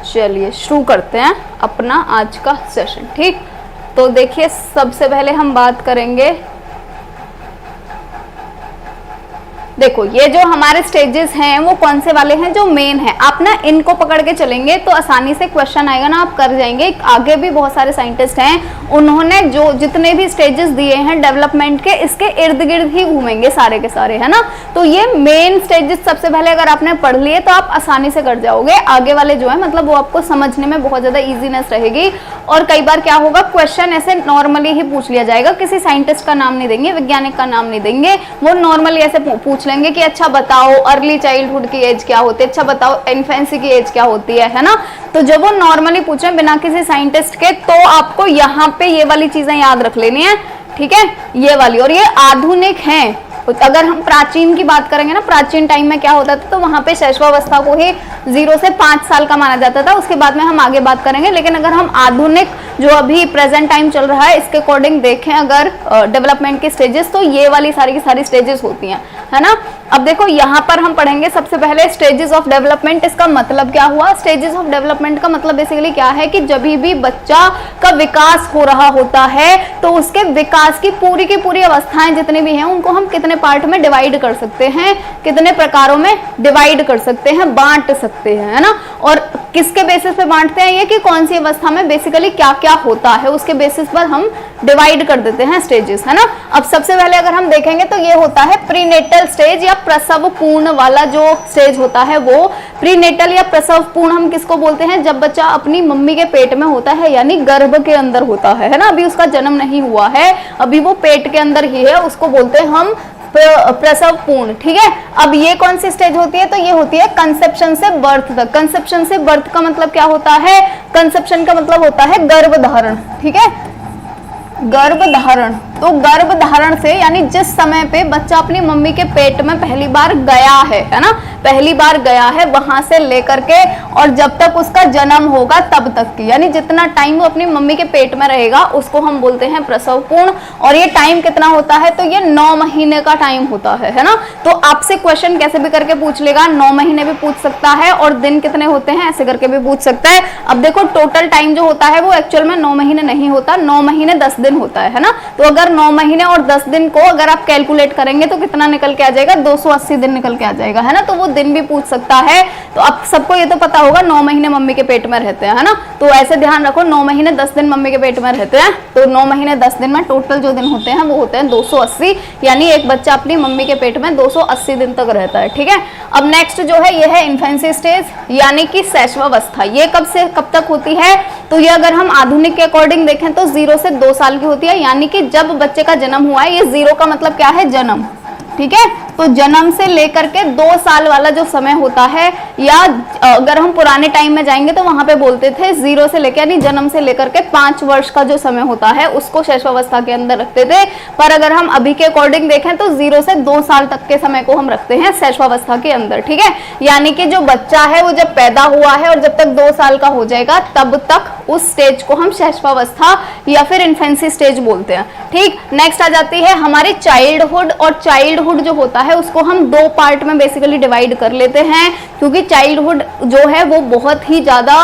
चलिए शुरू करते हैं अपना आज का सेशन। ठीक, तो देखिए सबसे पहले हम बात करेंगे, देखो ये जो हमारे स्टेजेस हैं वो कौन से वाले हैं, जो मेन है। आप ना इनको पकड़ के चलेंगे तो आसानी से क्वेश्चन आएगा ना, आप कर जाएंगे। आगे भी बहुत सारे साइंटिस्ट हैं, उन्होंने जो जितने भी स्टेजेस दिए हैं डेवलपमेंट के, इसके इर्द गिर्द ही घूमेंगे सारे के सारे, है ना। तो ये मेन स्टेजेस सबसे पहले अगर आपने पढ़ लिए तो आप आसानी से कर जाओगे। आगे वाले जो है मतलब वो आपको समझने में बहुत ज्यादा ईजीनेस रहेगी। और कई बार क्या होगा, क्वेश्चन ऐसे नॉर्मली ही पूछ लिया जाएगा, किसी साइंटिस्ट का नाम नहीं देंगे, वैज्ञानिक का नाम नहीं देंगे, वो नॉर्मली ऐसे पूछ लेंगे कि अच्छा बताओ अर्ली चाइल्डहुड की एज क्या होती है, अच्छा बताओ इन्फेंसी की एज क्या होती है ना। तो जब वो नॉर्मली पूछे बिना किसी साइंटिस्ट के, तो आपको यहाँ पे ये वाली चीजें याद रख लेनी है, ठीक है, ये वाली। और ये आधुनिक हैं। अगर हम प्राचीन की बात करेंगे ना, प्राचीन टाइम में क्या होता था, तो वहां पे शैशवावस्था को ही 0 से 5 साल का माना जाता था। उसके बाद में हम आगे बात करेंगे। लेकिन अगर हम आधुनिक जो अभी प्रेजेंट टाइम चल रहा है इसके अकॉर्डिंग देखें अगर डेवलपमेंट के स्टेजेस, तो ये वाली सारी की सारी स्टेजेस होती हैं, है ना। अब देखो यहाँ पर हम पढ़ेंगे सबसे पहले स्टेजेस ऑफ डेवलपमेंट। इसका मतलब क्या हुआ, स्टेजेस ऑफ डेवलपमेंट का मतलब बेसिकली क्या है कि जब भी बच्चा का विकास हो रहा होता है तो उसके विकास की पूरी अवस्थाएं जितनी भी हैं उनको हम कितने पार्ट में डिवाइड कर सकते हैं, कितने प्रकारों में डिवाइड कर सकते हैं, बांट सकते हैं, है ना। और किसके बेसिस पे बांटते हैं ये, कि कौन सी अवस्था में बेसिकली क्या क्या होता है, उसके बेसिस पर हम डिवाइड कर देते हैं स्टेजेस, है ना। अब सबसे पहले अगर हम देखेंगे तो ये होता है प्रीनेटल स्टेज या प्रसव पूर्ण वाला जो स्टेज होता है वो। प्रीनेटल या प्रसव पूर्ण हम किसको बोलते हैं, जब बच्चा अपनी मम्मी के पेट में होता है, यानी गर्भ के अंदर होता है ना, अभी उसका जन्म नहीं हुआ है, अभी वो पेट के अंदर ही है, उसको बोलते हैं हम प्रसव पूर्ण, ठीक है। अब ये कौन सी स्टेज होती है, तो ये होती है कंसेप्शन से बर्थ तक। कंसेप्शन से बर्थ का मतलब क्या होता है, कंसेप्शन का मतलब होता है गर्भधारण, ठीक है, गर्भधारण। तो गर्भधारण से यानी जिस समय पे बच्चा अपनी मम्मी के पेट में पहली बार गया है ना, पहली बार गया है, वहां से लेकर के और जब तक उसका जन्म होगा तब तक की, यानी जितना टाइम वो अपनी मम्मी के पेट में रहेगा उसको हम बोलते हैं प्रसव पूर्ण। और ये टाइम कितना होता है, तो ये 9 महीने का टाइम होता है ना। तो आपसे क्वेश्चन कैसे भी करके पूछ लेगा, 9 महीने भी पूछ सकता है और दिन कितने होते हैं ऐसे करके भी पूछ सकता है। अब देखो टोटल टाइम जो होता है वो एक्चुअल में 9 महीने नहीं होता, 9 महीने 10 दिन होता है ना। तो अगर 9 महीने और 10 दिन को अगर आप कैलकुलेट करेंगे तो कितना निकल के आ जाएगा, 280 दिन निकल के आ जाएगा, है ना। तो वो दिन भी पूछ सकता है। तो आप सबको ये तो पता होगा 9 महीने मम्मी के पेट में रहते हैं, है ना। तो ऐसे ध्यान रखो 9 महीने 10 दिन मम्मी के पेट में रहते हैं। तो 9 महीने 10 दिन में टोटल जो दिन होते हैं वो होते हैं 280, यानी एक बच्चा अपनी मम्मी के पेट में 280 दिन तक रहता है, ठीक है। अब नेक्स्ट जो है ये है इन्फेंसी स्टेज, यानी कि शैशवावस्था। ये कब से कब तक होती है, तो ये अगर हम आधुनिक के अकॉर्डिंग देखें तो 0 से 2 साल की होती है, यानी कि जब बच्चे का जन्म हुआ है। ये 0 का मतलब क्या है, जन्म, ठीक है। तो जन्म से लेकर के 2 साल वाला जो समय होता है, या अगर हम पुराने टाइम में जाएंगे तो वहां पे बोलते थे 0 से लेकर यानी जन्म से लेकर के 5 वर्ष का जो समय होता है उसको शैशवावस्था के अंदर रखते थे। पर अगर हम अभी के अकॉर्डिंग देखें तो 0 से 2 साल तक के समय को हम रखते हैं शैशवावस्था के अंदर, ठीक है। यानी कि जो बच्चा है वो जब पैदा हुआ है और जब तक 2 साल का हो जाएगा तब तक उस स्टेज को हम शैशवावस्था या फिर इन्फेंसी स्टेज बोलते हैं, ठीक। नेक्स्ट आ जाती है हमारी चाइल्डहुड। और चाइल्डहुड जो होता है उसको हम 2 पार्ट में बेसिकली डिवाइड कर लेते हैं, क्योंकि चाइल्डहुड जो है वो बहुत ही ज्यादा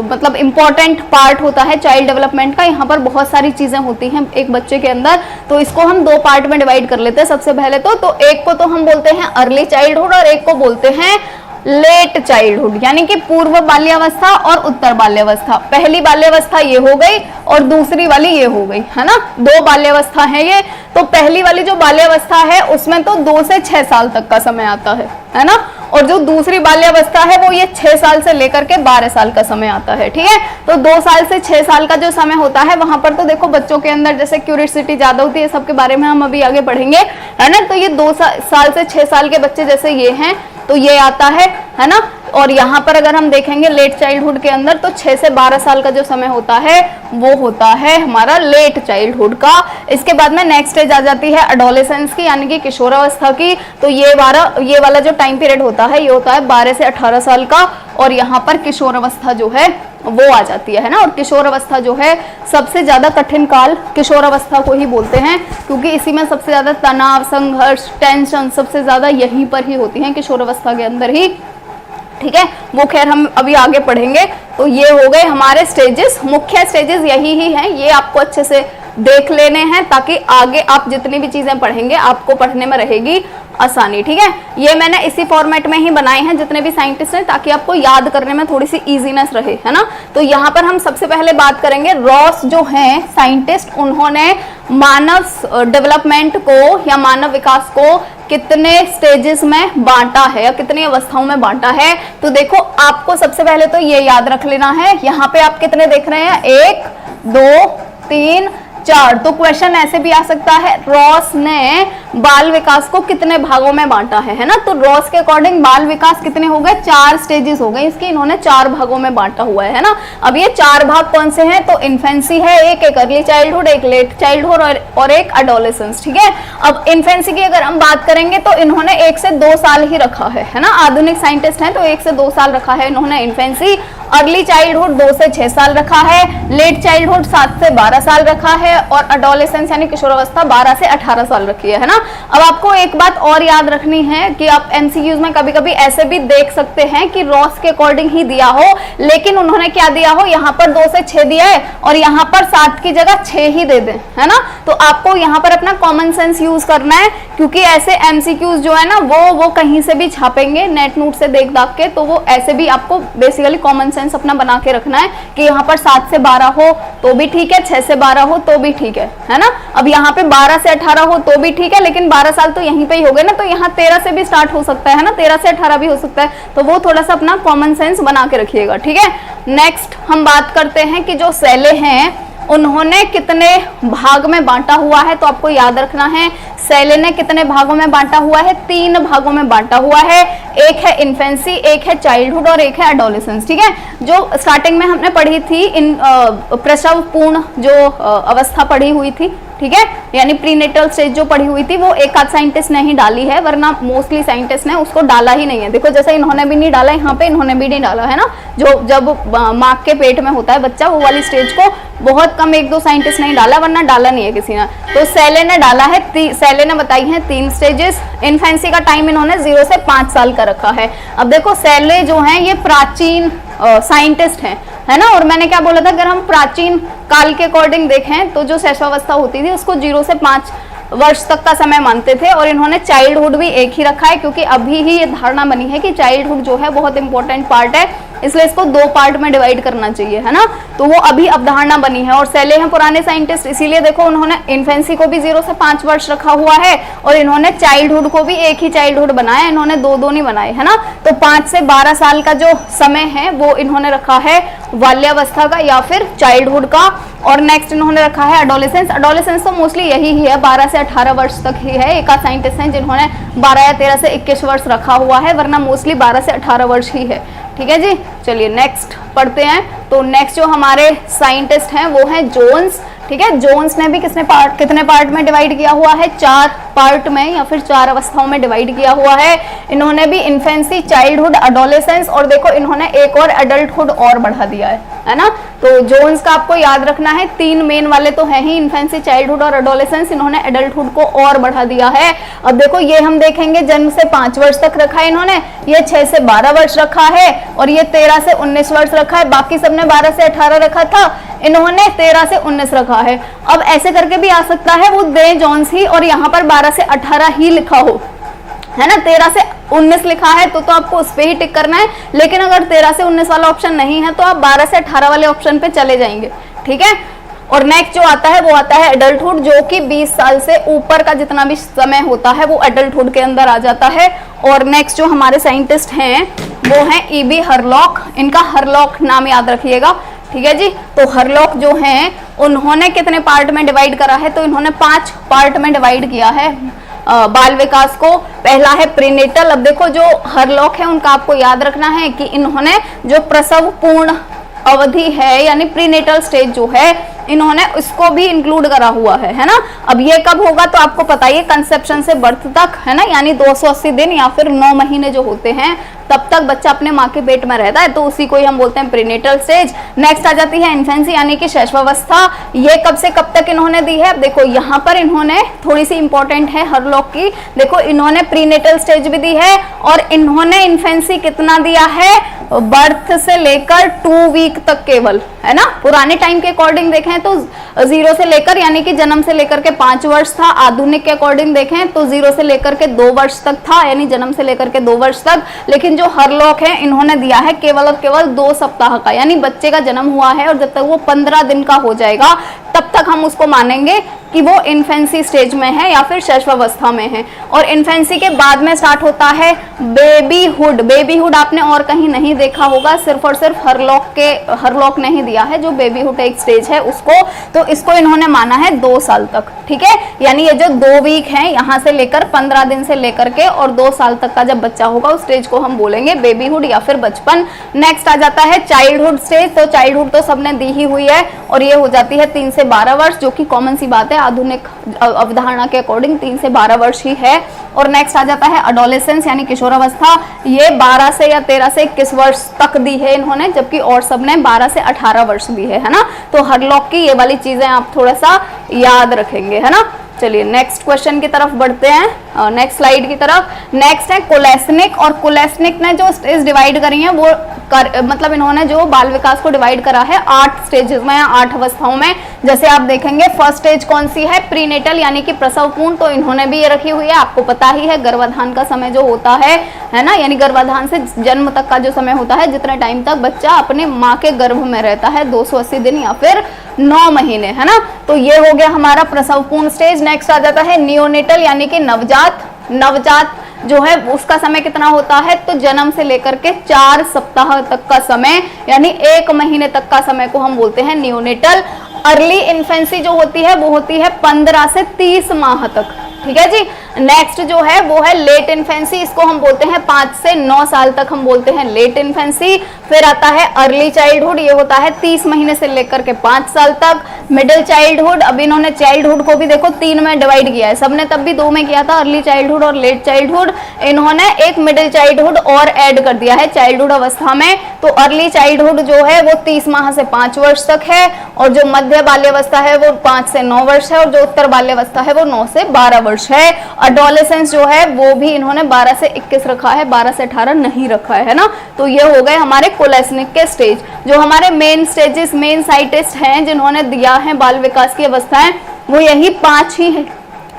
मतलब इंपॉर्टेंट पार्ट होता है चाइल्ड डेवलपमेंट का। यहाँ पर बहुत सारी चीजें होती हैं एक बच्चे के अंदर, तो इसको हम 2 पार्ट में डिवाइड कर लेते हैं सबसे पहले तो एक को तो हम बोलते हैं अर्ली चाइल्डहुड और एक को बोलते हैं लेट चाइल्डहुड, यानी कि पूर्व बाल्यावस्था और उत्तर बाल्यावस्था। पहली बाल्यावस्था ये हो गई और दूसरी वाली ये हो गई, है ना। 2 बाल्यावस्था है ये। तो पहली वाली जो बाल्यावस्था है उसमें तो 2 से 6 साल तक का समय आता है ना। और जो दूसरी बाल्यावस्था है वो ये 6 साल से लेकर के 12 साल का समय आता है, ठीक है। तो 2 साल से 6 साल का जो समय होता है वहां पर तो देखो बच्चों के अंदर जैसे क्यूरियोसिटी ज्यादा होती है, सबके बारे में हम अभी आगे पढ़ेंगे, है ना। तो ये 2 साल से 6 साल के बच्चे जैसे ये हैं तो ये आता है ना। और यहाँ पर अगर हम देखेंगे लेट चाइल्डहुड के अंदर तो 6 से 12 साल का जो समय होता है वो होता है हमारा लेट चाइल्डहुड का। इसके बाद में नेक्स्ट स्टेज आ जाती है एडोलेसेंस की, यानी कि किशोरावस्था की। तो ये वाला जो टाइम पीरियड होता है ये होता है 12 से 18 साल का। और यहाँ पर किशोरावस्था जो है वो आ जाती है ना। और किशोरावस्था जो है सबसे ज्यादा कठिन काल किशोरावस्था को ही बोलते हैं, क्योंकि इसी में सबसे ज्यादा तनाव, संघर्ष, टेंशन सबसे ज्यादा यहीं पर ही होती है किशोरावस्था के अंदर ही। ठीक है, वो खैर हम अभी आगे पढ़ेंगे। तो ये हो गए हमारे स्टेजेस, मुख्य स्टेजेस यही ही हैं, ये आपको अच्छे से देख लेने हैं ताकि आगे आप जितनी भी चीजें पढ़ेंगे आपको पढ़ने में रहेगी आसानी। ठीक है, ये मैंने इसी फॉर्मेट में ही बनाए हैं जितने भी साइंटिस्ट हैं, ताकि आपको याद करने में थोड़ी सी इजीनेस रहे, है ना। तो यहाँ पर हम सबसे पहले बात करेंगे, रॉस जो हैं साइंटिस्ट, उन्होंने मानव डेवलपमेंट को या मानव विकास को कितने स्टेजेस में बांटा है या कितनी अवस्थाओं में बांटा है। तो देखो, आपको सबसे पहले तो ये याद रख लेना है, यहाँ पे आप कितने देख रहे हैं, 1 2 3 4। तो क्वेश्चन ऐसे भी आ सकता है, रॉस ने बाल विकास को कितने भागों में बांटा है ना। तो रॉस के अकॉर्डिंग बाल विकास कितने हो गए, 4 स्टेजेस हो गए इसके, इन्होंने 4 भागों में बांटा हुआ है ना। अब ये 4 भाग कौन से हैं, तो इन्फेंसी है एक अर्ली चाइल्डहुड, एक लेट चाइल्डहुड और एक एडोलेसेंस। ठीक है, अब इन्फेंसी की अगर हम बात करेंगे तो इन्होंने 1 से 2 साल ही रखा है ना। आधुनिक साइंटिस्ट हैं तो 1 से 2 साल रखा है इन्होंने इन्फेंसी। अर्ली चाइल्डहुड 2 से 6 साल रखा है, लेट चाइल्डहुड 7 से 12 साल रखा है, और एडोलेसेंस यानी किशोरावस्था 12 से 18 साल रखी है ना। अब आपको एक बात और याद रखनी है कि आप एमसीक्यूज में कभी कभी ऐसे भी देख सकते हैं कि रॉस के अकॉर्डिंग ही दिया हो, लेकिन उन्होंने क्या दिया हो, यहाँ पर 2 से 6 दिया है और यहाँ पर 7 की जगह 6 ही दे दें, है ना। तो आपको यहाँ पर अपना कॉमन सेंस यूज करना है, क्योंकि ऐसे एमसीक्यूज जो है ना वो कहीं से भी छापेंगे नेट नूट से देख दाख के, तो वो ऐसे भी आपको बेसिकली कॉमन सेंस अपना बना के रखना है कि यहाँ पर 7 से 12 हो तो भी ठीक है, 6 से 12 हो तो भी ठीक है ना। अब यहाँ पे 12 से 18 हो तो भी ठीक है, लेकिन 12 साल तो यहीं पे ही हो गए ना, तो यहाँ 13 से भी स्टार्ट हो सकता है ना, 13 से 18 भी हो सकता है, तो वो थोड़ा सा अपना कॉमन सेंस बना के रखिएगा। ठीक है, नेक्स्ट हम बात करते हैं कि जो सेले हैं उन्होंने कितने भाग में बांटा हुआ है। तो आपको याद रखना है, सेले ने कितने भागों में बांटा हुआ है, 3 भागों में बांटा हुआ है। एक है इन्फेंसी, एक है चाइल्डहुड और एक है एडोलेसेंस। ठीक है, जो स्टार्टिंग में हमने पढ़ी थी इन प्रसव पूर्ण जो अवस्था पढ़ी हुई थी, ठीक है, यानी प्रीनेटल स्टेज जो पढ़ी हुई थी, वो एक आध साइंटिस्ट ने ही डाली है, वरना मोस्टली साइंटिस्ट ने उसको डाला ही नहीं है। देखो, जैसे इन्होंने भी नहीं डाला, यहाँ पे इन्होंने भी नहीं डाला है ना। जो जब माँ के पेट में होता है बच्चा, वो वाली स्टेज को बहुत कम 1-2 साइंटिस्ट ने डाला, वरना डाला नहीं है किसी ने। तो सेले ने डाला है, सेले ने बताई है 3 स्टेजेस। इन्फेंसी का टाइम इन्होंने 0 से 5 साल का रखा है। अब देखो, सेले जो हैं ये प्राचीन साइंटिस्ट हैं, है ना। और मैंने क्या बोला था, अगर हम प्राचीन काल के अकॉर्डिंग देखें तो जो शैशवावस्था होती थी उसको 0 से 5 वर्ष तक का समय मानते थे, और इन्होंने चाइल्डहुड भी एक ही रखा है, क्योंकि अभी ही ये धारणा बनी है कि चाइल्डहुड जो है बहुत इंपॉर्टेंट पार्ट है, इसलिए इसको 2 पार्ट में डिवाइड करना चाहिए, है ना। तो वो अभी अवधारणा बनी है, और सेले हैं पुराने साइंटिस्ट, इसीलिए देखो उन्होंने इन्फेंसी को भी 0 से 5 वर्ष रखा हुआ है, और इन्होंने चाइल्डहुड को भी एक ही चाइल्डहुड बनाया, इन्होंने 2-2 नहीं बनाए, है ना। तो 5 से 12 साल का जो समय है वो इन्होंने रखा है बाल्यावस्था का या फिर चाइल्डहुड का। और नेक्स्ट इन्होंने रखा है एडोलेसेंस। एडोलेसेंस तो मोस्टली यही ही है, 12 से 18 वर्ष तक ही है। एक आध साइंटिस्ट हैं जिन्होंने 12 या 13 से 21 वर्ष रखा हुआ है, वरना मोस्टली 12 से 18 वर्ष ही है। ठीक है जी, चलिए नेक्स्ट पढ़ते हैं। तो नेक्स्ट जो हमारे साइंटिस्ट हैं वो हैं जोन्स। ठीक है, जोन्स ने भी कितने पार्ट में डिवाइड किया हुआ है, 4 पार्ट में या फिर 4 अवस्थाओं में डिवाइड किया हुआ है। इन्होंने भी इन्फेंसी, चाइल्डहुड, एडोलेसेंस, और देखो इन्होंने एक और एडल्टहुड और बढ़ा दिया है ना। तो जोन्स का आपको याद रखना है, 3 मेन वाले तो है ही, इन्फेंसी, चाइल्डहुड और एडोलेसेंस, इन्होंने एडल्टहुड को और बढ़ा दिया है। अब देखो, ये हम देखेंगे जन्म से 5 वर्ष तक रखा है इन्होंने, ये 6 से 12 वर्ष रखा है, और ये 13 से 19 वर्ष रखा है। बाकी सबने 12 से 18 रखा था, इन्होंने 13 से 19 रखा है। अब ऐसे करके भी आ सकता है वो दे जोन्स ही और यहाँ पर 12 से 18 ही लिखा हो, है ना। 13 से 19 लिखा है तो आपको उस पे ही टिक करना है, लेकिन अगर 13 से 19 वाला ऑप्शन नहीं है तो आप 12 से 18 वाले ऑप्शन पे चले जाएंगे। ठीक है, और नेक्स्ट जो आता है वो आता है एडल्टहुड, जो कि 20 साल से ऊपर का जितना भी समय होता है वो एडल्टहुड के अंदर आ जाता है। और नेक्स्ट जो हमारे साइंटिस्ट हैं वो हैं ईबी हरलॉक। इनका हरलॉक नाम याद रखिएगा, ठीक है जी। तो हरलॉक जो हैं उन्होंने कितने पार्ट में डिवाइड करा है, तो इन्होंने 5 पार्ट में डिवाइड किया है बाल विकास को। पहला है प्रीनेटल। अब देखो, जो हरलॉक है उनका आपको याद रखना है कि इन्होंने जो प्रसव पूर्ण अवधि है यानी प्रीनेटल स्टेज जो है, इन्होंने इसको भी इंक्लूड करा हुआ है ना। अब ये कब होगा तो आपको पता ही है, कंसेप्शन से बर्थ तक, है ना, यानी 280 दिन या फिर 9 महीने जो होते हैं तब तक बच्चा अपने माँ के पेट में रहता है, तो उसी को ही हम बोलते हैं प्रीनेटल स्टेज। नेक्स्ट आ जाती है इन्फेंसी यानी कि शैशवावस्था। ये कब से कब तक इन्होंने दी है? देखो यहाँ पर इन्होंने थोड़ी सी इंपॉर्टेंट है हर लोग की, देखो इन्होंने प्रीनेटल स्टेज भी दी है और इन्होंने इन्फेंसी कितना दिया है? बर्थ से लेकर 2 वीक तक केवल, है ना। पुराने टाइम के अकॉर्डिंग देखें तो 0 से लेकर यानी कि जन्म से लेकर के 5 वर्ष था। आधुनिक के अकॉर्डिंग देखें तो 0 से लेकर के 2 वर्ष तक था, यानी जन्म से लेकर के 2 वर्ष तक। लेकिन जो हरलॉक है इन्होंने दिया है केवल और केवल 2 सप्ताह का, यानी बच्चे का जन्म हुआ है और जब तक वो 15 दिन का हो जाएगा तब तक हम उसको मानेंगे कि वो इन्फेंसी स्टेज में है या फिर शैशवावस्था में है। और इन्फेंसी के बाद में स्टार्ट होता है बेबीहुड। बेबीहुड आपने और कहीं नहीं देखा होगा, सिर्फ और सिर्फ हरलॉक ने ही दिया है जो बेबीहुड एक स्टेज है उसको। तो इसको इन्होंने माना है 2 साल तक, ठीक है। यानी ये जो 2 वीक है यहाँ से लेकर 15 दिन से लेकर के और 2 साल तक का जब बच्चा होगा उस स्टेज को हम बोलेंगे बेबीहुड या फिर बचपन। नेक्स्ट आ जाता है चाइल्डहुड स्टेज। तो चाइल्डहुड तो सबने दी ही हुई है और ये हो जाती है 3 से 12 वर्ष, जो कि कॉमन सी बात है, आधुनिक अवधारणा के अकॉर्डिंग 3 से 12 वर्ष ही है। और नेक्स्ट आ जाता है अडोलेसेंस यानी किशोरावस्था। ये 12 से या 13 से 21 वर्ष तक दी है इन्होंने, जबकि और सबने 12 से 18 वर्ष दी है ना। तो हरलॉक की ये वाली चीजें आप थोड़ा सा याद रखेंगे, है ना। चलिए नेक्स्ट क्वेश्चन की तरफ बढ़ते हैं, नेक्स्ट स्लाइड की तरफ। नेक्स्ट है कोलेस्निक। और कोलेस्निक ने जो स्टेज डिवाइड करी है वो मतलब इन्होंने जो बाल विकास को डिवाइड करा है 8 स्टेजेस में या 8 अवस्थाओं में। जैसे आप देखेंगे फर्स्ट स्टेज कौन सी है? प्रीनेटल यानी कि प्रसव पूर्ण, तो इन्होंने भी ये रखी हुई है, आपको पता ही है। गर्भाधान का समय जो होता है ना, यानी गर्भाधान से जन्म तक का जो समय होता है, जितने टाइम तक बच्चा अपने माँ के गर्भ में रहता है, 280 दिन या फिर 9 महीने, है ना। तो ये हो गया हमारा प्रसव पूर्ण स्टेज। नेक्स्ट आ जाता है नियोनेटल यानी कि नवजात। नवजात जो है उसका समय कितना होता है? तो जन्म से लेकर के 4 सप्ताह तक का समय, यानी 1 महीने तक का समय को हम बोलते हैं नियोनेटल। अर्ली इन्फेंसी जो होती है वो होती है 15 से 30 माह तक, ठीक है जी। नेक्स्ट जो है वो है लेट इन्फेंसी, इसको हम बोलते हैं 5 से 9 साल तक हम बोलते हैं लेट इन्फेंसी। फिर आता है अर्ली चाइल्डहुड, ये होता है 30 महीने से लेकर के 5 साल तक। मिडिल चाइल्डहुड, अब इन्होंने चाइल्डहुड को भी देखो 3 में डिवाइड किया है, सबने तब भी 2 में किया था, अर्ली चाइल्डहुड और लेट चाइल्डहुड। इन्होंने एक मिडिल चाइल्डहुड और ऐड कर दिया है चाइल्डहुड अवस्था में। तो अर्ली चाइल्डहुड जो है वो 30 माह से 5 वर्ष तक है, और जो मध्य बाल्यावस्था है वो 5 से 9 वर्ष है, और जो उत्तर बाल्यावस्था है वो 9 से 12 वर्ष है। अडोलेसेंस जो है वो भी इन्होंने 12 से 21 रखा है, 12 से 18 नहीं रखा है ना। तो ये हो गए हमारे कोलेस्निक के स्टेज। जो हमारे मेन स्टेजेस, मेन साइंटिस्ट हैं जिन्होंने दिया है बाल विकास की अवस्थाएं, वो यही 5 ही हैं।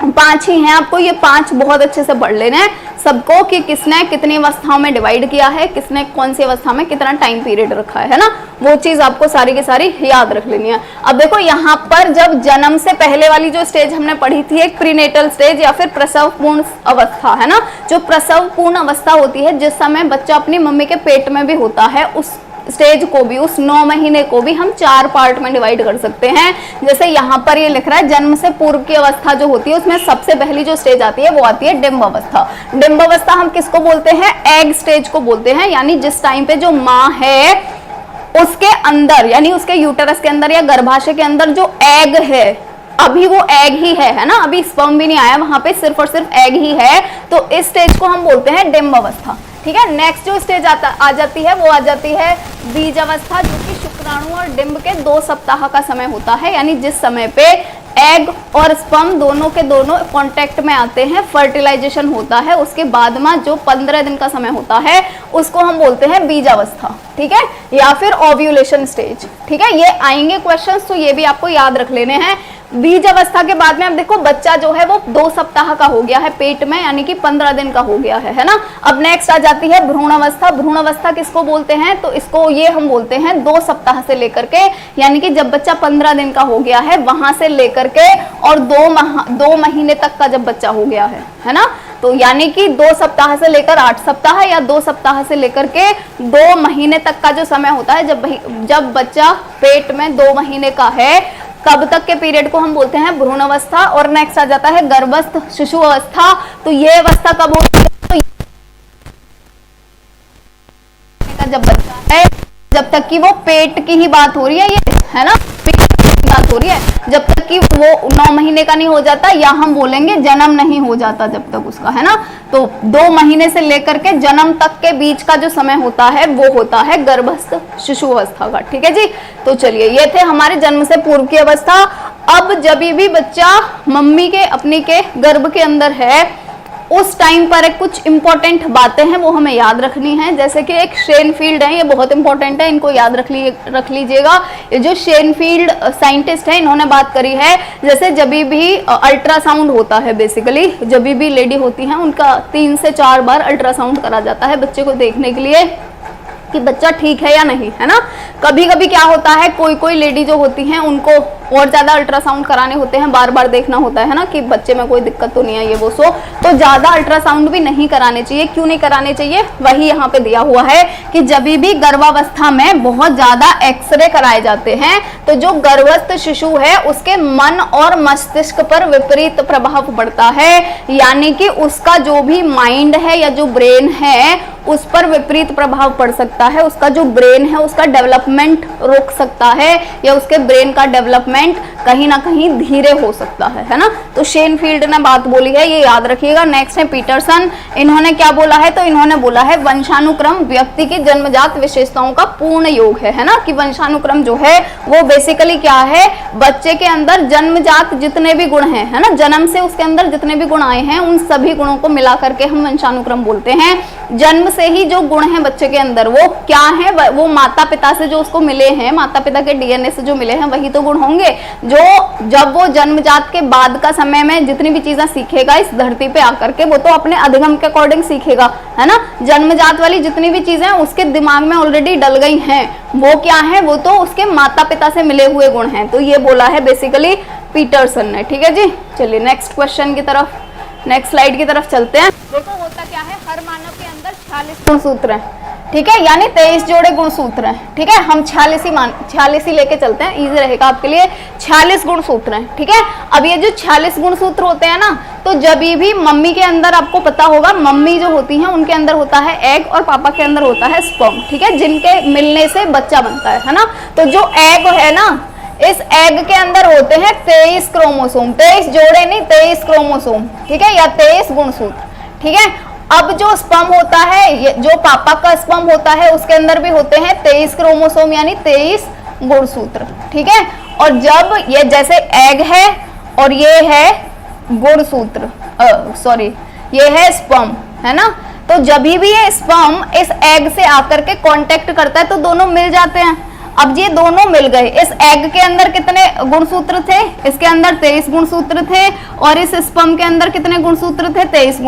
5 ही हैं, आपको ये 5 बहुत अच्छे से पढ़ लेना है सबको, कि किसने कितनी अवस्थाओं में डिवाइड किया है, किसने कौन सी अवस्था में कितना टाइम पीरियड रखा है ना। वो चीज आपको सारी की सारी याद रख लेनी है। अब देखो यहाँ पर जब जन्म से पहले वाली जो स्टेज हमने पढ़ी थी, एक प्रीनेटल स्टेज या फिर प्रसव पूर्ण अवस्था, है ना। जो प्रसव पूर्ण अवस्था होती है जिस समय बच्चा अपनी मम्मी के पेट में भी होता है, उस स्टेज को भी, उस 9 महीने को भी हम 4 पार्ट में डिवाइड कर सकते हैं। जैसे यहाँ पर ये लिख रहा है जन्म से पूर्व की अवस्था जो होती है उसमें सबसे पहली जो स्टेज आती है वो आती है डिम्ब अवस्था। डिम्ब अवस्था हम किसको बोलते हैं? एग स्टेज को बोलते हैं, यानी जिस टाइम पे जो माँ है उसके अंदर, यानी उसके यूटरस के अंदर या गर्भाशय के अंदर जो एग है, अभी वो एग ही है ना, अभी स्पर्म भी नहीं आया, वहां पे सिर्फ और सिर्फ एग ही है। तो इस स्टेज को हम बोलते हैं डिम्ब अवस्था, ठीक है। नेक्स्ट जो स्टेज आ जाती है वो आ जाती है बीज अवस्था, जो कि शुक्राणु और डिम्ब के 2 सप्ताह का समय होता है, यानी जिस समय पे एग और स्पर्म दोनों के दोनों कांटेक्ट में आते हैं, फर्टिलाइजेशन होता है, उसके बाद में जो 15 दिन का समय होता है उसको हम बोलते हैं बीज अवस्था, ठीक है, या फिर ओव्यूलेशन स्टेज, ठीक है। ये आएंगे क्वेश्चंस, तो ये भी आपको याद रख लेने हैं। बीज अवस्था के बाद में अब देखो बच्चा जो है वो 2 सप्ताह का हो गया है पेट में, यानी कि 15 दिन का हो गया है ना। अब नेक्स्ट आ जाती है भ्रूण अवस्था। भ्रूण अवस्था किसको बोलते हैं? तो इसको ये हम बोलते हैं 2 सप्ताह से लेकर के, यानी कि जब बच्चा 15 दिन का हो गया है वहां से लेकर के और 2 महीने तक का जब बच्चा हो गया है ना। तो यानी कि 2 सप्ताह से लेकर 8 सप्ताह या 2 सप्ताह से लेकर के 2 महीने तक का जो समय होता है, जब बच्चा पेट में 2 महीने का है, कब तक के पीरियड को हम बोलते हैं भ्रूण अवस्था। और नेक्स्ट आ जाता है गर्भस्थ शिशु अवस्था। तो ये अवस्था कब होती है? तो जब बच्चा है, जब तक कि वो पेट की ही बात हो रही है, ये है ना, पेट की बात हो रही है, जब तक कि वो 9 महीने का नहीं हो जाता, या हम बोलेंगे जन्म नहीं हो जाता जब तक उसका, है ना। तो 2 महीने से लेकर के जन्म तक के बीच का जो समय होता है वो होता है गर्भस्थ शिशु अवस्था का, ठीक है जी। तो चलिए, ये थे हमारे जन्म से पूर्व की अवस्था। अब जब भी बच्चा मम्मी के अपनी के गर्भ के अंदर है, उस टाइम पर कुछ इंपॉर्टेंट बातें हैं वो हमें याद रखनी है। जैसे कि एक शेनफील्ड है, ये बहुत इंपॉर्टेंट है, इनको याद रख लीजिएगा। ये जो शेनफील्ड साइंटिस्ट है, इन्होंने बात करी है, जैसे जब भी अल्ट्रासाउंड होता है, बेसिकली जब भी लेडी होती हैं उनका 3 से 4 बार अल्ट्रासाउंड करा जाता है बच्चे को देखने के लिए कि बच्चा ठीक है या नहीं, है ना। कभी कभी क्या होता है, कोई कोई लेडी जो होती हैं उनको और ज्यादा अल्ट्रासाउंड कराने होते हैं, बार बार देखना होता है ना कि बच्चे में कोई दिक्कत तो नहीं है, ये वो सो, तो ज्यादा अल्ट्रासाउंड भी नहीं कराने चाहिए। क्यों नहीं कराने चाहिए, वही यहाँ पे दिया हुआ है कि जब भी गर्भावस्था में बहुत ज्यादा एक्सरे कराए जाते हैं तो जो गर्भस्थ शिशु है उसके मन और मस्तिष्क पर विपरीत प्रभाव पड़ता है, यानी कि उसका जो भी माइंड है या जो ब्रेन है उस पर विपरीत प्रभाव पड़ सकता है। उसका जो ब्रेन है उसका डेवलपमेंट रुक सकता है, या उसके ब्रेन का डेवलपमेंट कहीं ना कहीं धीरे हो सकता है ना। तो शेनफील्ड ने बात बोली है, ये याद रखिएगा। नेक्स्ट है पीटरसन, इन्होंने क्या बोला है, तो इन्होंने बोला है वंशानुक्रम व्यक्ति की जन्मजात विशेषताओं का पूर्ण योग है ना। कि वंशानुक्रम जो है वो बेसिकली क्या है, बच्चे के अंदर जन्मजात जितने भी गुण हैं, है ना, जन्म से उसके अंदर जितने भी गुण आए हैं उन सभी गुणों को मिला करके हम वंशानुक्रम बोलते हैं। जन्म से ही जो गुण है बच्चे के अंदर वो क्या है, वो माता पिता से जो उसको मिले हैं, माता पिता के डीएनए से जो मिले हैं वही तो गुण होंगे, जो जब वो जन्मजात के बाद का समय में जितनी भी चीजें सीखेगा इस धरती पे आकर के, वो तो अपने अधिगम के अकॉर्डिंग सीखेगा, है ना। जन्मजात वाली जितनी भी चीजें उसके दिमाग में ऑलरेडी डल गई हैं, वो क्या है, वो तो उसके माता पिता से मिले हुए गुण हैं। तो ये बोला है बेसिकली पीटरसन ने, ठीक है जी। चलिए नेक्स्ट क्वेश्चन की तरफ, नेक्स्ट स्लाइड की तरफ चलते हैं। देखो होता क्या है, हर मानव के अंदर 46 गुणसूत्र हैं, ठीक है, यानी 23 जोड़े गुणसूत्र हैं, ठीक है। हम 46 ही लेके चलते हैं, इजी रहेगा आपके लिए। 46 गुणसूत्र हैं, ठीक है। अब ये जो 46 गुणसूत्र होते हैं ना, तो जब भी मम्मी के अंदर, आपको पता होगा मम्मी जो होती हैं उनके अंदर होता है एग और पापा के अंदर होता है स्पर्म, ठीक है, जिनके मिलने से बच्चा बनता है ना। तो जो एग है ना, इस एग के अंदर होते हैं 23 क्रोमोसोम, 23 जोड़े नहीं 23 क्रोमोसोम, ठीक है, या 23 गुणसूत्र, ठीक है। अब जो स्पर्म होता है, जो पापा का स्पर्म होता है उसके अंदर भी होते हैं 23 क्रोमोसोम यानी 23 गुणसूत्र, ठीक है। और जब ये जैसे एग है और ये है गुणसूत्र, सॉरी ये है स्पर्म, है ना। तो जब भी ये स्पर्म इस एग से आकर के कांटेक्ट करता है तो दोनों मिल जाते हैं। अब ये दोनों मिल गए, इस एग के अंदर कितने गुणसूत्र थे, इसके अंदर 23 गुणसूत्र थे, और इस स्पर्म के अंदर कितने गुणसूत्र थे, 23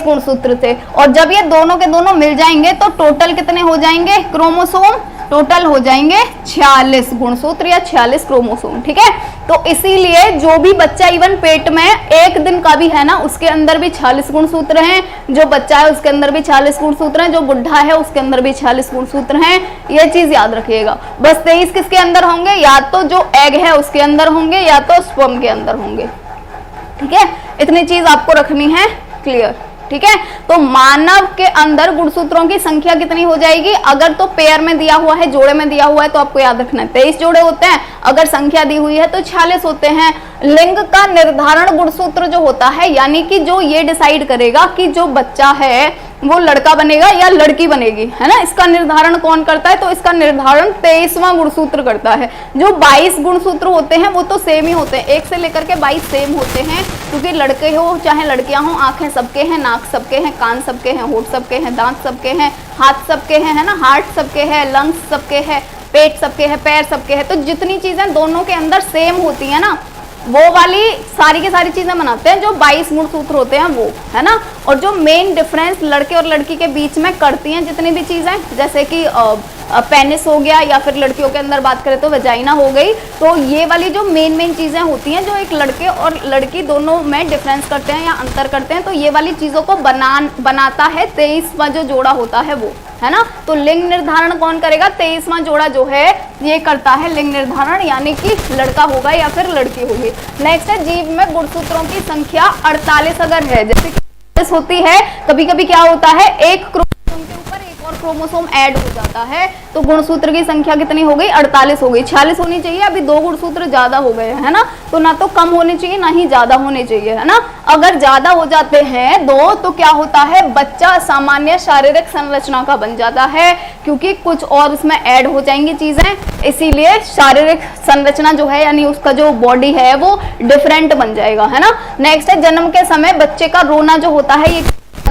गुणसूत्र थे। और जब ये दोनों के दोनों मिल जाएंगे तो टोटल कितने हो जाएंगे क्रोमोसोम, टोटल हो जाएंगे 46 गुणसूत्र या 46 क्रोमोसोम, ठीक है। तो इसीलिए जो भी बच्चा इवन पेट में 1 दिन का भी है ना, उसके अंदर भी 46 गुणसूत्र हैं, जो बच्चा है उसके अंदर भी 46 गुणसूत्र हैं, जो बुढ़ा है उसके अंदर भी 46 गुणसूत्र हैं। ये चीज याद रखिएगा। बस 23 किसके अंदर होंगे, या तो जो एग है उसके अंदर होंगे या तो स्पर्म के अंदर होंगे, ठीक है। इतनी चीज आपको रखनी है क्लियर, ठीक है। तो मानव के अंदर गुणसूत्रों की संख्या कितनी हो जाएगी, अगर तो पेयर में दिया हुआ है, जोड़े में दिया हुआ है, तो आपको याद रखना है 23 जोड़े होते हैं, अगर संख्या दी हुई है तो 46 होते हैं। लिंग का निर्धारण गुणसूत्र जो होता है, यानी कि जो ये डिसाइड करेगा कि जो बच्चा है वो लड़का बनेगा या लड़की बनेगी, है ना, इसका निर्धारण कौन करता है, तो इसका निर्धारण 23वां गुणसूत्र करता है। जो 22 गुणसूत्र होते हैं वो तो सेम ही होते हैं, 1 से लेकर के 22 सेम होते हैं, क्योंकि लड़के हो चाहे लड़कियां हो, आंखें सबके हैं, नाक सबके हैं, कान सबके हैं, होठ सबके हैं, दांत सबके हैं, हाथ सबके हैं, है ना, हार्ट सबके हैं, लंग्स सबके हैं, पेट सबके हैं, पैर सबके हैं। तो जितनी चीजें दोनों के अंदर सेम होती है ना, वो वाली सारी की सारी चीजें बनाते हैं जो 22 गुणसूत्र होते हैं वो, है ना। और जो मेन डिफरेंस लड़के और लड़की के बीच में करती हैं जितनी भी चीजें, जैसे कि पेनिस हो गया, या फिर लड़कियों के अंदर बात करें तो वेजाइना हो गई, तो ये वाली जो मेन चीजें होती हैं जो एक लड़के और लड़की दोनों में डिफरेंस करते हैं या अंतर करते हैं, तो ये वाली चीजों को बनाता है 23वां जो जोड़ा होता है वो, है ना। तो लिंग निर्धारण कौन करेगा, 23वां जोड़ा जो है ये करता है लिंग निर्धारण, यानी कि लड़का होगा या फिर लड़की होगी। नेक्स्ट है जीव में गुणसूत्रों की संख्या 48 अगर है, जैसे कि होती है, कभी कभी क्या होता है एक क्रोमोसोम के ऊपर एक और क्रोमोसोम ऐड हो जाता है तो गुणसूत्र की संख्या कितनी हो गई, 48 हो गई। 46 होनी चाहिए, अभी 2 गुणसूत्र ज्यादा हो गए है ना, तो ना तो कम होने चाहिए ना ही ज्यादा होने चाहिए, है ना। अगर ज्यादा हो जाते हैं 2 तो क्या होता है, बच्चा सामान्य शारीरिक संरचना का बन जाता है, क्योंकि कुछ और उसमें ऐड हो जाएंगी चीजें, इसीलिए शारीरिक संरचना जो है यानी उसका जो बॉडी है वो डिफरेंट बन जाएगा, है ना। नेक्स्ट है, जन्म के समय बच्चे का रोना जो होता है ये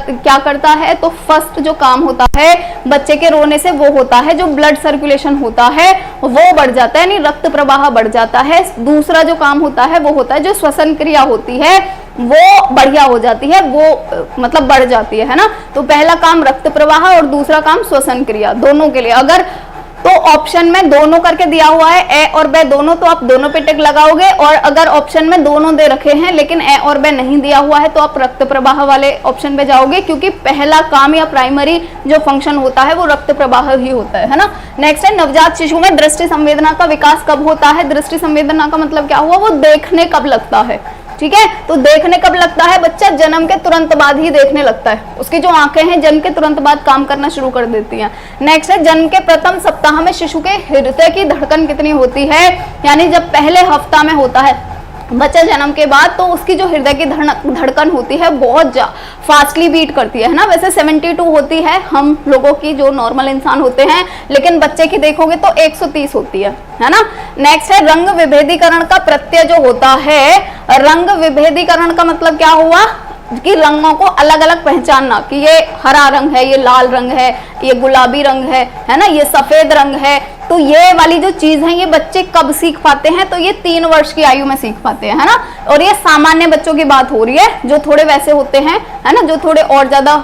क्या करता है, तो फर्स्ट जो काम होता है बच्चे के रोने से वो होता है जो ब्लड सर्कुलेशन होता है वो बढ़ जाता है, यानी रक्त प्रवाह बढ़ जाता है। दूसरा जो काम होता है वो होता है जो श्वसन क्रिया होती है वो बढ़िया हो जाती है, वो मतलब बढ़ जाती है ना। तो पहला काम रक्त प्रवाह और दूसरा काम श्वसन क्रिया, दोनों के लिए। अगर तो ऑप्शन में दोनों करके दिया हुआ है ए और बे दोनों, तो आप दोनों पे टिक लगाओगे, और अगर ऑप्शन में दोनों दे रखे हैं लेकिन ए और बे नहीं दिया हुआ है तो आप रक्त प्रवाह वाले ऑप्शन पे जाओगे, क्योंकि पहला काम या प्राइमरी जो फंक्शन होता है वो रक्त प्रवाह ही होता है ना। नेक्स्ट है, नवजात शिशु में दृष्टि संवेदना का विकास कब होता है। दृष्टि संवेदना का मतलब क्या हुआ, वो देखने कब लगता है, ठीक है। तो देखने कब लगता है, बच्चा जन्म के तुरंत बाद ही देखने लगता है, उसकी जो आंखें हैं जन्म के तुरंत बाद काम करना शुरू कर देती हैं। नेक्स्ट है, जन्म के प्रथम सप्ताह में शिशु के हृदय की धड़कन कितनी होती है, यानी जब पहले हफ्ता में होता है बच्चा जन्म के बाद तो उसकी जो हृदय की धड़कन होती है बहुत फास्टली बीट करती है ना। वैसे 72 होती है हम लोगों की जो नॉर्मल इंसान होते हैं, लेकिन बच्चे की देखोगे तो 130 होती है ना। नेक्स्ट है, रंग विभेदीकरण का प्रत्यय जो होता है, रंग विभेदीकरण का मतलब क्या हुआ कि रंगों को अलग अलग पहचानना, कि ये हरा रंग है, ये लाल रंग है, ये गुलाबी रंग है ना, ये सफेद रंग है। तो ये वाली जो चीज है ये बच्चे कब सीख पाते हैं, तो ये 3 वर्ष की आयु में सीख पाते हैं, है ना। और ये सामान्य बच्चों की बात हो रही है, जो थोड़े वैसे होते हैं, है ना, जो थोड़े और ज्यादा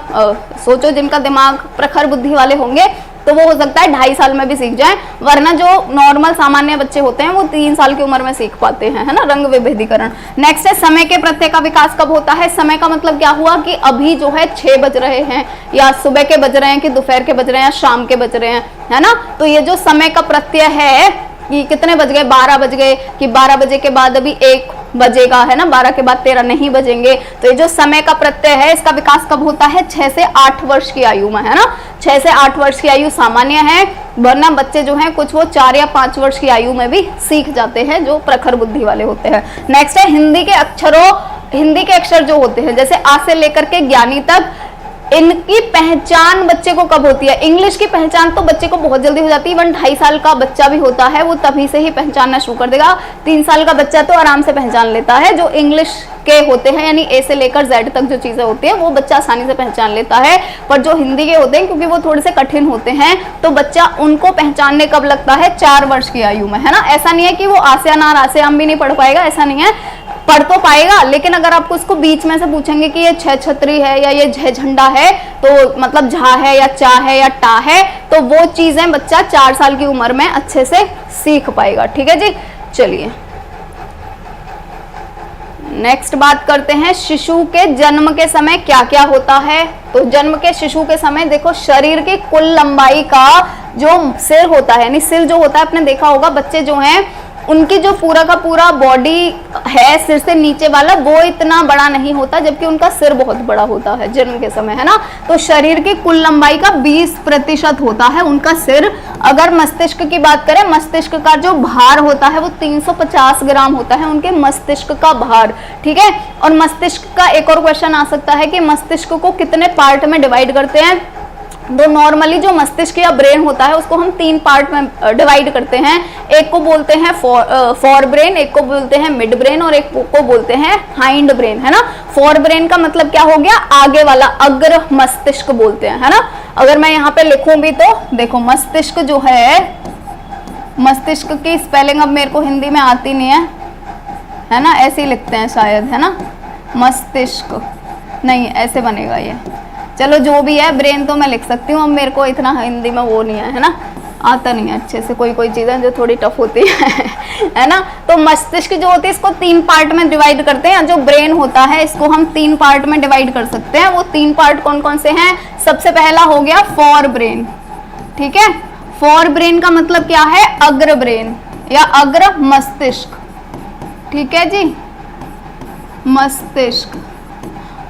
सोचो जिनका दिमाग प्रखर बुद्धि वाले होंगे तो वो हो सकता है 2.5 साल में भी सीख जाए, वरना जो नॉर्मल सामान्य बच्चे होते हैं वो 3 साल की उम्र में सीख पाते हैं, है ना, रंग विभेदीकरण। नेक्स्ट है, समय के प्रत्यय का विकास कब होता है। समय का मतलब क्या हुआ कि अभी जो है 6 बज रहे हैं, या सुबह के बज रहे हैं, कि दोपहर के बज रहे हैं, या शाम के बज रहे हैं, है ना। तो ये जो समय का प्रत्यय है कि कितने बज गए, 12 बज गए, कि 12 बजे के बाद अभी 1 बजेगा, है ना, 12 के बाद 13 नहीं बजेंगे। तो ये जो समय का प्रत्यय है इसका विकास कब होता है, 6 से 8 वर्ष की आयु में, है ना। 6 से 8 वर्ष की आयु सामान्य है, वरना बच्चे जो हैं कुछ वो 4 या 5 वर्ष की आयु में भी सीख जाते हैं, जो प्रखर बुद्धि वाले होते हैं। नेक्स्ट है, हिंदी के अक्षर जो होते हैं जैसे आ से लेकर के ज्ञानी तक, इनकी पहचान बच्चे को कब होती है। इंग्लिश की पहचान तो बच्चे को बहुत जल्दी हो जाती है, 2.5 साल का बच्चा भी होता है वो तभी से ही पहचानना शुरू कर देगा। 3 साल का बच्चा तो आराम से पहचान लेता है, जो इंग्लिश के होते हैं यानी ए से लेकर जेड तक जो चीजें होती हैं वो बच्चा आसानी से पहचान लेता है। पर जो हिंदी के होते हैं क्योंकि वो थोड़े से कठिन होते हैं तो बच्चा उनको पहचानने कब लगता है, 4 वर्ष की आयु में, है ना। ऐसा नहीं है कि वो आसे अनार आसे आम भी नहीं पढ़ पाएगा, ऐसा नहीं है, पढ़ तो पाएगा, लेकिन अगर आपको उसको बीच में से पूछेंगे कि ये छह छतरी है या ये झ झंडा है, तो मतलब झा है या चा है या टा है, तो वो चीजें बच्चा 4 साल की उम्र में अच्छे से सीख पाएगा। ठीक है जी, चलिए नेक्स्ट बात करते हैं, शिशु के जन्म के समय क्या क्या होता है। तो जन्म के शिशु के समय देखो, शरीर की कुल लंबाई का जो सिर होता है, यानी सिर जो होता है, आपने देखा होगा बच्चे जो हैं उनकी जो पूरा का पूरा बॉडी है सिर से नीचे वाला वो इतना बड़ा नहीं होता, जबकि उनका सिर बहुत बड़ा होता है जन्म के समय, है ना। तो शरीर की कुल लंबाई का 20% होता है उनका सिर। अगर मस्तिष्क की बात करें, मस्तिष्क का जो भार होता है वो 350 ग्राम होता है, उनके मस्तिष्क का भार। ठीक है, और मस्तिष्क का एक और क्वेश्चन आ सकता है कि मस्तिष्क को कितने पार्ट में डिवाइड करते हैं। तो नॉर्मली जो मस्तिष्क या ब्रेन होता है उसको हम 3 पार्ट में डिवाइड करते हैं। एक को बोलते हैं फॉर ब्रेन, एक को बोलते हैं मिड ब्रेन और एक को बोलते हैं हाइंड ब्रेन, है ना। फॉर ब्रेन का मतलब क्या हो गया, आगे वाला, अग्र मस्तिष्क बोलते हैं, है ना। अगर मैं यहाँ पे लिखूं भी तो देखो, मस्तिष्क जो है, मस्तिष्क की स्पेलिंग अब मेरे को हिंदी में आती नहीं है ना, ऐसे ही लिखते हैं शायद, है ना। मस्तिष्क नहीं, ऐसे बनेगा ये, चलो जो भी है, ब्रेन तो मैं लिख सकती हूँ, अब मेरे को इतना हिंदी में वो नहीं है ना, आता नहीं है अच्छे से, कोई चीजें जो थोड़ी टफ होती है ना। तो मस्तिष्क जो होती है इसको 3 पार्ट में डिवाइड करते हैं, जो ब्रेन होता है इसको हम 3 पार्ट में डिवाइड कर सकते हैं। वो 3 पार्ट कौन कौन से हैं, सबसे पहला हो गया फॉर ब्रेन। ठीक है, फॉर ब्रेन का मतलब क्या है, अग्र ब्रेन या अग्र मस्तिष्क। ठीक है जी, मस्तिष्क।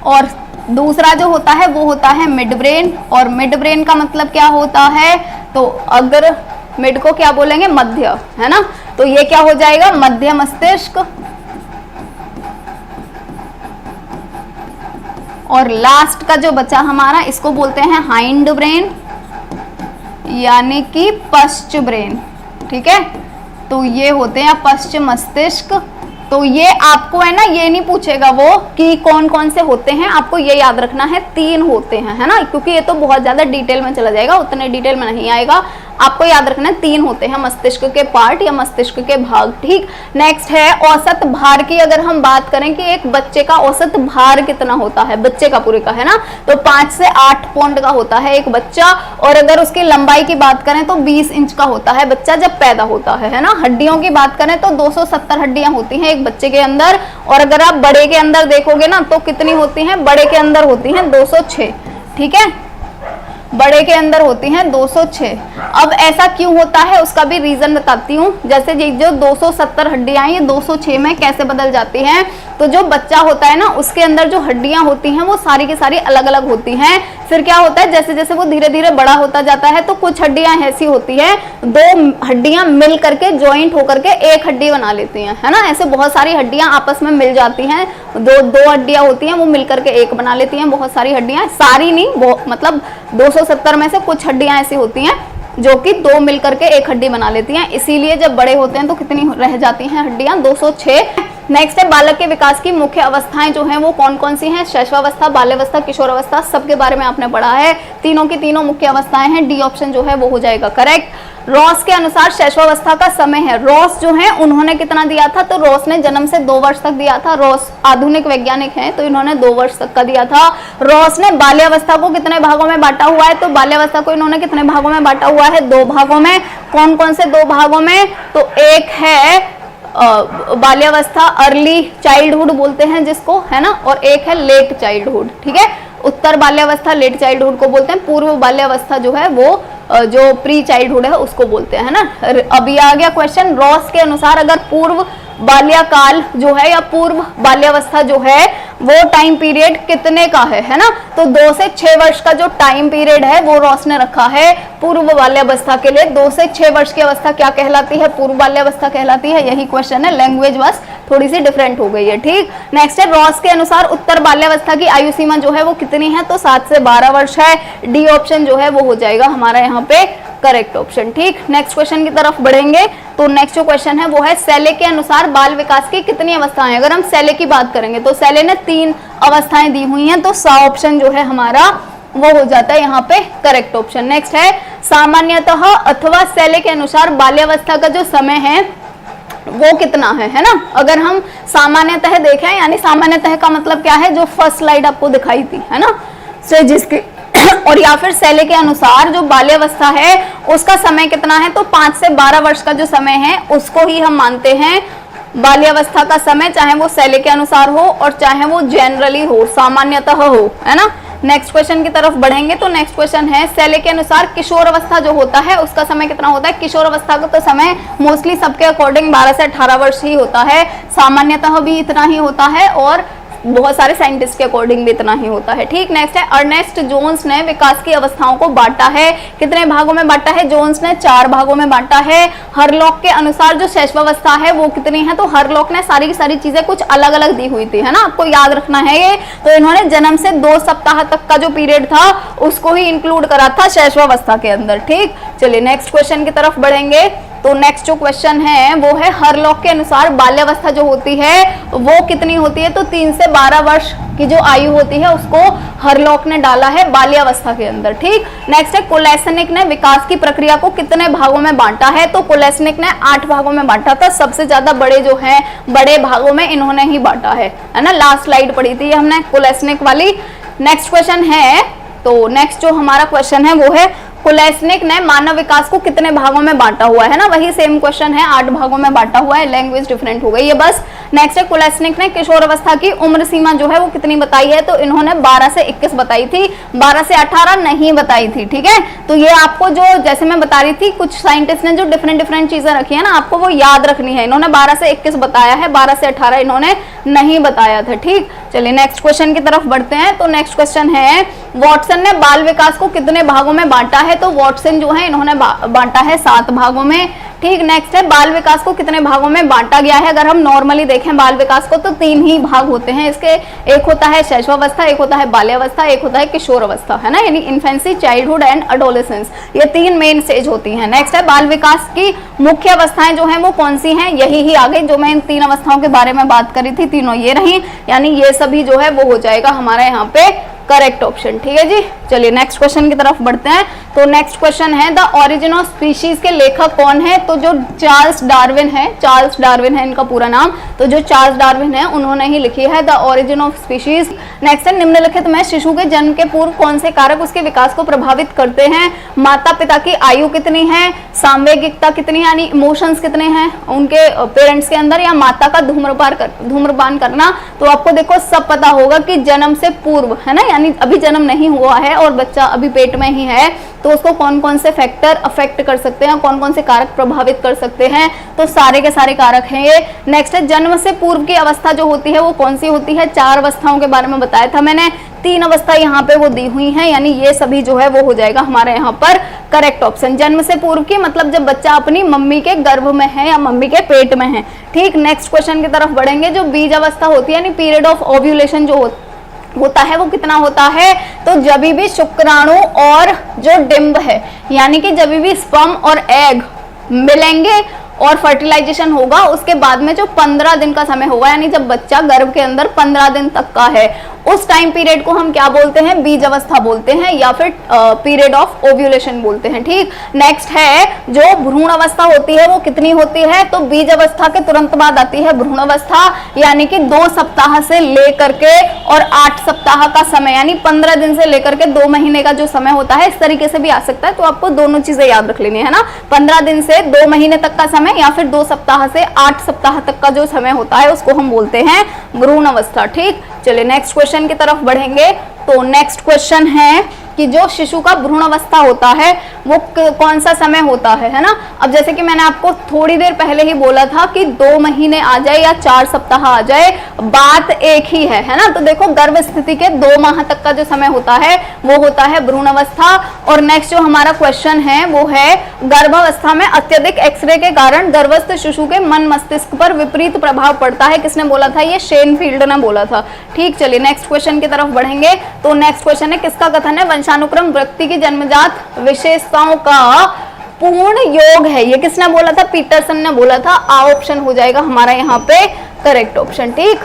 और दूसरा जो होता है वो होता है मिड ब्रेन, और मिड ब्रेन का मतलब क्या होता है, तो अगर मिड को क्या बोलेंगे, मध्य, है ना, तो ये क्या हो जाएगा, मध्य मस्तिष्क। और लास्ट का जो बचा हमारा, इसको बोलते हैं हाइंड ब्रेन, यानी कि पश्च ब्रेन, ठीक है, तो ये होते हैं पश्च मस्तिष्क। तो ये आपको है ना, ये नहीं पूछेगा वो कि कौन कौन से होते हैं, आपको ये याद रखना है 3 होते हैं, है ना, क्योंकि ये तो बहुत ज्यादा डिटेल में चला जाएगा, उतने डिटेल में नहीं आएगा, आपको याद रखना है 3 होते हैं मस्तिष्क के पार्ट या मस्तिष्क के भाग, ठीक। नेक्स्ट है औसत भार की, अगर हम बात करें कि एक बच्चे का औसत भार कितना होता है, बच्चे का पूरे का, है ना, तो 5 से 8 पाउंड का होता है एक बच्चा, और अगर उसकी लंबाई की बात करें तो 20 इंच का होता है बच्चा जब पैदा होता है ना। हड्डियों की बात करें तो 270 हड्डियां होती हैं एक बच्चे के अंदर, और अगर आप बड़े के अंदर देखोगे ना तो कितनी होती हैं, बड़े के अंदर होती हैं 206, ठीक है, बड़े के अंदर होती हैं 206। अब ऐसा क्यों होता है उसका भी रीजन बताती हूँ। जैसे जो 270 हड्डियां ये 206 में कैसे बदल जाती हैं, तो जो बच्चा होता है ना उसके अंदर जो हड्डियां होती हैं वो सारी की सारी अलग अलग होती हैं। फिर क्या होता है, जैसे जैसे वो धीरे धीरे बड़ा होता जाता है तो कुछ हड्डियां ऐसी होती हैं, 2 हड्डियां मिल करके ज्वाइंट होकर के एक हड्डी बना लेती हैं, है ना, ऐसे बहुत सारी हड्डियां आपस में मिल जाती हैं, दो हड्डियां होती हैं वो मिल करके एक बना लेती हैं, बहुत सारी हड्डियां, सारी नहीं, मतलब 270 में से कुछ हड्डियां ऐसी होती हैं जो कि 2 मिलकर के एक हड्डी बना लेती हैं, इसीलिए जब बड़े होते हैं तो कितनी रह जाती हैं हड्डियां, 206। नेक्स्ट है बालक के विकास की मुख्य अवस्थाएं जो हैं वो कौन कौन सी हैं, शैशवावस्था, बाल्यावस्था, किशोरावस्था, सबके बारे में आपने पढ़ा है, तीनों की तीनों मुख्य अवस्थाएं हैं, डी ऑप्शन जो है वो हो जाएगा करेक्ट। रॉस के अनुसार शैशवावस्था का समय है, रॉस जो है उन्होंने कितना दिया था, तो रॉस ने जन्म से 2 वर्ष तक दिया था, रॉस आधुनिक वैज्ञानिक हैं तो इन्होंने 2 वर्ष तक का दिया था। रॉस ने बाल्यावस्था को कितने भागों में बांटा हुआ है, तो बाल्यावस्था को इन्होंने कितने भागों में बांटा हुआ है, 2 भागों में। कौन कौन से 2 भागों में, तो एक है बाल्यावस्था, अर्ली चाइल्डहुड बोलते हैं जिसको, है ना, और एक है लेट चाइल्डहुड, ठीक है, उत्तर बाल्यावस्था लेट चाइल्डहुड को बोलते हैं, पूर्व बाल्यावस्था जो है वो जो प्री चाइल्डहुड है उसको बोलते हैं, है ना। अभी आ गया क्वेश्चन, रॉस के अनुसार अगर पूर्व बाल्यकाल जो है या पूर्व बाल्यावस्था जो है वो टाइम पीरियड कितने का है ना, तो 2 से 6 वर्ष का जो टाइम पीरियड है वो रॉस ने रखा है पूर्व बाल्यावस्था के लिए। 2 से 6 वर्ष की अवस्था क्या कहलाती है, पूर्व बाल्यावस्था कहलाती है, यही क्वेश्चन है, लैंग्वेज बस थोड़ी सी डिफरेंट हो गई है, ठीक। नेक्स्ट है रॉस के अनुसार उत्तर बाल्यावस्था की आयु सीमा जो है वो कितनी है, तो 7 से 12 वर्ष है, डी ऑप्शन जो है वो हो जाएगा हमारा यहाँ पे करेक्ट ऑप्शन, ठीक। नेक्स्ट क्वेश्चन की तरफ बढ़ेंगे, तो नेक्स्ट जो क्वेश्चन है वो है शैले के अनुसार बाल विकास की कितनी अवस्थाएं। अगर हम शैले की बात करेंगे तो शैले ने 3 अवस्थाएं दी हुई हैं, तो सा ऑप्शन जो है हमारा वो हो जाता है यहाँ पे करेक्ट ऑप्शन। नेक्स्ट है सामान्यतः अथवा शैले के अनुसार बाल्यावस्था का जो समय है वो कितना है ना। अगर हम सामान्यतः देखें, यानी सामान्यतः का मतलब क्या है, जो फर्स्ट स्लाइड आपको दिखाई थी, है ना, से जिसके और या फिर शैले के अनुसार जो बाल्यावस्था है उसका समय कितना है, तो 5 से 12 वर्ष का जो समय है उसको ही हम मानते हैं बाल्यावस्था का समय, चाहे वो शैले के अनुसार हो और चाहे वो जनरली हो, सामान्यतः हो, है ना। नेक्स्ट क्वेश्चन की तरफ बढ़ेंगे, तो नेक्स्ट क्वेश्चन है शैले के अनुसार किशोर अवस्था जो होता है उसका समय कितना होता है। किशोर अवस्था का तो समय मोस्टली सबके अकॉर्डिंग 12 से 18 वर्ष ही होता है, सामान्यतः भी इतना ही होता है और बहुत सारे साइंटिस्ट के अकॉर्डिंग भी इतना ही होता है, ठीक। नेक्स्ट है अर्नेस्ट जोन्स ने विकास की अवस्थाओं को बांटा है, कितने भागों में बांटा है, जोन्स ने 4 भागों में बांटा है। हरलॉक के अनुसार जो शैशवावस्था है वो कितनी है, तो हरलॉक ने सारी की सारी चीजें कुछ अलग अलग दी हुई थी, है ना, आपको याद रखना है ये। तो इन्होंने जन्म से 2 सप्ताह तक का जो पीरियड था उसको ही इंक्लूड करा था शैशवावस्था के अंदर, ठीक। चलिए नेक्स्ट क्वेश्चन की तरफ बढ़ेंगे, तो नेक्स्ट जो क्वेश्चन है वो है हरलॉक के अनुसार बाल्यावस्था जो होती है वो कितनी होती है, तो 3 से 12 वर्ष की जो आयु होती है उसको हरलॉक ने डाला है बाल्यावस्था के अंदर, ठीक। नेक्स्ट है कोलेसनिक ने विकास की प्रक्रिया को कितने भागों में बांटा है, तो कोलेसनिक ने 8 भागों में बांटा था, सबसे ज्यादा बड़े जो हैं बड़े भागों में इन्होंने ही बांटा है ना। लास्ट स्लाइड पढ़ी थी हमने कोलेसनिक वाली। नेक्स्ट क्वेश्चन है, तो नेक्स्ट जो हमारा क्वेश्चन है वो है कोलेसनिक ने मानव विकास को कितने भागों में बांटा हुआ है ना, वही सेम क्वेश्चन है, 8 भागों में बांटा हुआ है, लैंग्वेज डिफरेंट हो गई है बस। नेक्स्ट है कुलेस्निक ने किशोर अवस्था की उम्र सीमा जो है वो कितनी बताई है, तो इन्होंने 12 से 21 बताई थी, 12 से 18 नहीं बताई थी। ठीक है, तो ये आपको जो जैसे मैं बता रही थी कुछ साइंटिस्ट ने जो डिफरेंट चीजें रखी है ना, आपको वो याद रखनी है। इन्होंने 12 से 21 बताया है, 12 से 18 इन्होंने नहीं बताया था। ठीक, चलिए नेक्स्ट क्वेश्चन की तरफ बढ़ते हैं। तो नेक्स्ट क्वेश्चन है वॉटसन ने बाल विकास को कितने भागों में बांटा है, तो वॉटसन जो है इन्होंने बांटा है 7 भागों में। ठीक, नेक्स्ट है बाल विकास को कितने भागों में बांटा गया है। अगर हम नॉर्मली देखें बाल विकास को तो 3 ही भाग होते हैं इसके, एक होता है शैशवावस्था, एक होता है बाल्यावस्था, एक होता है किशोर अवस्था, है ना, यानी इन्फेंसी, चाइल्डहुड एंड एडोलेसेंस, ये 3 मेन स्टेज होती हैं। नेक्स्ट है बाल विकास की मुख्य अवस्थाएं जो हैं वो कौन सी हैं, यही ही आगे जो मैं इन 3 अवस्थाओं के बारे में बात करी थी, तीनों ये रही, यानी ये सभी जो है वो हो जाएगा हमारा यहाँ पे करेक्ट ऑप्शन। ठीक है जी, चलिए नेक्स्ट क्वेश्चन की तरफ बढ़ते हैं। तो नेक्स्ट क्वेश्चन है द ओरिजिन ऑफ स्पीशीज के लेखक कौन है, तो जो चार्ल्स डार्विन है, चार्ल्स डार्विन है इनका पूरा नाम, तो जो चार्ल्स डार्विन है उन्होंने ही लिखी है the origin of species. Next है निम्नलिखित में शिशु के जन्म के पूर्व कौन से कारक उसके विकास को प्रभावित करते हैं, माता पिता की आयु कितनी है, सांवेगिकता कितनी यानी इमोशंस कितने हैं उनके पेरेंट्स के अंदर, या माता का धूम्रपान करना। तो आपको देखो सब पता होगा कि जन्म से पूर्व, है ना, यानी अभी जन्म नहीं हुआ है और बच्चा अभी पेट में ही है, तो उसको कौन कौन से फैक्टर अफेक्ट कर सकते हैं, कौन कौन से कारक प्रभावित कर सकते हैं, तो सारे के सारे कारक हैं ये। नेक्स्ट है जन्म से पूर्व की अवस्था जो होती है वो कौन सी होती है, 4 अवस्थाओं के बारे में बताया था मैंने, 3 अवस्था यहाँ पे वो दी हुई हैं, यानी ये सभी जो है वो हो जाएगा हमारे यहाँ पर करेक्ट ऑप्शन। जन्म से पूर्व की मतलब जब बच्चा अपनी मम्मी के गर्भ में है या मम्मी के पेट में है। ठीक, नेक्स्ट क्वेश्चन की तरफ बढ़ेंगे। जो बीज अवस्था होती है यानी पीरियड ऑफ ओव्यूलेशन जो होता है वो कितना होता है, तो जब भी शुक्राणु और जो डिंब है यानी कि जब भी स्पर्म और एग मिलेंगे और फर्टिलाइजेशन होगा उसके बाद में जो 15 दिन का समय होगा, यानी जब बच्चा गर्भ के अंदर 15 दिन तक का है, उस टाइम पीरियड को हम क्या बोलते हैं, बीज अवस्था बोलते हैं या फिर पीरियड ऑफ ओव्यूलेशन बोलते हैं। ठीक, नेक्स्ट है जो भ्रूण अवस्था होती है वो कितनी होती है, तो बीज अवस्था के तुरंत बाद आती है भ्रूण अवस्था, यानी कि 2 सप्ताह से लेकर के और 8 सप्ताह का समय, यानी 15 दिन से लेकर के 2 महीने का जो समय होता है, इस तरीके से भी आ सकता है, तो आपको दोनों चीजें याद रख लेनी है ना, 15 दिन से 2 महीने तक का समय या फिर 2 सप्ताह से 8 सप्ताह तक का जो समय होता है उसको हम बोलते हैं भ्रूण अवस्था। ठीक, चलिए नेक्स्ट क्वेश्चन की तरफ बढ़ेंगे। तो नेक्स्ट क्वेश्चन है कि जो शिशु का भ्रूण अवस्था होता है वो कौन सा समय होता है ना। अब जैसे कि मैंने आपको थोड़ी देर पहले ही बोला था कि 2 महीने आ जाए या 4 सप्ताह आ जाए, बात एक ही है ना। तो देखो गर्भ स्थिति के 2 माह तक का जो समय होता है वो होता है भ्रूण अवस्था। और नेक्स्ट जो हमारा क्वेश्चन है वो है गर्भावस्था में अत्यधिक एक्सरे के कारण गर्भस्थ शिशु के मन मस्तिष्क पर विपरीत प्रभाव पड़ता है। किसने बोला था, ये शेनफील्ड ने बोला था। ठीक, चलिए नेक्स्ट क्वेश्चन की तरफ बढ़ेंगे। तो नेक्स्ट क्वेश्चन है किसका कथन है वंशानुक्रम व्यक्ति की जन्मजात विशेषताओं का पूर्ण योग है, ये किसने बोला था, पीटरसन ने बोला था। आ ऑप्शन हो जाएगा हमारा यहाँ पे करेक्ट ऑप्शन। ठीक,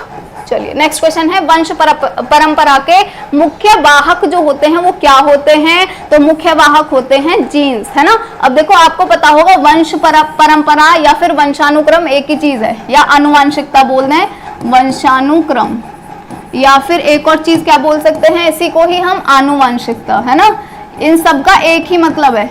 चलिए नेक्स्ट क्वेश्चन है वंश परंपरा के मुख्य वाहक जो होते हैं वो क्या होते हैं, तो मुख्य वाहक होते हैं जीन्स, है ना। अब देखो आपको पता होगा वंश परंपरा या फिर वंशानुक्रम एक ही चीज है, या आनुवांशिकता बोल दें, वंशानुक्रम या फिर एक और चीज क्या बोल सकते हैं, इसी को ही हम आनुवांशिकता, है ना। इन सब का एक ही मतलब है,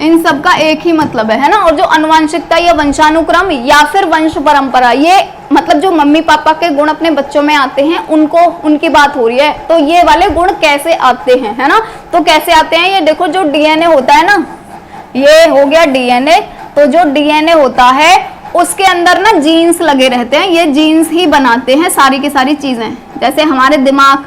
इन सब का एक ही मतलब है ना। और जो आनुवांशिकता या वंशानुक्रम या फिर वंश परंपरा, ये मतलब जो मम्मी पापा के गुण अपने बच्चों में आते हैं उनको, उनकी बात हो रही है। तो ये वाले गुण कैसे आते हैं, है ना। तो कैसे आते हैं, ये देखो जो डीएनए होता है ना, ये हो गया डीएनए। तो जो डीएनए होता है उसके अंदर ना जीन्स लगे रहते हैं, ये जीन्स ही बनाते हैं सारी की सारी चीजें। जैसे हमारे दिमाग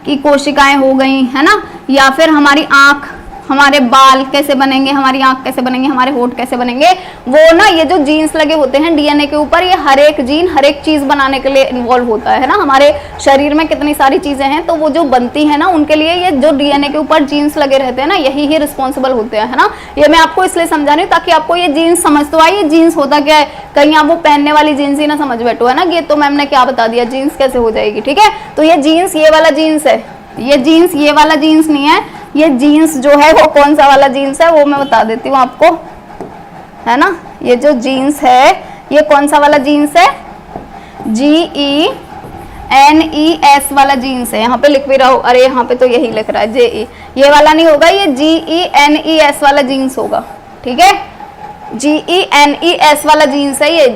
की कोशिकाएं हो गई, है ना, या फिर हमारी आंख, हमारे बाल कैसे बनेंगे, हमारी आंख कैसे बनेंगे, हमारे होंठ कैसे बनेंगे, वो ना ये जो जीन्स लगे होते हैं डीएनए के ऊपर, ये हर एक जीन हर एक चीज बनाने के लिए इन्वॉल्व होता है ना। हमारे शरीर में कितनी सारी चीजें हैं, तो वो जो बनती है ना उनके लिए ये जो डीएनए के ऊपर जीन्स लगे रहते हैं ना, यही ही रिस्पॉन्सिबल होते हैं, है ना। ये मैं आपको इसलिए समझा रही हूँ ताकि आपको ये जीन्स समझ तो आए, ये जीन्स होता क्या है, कहीं आप वो पहनने वाली जीन्स ही ना समझ बैठो, है ना। ये तो मैम ने क्या बता दिया, जीन्स कैसे हो जाएगी। ठीक है, तो ये जीन्स ये वाला जीन्स है, ये जीन्स ये वाला जीन्स नहीं है, ये जीन्स जो है वो कौन सा वाला जीन्स है वो मैं बता देती हूँ आपको, है ना। ये जो जीन्स है ये कौन सा वाला जीन्स है, GENES वाला जीन्स है। यहाँ पे लिख भी रहा हूँ, अरे यहाँ पे तो यही लिख रहा है JE, ये वाला नहीं होगा, ये GENES वाला जीन्स होगा। ठीक है, GENES वाला जीन्स है ये,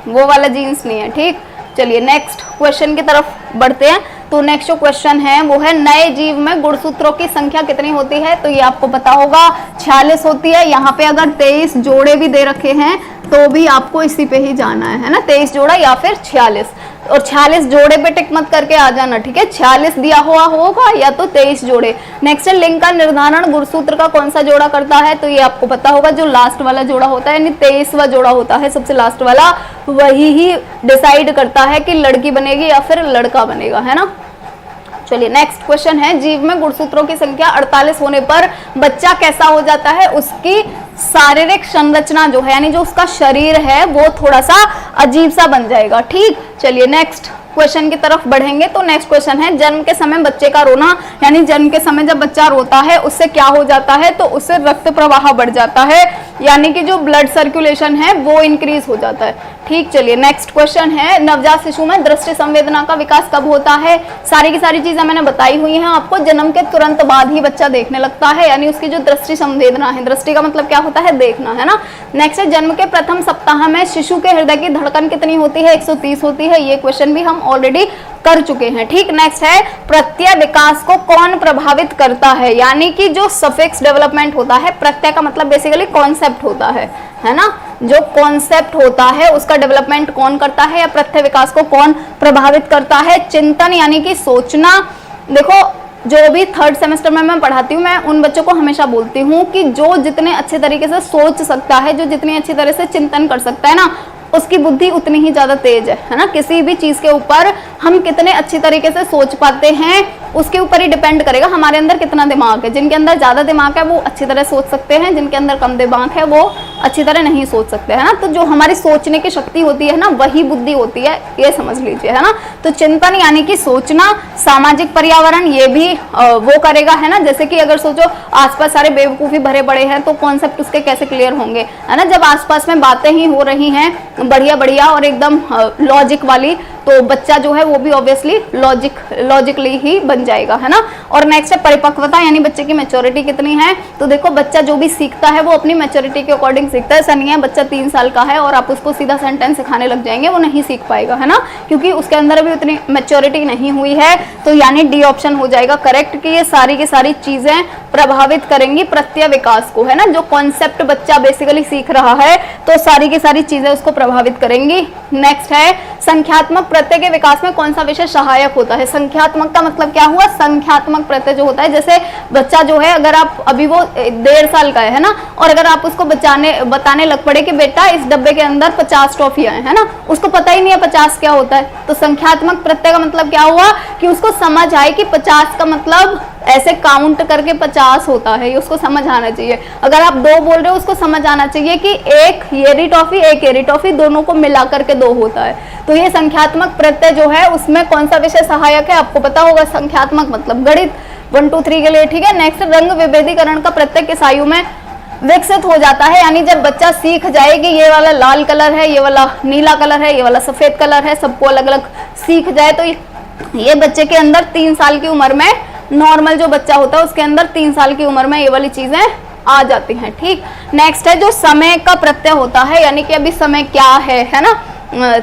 वो वाला जीन्स नहीं है, ठीक। चलिए नेक्स्ट क्वेश्चन की तरफ बढ़ते हैं। तो नेक्स्ट जो क्वेश्चन है वो है नए जीव में गुणसूत्रों की संख्या कितनी होती है? तो ये आपको पता होगा 46 होती है। यहाँ पे अगर 23 जोड़े भी दे रखे हैं तो भी आपको इसी पे ही जाना है ना, 23 जोड़ा या फिर 46, और 46 जोड़े पे टिक मत करके आ जाना, ठीक है। 46 दिया हुआ होगा या तो 23 जोड़े। नेक्स्ट है लिंग का निर्धारण गुणसूत्र का कौन सा जोड़ा करता है? तो ये आपको पता होगा जो लास्ट वाला जोड़ा होता है, यानी 23वां जोड़ा होता है, सबसे लास्ट वाला, वही ही डिसाइड करता है कि लड़की बनेगी या फिर लड़का बनेगा, है ना। चलिए नेक्स्ट क्वेश्चन है जीव में गुणसूत्रों की संख्या 48 होने पर बच्चा कैसा हो जाता है? उसकी शारीरिक संरचना जो है, यानी जो उसका शरीर है वो थोड़ा सा अजीब सा बन जाएगा, ठीक। चलिए नेक्स्ट क्वेश्चन की तरफ बढ़ेंगे। तो नेक्स्ट क्वेश्चन है जन्म के समय बच्चे का रोना, यानी जन्म के समय जब बच्चा रोता है उससे क्या हो जाता है? तो उससे रक्त प्रवाह बढ़ जाता है, यानी कि जो ब्लड सर्कुलेशन है वो इंक्रीज हो जाता है, ठीक। चलिए नेक्स्ट क्वेश्चन है नवजात शिशु में दृष्टि संवेदना का विकास कब होता है? सारी की सारी चीजें मैंने बताई हुई हैं आपको। जन्म के तुरंत बाद ही बच्चा देखने लगता है, यानी उसकी जो दृष्टि संवेदना है, दृष्टि का मतलब क्या होता है? देखना, है ना। नेक्स्ट है जन्म के प्रथम सप्ताह में शिशु के हृदय की धड़कन कितनी होती है? 130 होती है। ये क्वेश्चन भी हम ऑलरेडी कर चुके हैं, ठीक। नेक्स्ट है प्रत्यय विकास को कौन प्रभावित करता है? यानी कि जो सफिक्स डेवलपमेंट होता है, प्रत्यय का मतलब बेसिकली कॉन्सेप्ट होता है ना। जो कॉन्सेप्ट होता है उसका डेवलपमेंट कौन करता है या प्रत्यय विकास को कौन प्रभावित करता है? चिंतन, यानी कि सोचना। देखो जो भी थर्ड सेमेस्टर में मैं पढ़ाती हूँ, मैं उन बच्चों को हमेशा बोलती हूँ कि जो जितने अच्छे तरीके से सोच सकता है, जो जितनी अच्छी तरह से चिंतन कर सकता है ना, उसकी बुद्धि उतनी ही ज्यादा तेज है ना। किसी भी चीज के ऊपर हम कितने अच्छी तरीके से सोच पाते हैं उसके ऊपर ही डिपेंड करेगा हमारे अंदर कितना दिमाग है। जिनके अंदर ज्यादा दिमाग है वो अच्छी तरह सोच सकते हैं, जिनके अंदर कम दिमाग है वो अच्छी तरह नहीं सोच सकते, है ना। तो जो हमारी सोचने की शक्ति होती है ना, वही बुद्धि होती है, ये समझ लीजिए, है ना। तो चिंतन यानी कि सोचना, सामाजिक पर्यावरण ये भी वो करेगा, है ना। जैसे कि अगर सोचो आसपास सारे बेवकूफी भरे पड़े हैं तो कॉन्सेप्ट उसके कैसे क्लियर होंगे, है ना। जब आसपास में बातें ही हो रही हैं बढ़िया बढ़िया और एकदम लॉजिक वाली, तो बच्चा जो है वो भी ऑब्वियसली लॉजिकली ही बन जाएगा, है ना। और नेक्स्ट है परिपक्वता, यानी बच्चे की मैच्योरिटी कितनी है? तो देखो बच्चा जो भी सीखता है वो अपनी मैच्योरिटी के अकॉर्डिंग सीखता है। ऐसा नहीं है बच्चा 3 साल का है और आप उसको सीधा सेंटेंस सिखाने लग जाएंगे, वो नहीं सीख पाएगा, है ना, क्योंकि उसके अंदर भी उतनी मैच्योरिटी नहीं हुई है। तो यानी डी ऑप्शन हो जाएगा करेक्ट कि ये सारी की सारी चीजें प्रभावित करेंगी प्रत्यय विकास को, है ना। जो कॉन्सेप्ट बच्चा बेसिकली सीख रहा है तो सारी की सारी चीजें उसको प्रभावित करेंगी। नेक्स्ट है संख्यात्मक प्रत्यय के विकास में कौन सा विषय सहायक होता है? संख्यात्मक का मतलब क्या हुआ? संख्यात्मक प्रत्यय जो होता है, जैसे बच्चा जो है, अगर आप अभी वो 1.5 साल का है ना, और अगर आप उसको बताने लग पड़े कि बेटा इस डब्बे के अंदर 50 टॉफियां हैं, है ना, उसको पता ही नहीं है 50 क्या होता है। तो संख्यात्मक प्रत्यय का मतलब क्या हुआ कि उसको समझ आए कि 50 का मतलब ऐसे काउंट करके 50 होता है, ये उसको समझ आना चाहिए। अगर आप 2 बोल रहे हो उसको समझ आना चाहिए कि एक येरी टॉफी एक येरी टॉफी दोनों को मिला करके 2 होता है। तो ये संख्यात्मक प्रत्यय जो है उसमें कौन सा विषय सहायक है? आपको पता होगा, संख्यात्मक मतलब गणित 1 2 3 के लिए, ठीक है। नेक्स्ट रंग विभेदीकरण का प्रत्यय किस आयु में विकसित हो जाता है? यानी जब बच्चा सीख जाए कि ये वाला लाल कलर है, ये वाला नीला कलर है, ये वाला सफेद कलर है, सबको अलग अलग सीख जाए, तो ये बच्चे के अंदर 3 साल की उम्र में, नॉर्मल जो बच्चा होता है उसके अंदर 3 साल की उम्र में ये वाली चीजें आ जाती हैं, ठीक। नेक्स्ट है जो समय का प्रत्यय होता है, यानी कि अभी समय क्या है ना,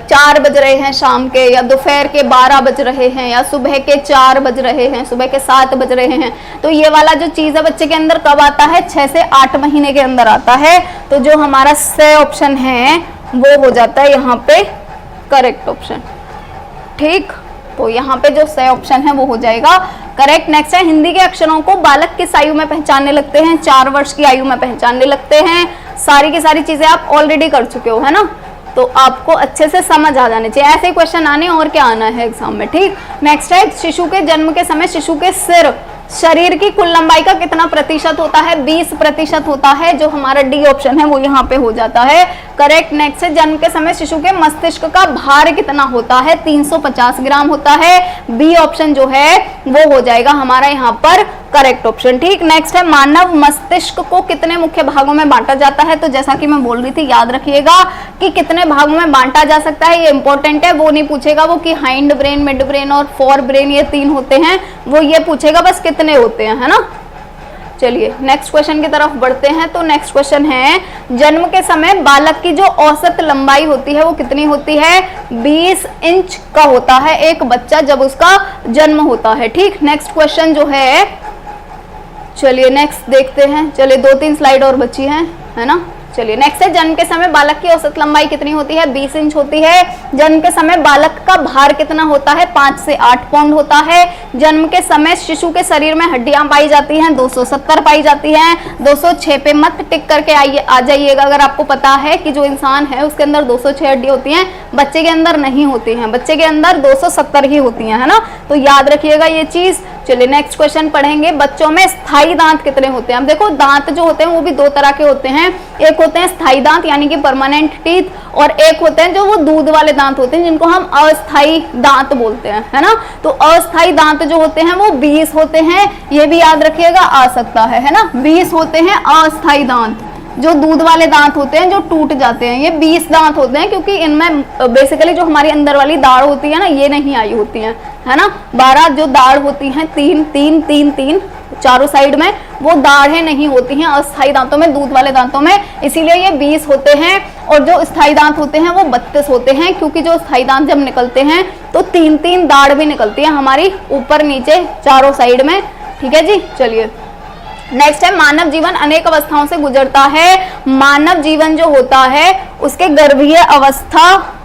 4 बज रहे हैं शाम के, या दोपहर के 12 बज रहे हैं, या सुबह के 4 बज रहे हैं, सुबह के 7 बज रहे हैं। तो ये वाला जो चीज है बच्चे के अंदर कब आता है? 6 से 8 महीने के अंदर आता है। तो जो हमारा स ऑप्शन है वो हो जाता है यहाँ पे करेक्ट ऑप्शन, ठीक। तो यहाँ पे जो स ऑप्शन है वो हो जाएगा करेक्ट। नेक्स्ट है हिंदी के अक्षरों को बालक किस आयु में पहचानने लगते हैं? 4 वर्ष की आयु में पहचानने लगते हैं। सारी की सारी चीजें आप ऑलरेडी कर चुके हो, है ना, तो आपको अच्छे से समझ आ जाने चाहिए। ऐसे क्वेश्चन आने और क्या आना है एग्जाम में, ठीक। नेक्स्ट है शिशु के जन्म के समय शिशु के शरीर की कुल लंबाई का कितना प्रतिशत होता है? 20% होता है। जो हमारा डी ऑप्शन है वो यहाँ पे हो जाता है करेक्ट। नेक्स्ट है जन्म के समय शिशु के मस्तिष्क का भार कितना होता है? 350 ग्राम होता है। बी ऑप्शन जो है वो हो जाएगा हमारा यहाँ पर करेक्ट ऑप्शन, ठीक। नेक्स्ट है मानव मस्तिष्क को कितने मुख्य भागों में बांटा जाता है? तो जैसा कि मैं बोल रही थी, याद रखिएगा कि कितने भागों में बांटा जा सकता है, ये इंपॉर्टेंट है। वो नहीं पूछेगा वो कि हाइंड ब्रेन, मिड ब्रेन और फोर ब्रेन, ये 3 होते हैं, वो ये पूछेगा बस कितने होते हैं, है ना। चलिए नेक्स्ट क्वेश्चन की तरफ बढ़ते हैं। तो नेक्स्ट क्वेश्चन है, जन्म के समय बालक की जो औसत लंबाई होती है वो कितनी होती है? 20 इंच का होता है एक बच्चा जब उसका जन्म होता है। ठीक, नेक्स्ट क्वेश्चन जो है, चलिए नेक्स्ट देखते हैं। चलिए 2-3 स्लाइड और बची हैं, है ना। चलिए नेक्स्ट है, जन्म के समय बालक की औसत लंबाई कितनी होती है? 20 इंच होती है। जन्म के समय बालक का भार कितना होता है? 5 से 8 पाउंड होता है। जन्म के समय शिशु के शरीर में हड्डियां पाई जाती हैं 270 पाई जाती हैं। 206 पे मत टिक करके आ जाइएगा अगर आपको पता है कि जो इंसान है उसके अंदर 206 हड्डी होती हैं, बच्चे के अंदर नहीं होती हैं, बच्चे के अंदर 270 ही होती हैं, है ना। तो याद रखिएगा ये चीज। चलिए नेक्स्ट क्वेश्चन पढ़ेंगे, बच्चों में स्थायी दांत कितने होते हैं? अब देखो दांत जो होते हैं वो भी 2 तरह के होते हैं। एक होते हैं स्थायी दांत यानी कि परमानेंट टीथ, और एक होते हैं जो वो दूध वाले दांत होते हैं जिनको हम अस्थायी दांत बोलते हैं, है ना। तो अस्थायी दांत जो होते हैं वो 20 होते हैं, ये भी याद रखिएगा, आ सकता है ना। 20 होते हैं अस्थायी दांत। जो दूध वाले दांत होते हैं जो टूट जाते हैं, ये 20 दांत होते हैं, क्योंकि इनमें बेसिकली जो हमारी अंदर वाली दाढ़ होती है ना ये नहीं आई होती है ना। 12 जो दाढ़ होती हैं, 3 चारों साइड में, वो दाढ़ें नहीं होती हैं अस्थायी दांतों में, दूध वाले दांतों में, इसीलिए ये 20 होते हैं। और जो स्थायी दांत होते हैं वो 32 होते हैं, क्योंकि जो स्थायी दांत जब निकलते हैं तो 3 दाढ़ भी निकलती है हमारी ऊपर नीचे चारों साइड में। ठीक है जी। चलिए नेक्स्ट है, मानव जीवन अनेक अवस्थाओं से गुजरता है। मानव जीवन जो होता है उसके गर्भीय अवस्था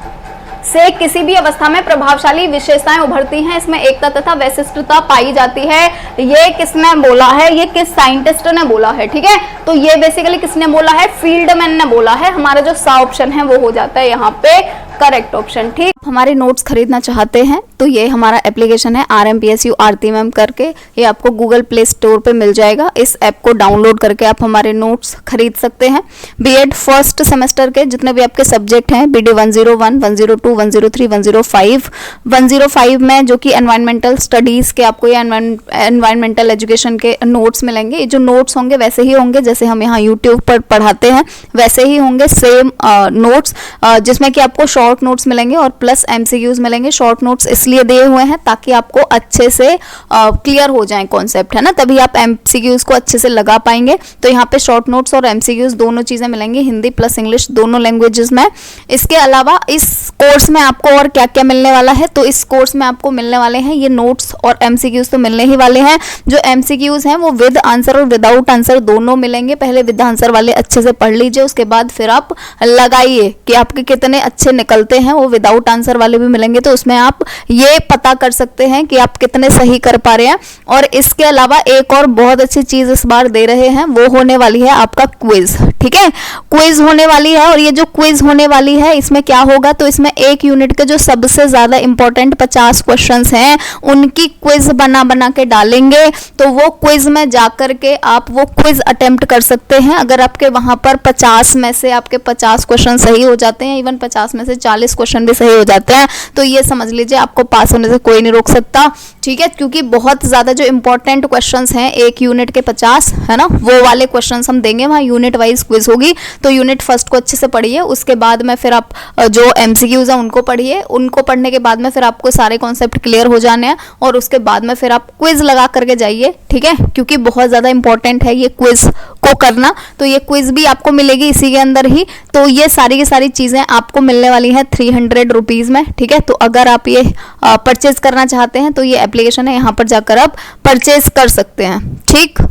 से किसी भी अवस्था में प्रभावशाली विशेषताएं उभरती हैं, इसमें एकता तथा वैशिष्टता पाई जाती है। ये किसने बोला है? ये किस साइंटिस्ट ने बोला है? ठीक है, तो ये बेसिकली किसने बोला है? फील्डमैन ने बोला है। हमारा जो सा ऑप्शन है वो हो जाता है यहाँ पे करेक्ट ऑप्शन। ठीक, हमारे नोट्स खरीदना चाहते हैं तो ये हमारा एप्लीकेशन है RMPSU आरती मैम करके, ये आपको गूगल प्ले स्टोर पे मिल जाएगा। इस ऐप को डाउनलोड करके आप हमारे नोट्स खरीद सकते हैं। बीएड फर्स्ट सेमेस्टर के जितने भी आपके सब्जेक्ट हैं, BD 101, 102, 103, 105, 105 में जो कि एनवायरमेंटल स्टडीज के आपको ये एनवायरमेंटल एजुकेशन के नोट्स मिलेंगे। ये जो नोट्स होंगे वैसे ही होंगे जैसे हम यहाँ यूट्यूब पर पढ़ाते हैं, वैसे ही होंगे सेम नोट्स, जिसमें कि आपको शॉर्ट नोट्स मिलेंगे और प्लस MCQs मिलेंगे। शॉर्ट नोट्स इसलिए दिए हुए हैं ताकि आपको अच्छे से क्लियर हो जाए कॉन्सेप्ट, है ना, तभी आप MCQs को अच्छे से लगा पाएंगे। तो यहाँ पे शॉर्ट नोट्स और MCQs दोनों चीजें मिलेंगी, हिंदी प्लस इंग्लिश दोनों लैंग्वेजेस में। इसके अलावा इस कोर्स में आपको और क्या क्या मिलने वाला है? तो इस कोर्स में आपको मिलने वाले हैं ये नोट्स और MCQs तो मिलने ही वाले हैं। जो MCQs हैं वो विद आंसर और विदाउट आंसर दोनों मिलेंगे। पहले विद आंसर वाले अच्छे से पढ़ लीजिए, उसके बाद फिर आप लगाइए कि आपके कितने अच्छे निकलते हैं। वो विदाउट आंसर वाले भी मिलेंगे तो उसमें आप ये पता कर सकते हैं कि आप कितने सही कर पा रहे हैं। और इसके अलावा एक और बहुत अच्छी चीज इस बार दे रहे हैं, वो होने वाली है आपका क्विज। ठीक है, क्विज होने वाली है, और ये जो क्विज होने वाली है इसमें क्या होगा? तो इसमें एक यूनिट के जो सबसे ज्यादा इंपॉर्टेंट 50 क्वेश्चंस हैं उनकी क्विज बना के डालेंगे। तो वो क्विज में जाकर के आप वो क्विज अटेम्प्ट कर सकते हैं। अगर आपके वहां पर 50 में से आपके 50 क्वेश्चन सही हो जाते हैं, इवन 50 में से 40 क्वेश्चन भी सही हो जाते हैं, तो ये समझ लीजिए आपको पास होने से कोई नहीं रोक सकता। ठीक है, क्योंकि बहुत ज्यादा जो इंपॉर्टेंट क्वेश्चंस हैं एक यूनिट के 50, है ना, वो वाले क्वेश्चंस हम देंगे। वहाँ यूनिट वाइज क्विज होगी, तो यूनिट फर्स्ट को अच्छे से पढ़िए, उसके बाद में फिर आप जो MCQs हैं उनको पढ़िए। उनको पढ़ने के बाद में फिर आपको सारे कॉन्सेप्ट क्लियर हो जाने हैं, और उसके बाद में फिर आप क्विज लगा करके जाइए। ठीक है, क्योंकि बहुत ज्यादा इंपॉर्टेंट है ये क्विज को करना। तो ये क्विज भी आपको मिलेगी इसी के अंदर ही। तो ये सारी की सारी चीजें आपको मिलने वाली हैं 300 रुपीज में। ठीक है, तो अगर आप ये परचेज करना चाहते हैं तो ये एप्लीकेशन है, यहाँ पर जाकर आप परचेज कर सकते हैं। ठीक,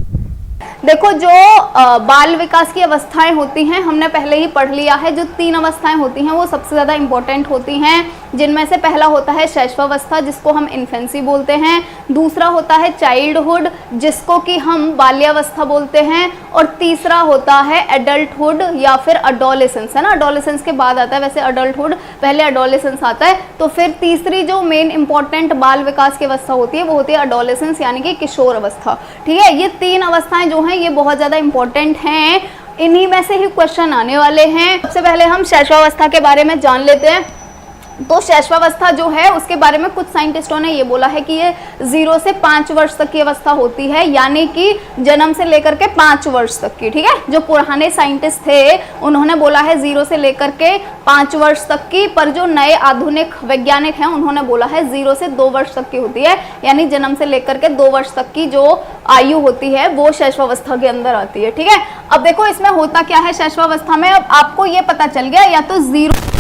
देखो जो बाल विकास की अवस्थाएं होती हैं हमने पहले ही पढ़ लिया है। जो 3 अवस्थाएं होती हैं वो सबसे ज़्यादा इंपॉर्टेंट होती हैं, जिनमें से पहला होता है शैशवावस्था जिसको हम इन्फेंसी बोलते हैं, दूसरा होता है चाइल्डहुड जिसको कि हम बाल्यावस्था बोलते हैं, और तीसरा होता है एडल्टहुड या फिर अडोलेसेंस, है ना। अडोलेसेंस के बाद आता है वैसे अडल्टहुड, पहले अडोलेसेंस आता है। तो फिर तीसरी जो मेन इंपॉर्टेंट बाल विकास की अवस्था होती है वो होती है अडोलेसेंस यानी कि किशोर अवस्था। ठीक है, ये 3 अवस्थाएं जो हैं ये बहुत ज़्यादा इंपॉर्टेंट हैं, इन्हीं में से ही क्वेश्चन आने वाले हैं। सबसे पहले हम शैशवावस्था के बारे में जान लेते हैं। तो शैशवावस्था जो है उसके बारे में कुछ साइंटिस्टों ने ये बोला है कि ये 0 से 5 वर्ष तक की अवस्था होती है, यानी कि जन्म से लेकर के 5 वर्ष तक की। ठीक है, जो पुराने साइंटिस्ट थे उन्होंने बोला है 0 से लेकर के 5 वर्ष तक की, पर जो नए आधुनिक वैज्ञानिक हैं उन्होंने बोला है 0 से 2 वर्ष तक की होती है, यानी जन्म से लेकर के 2 वर्ष तक की जो आयु होती है वो शैशवावस्था के अंदर आती है। ठीक है, अब देखो इसमें होता क्या है शैशवावस्था में, अब आपको ये पता चल गया, या तो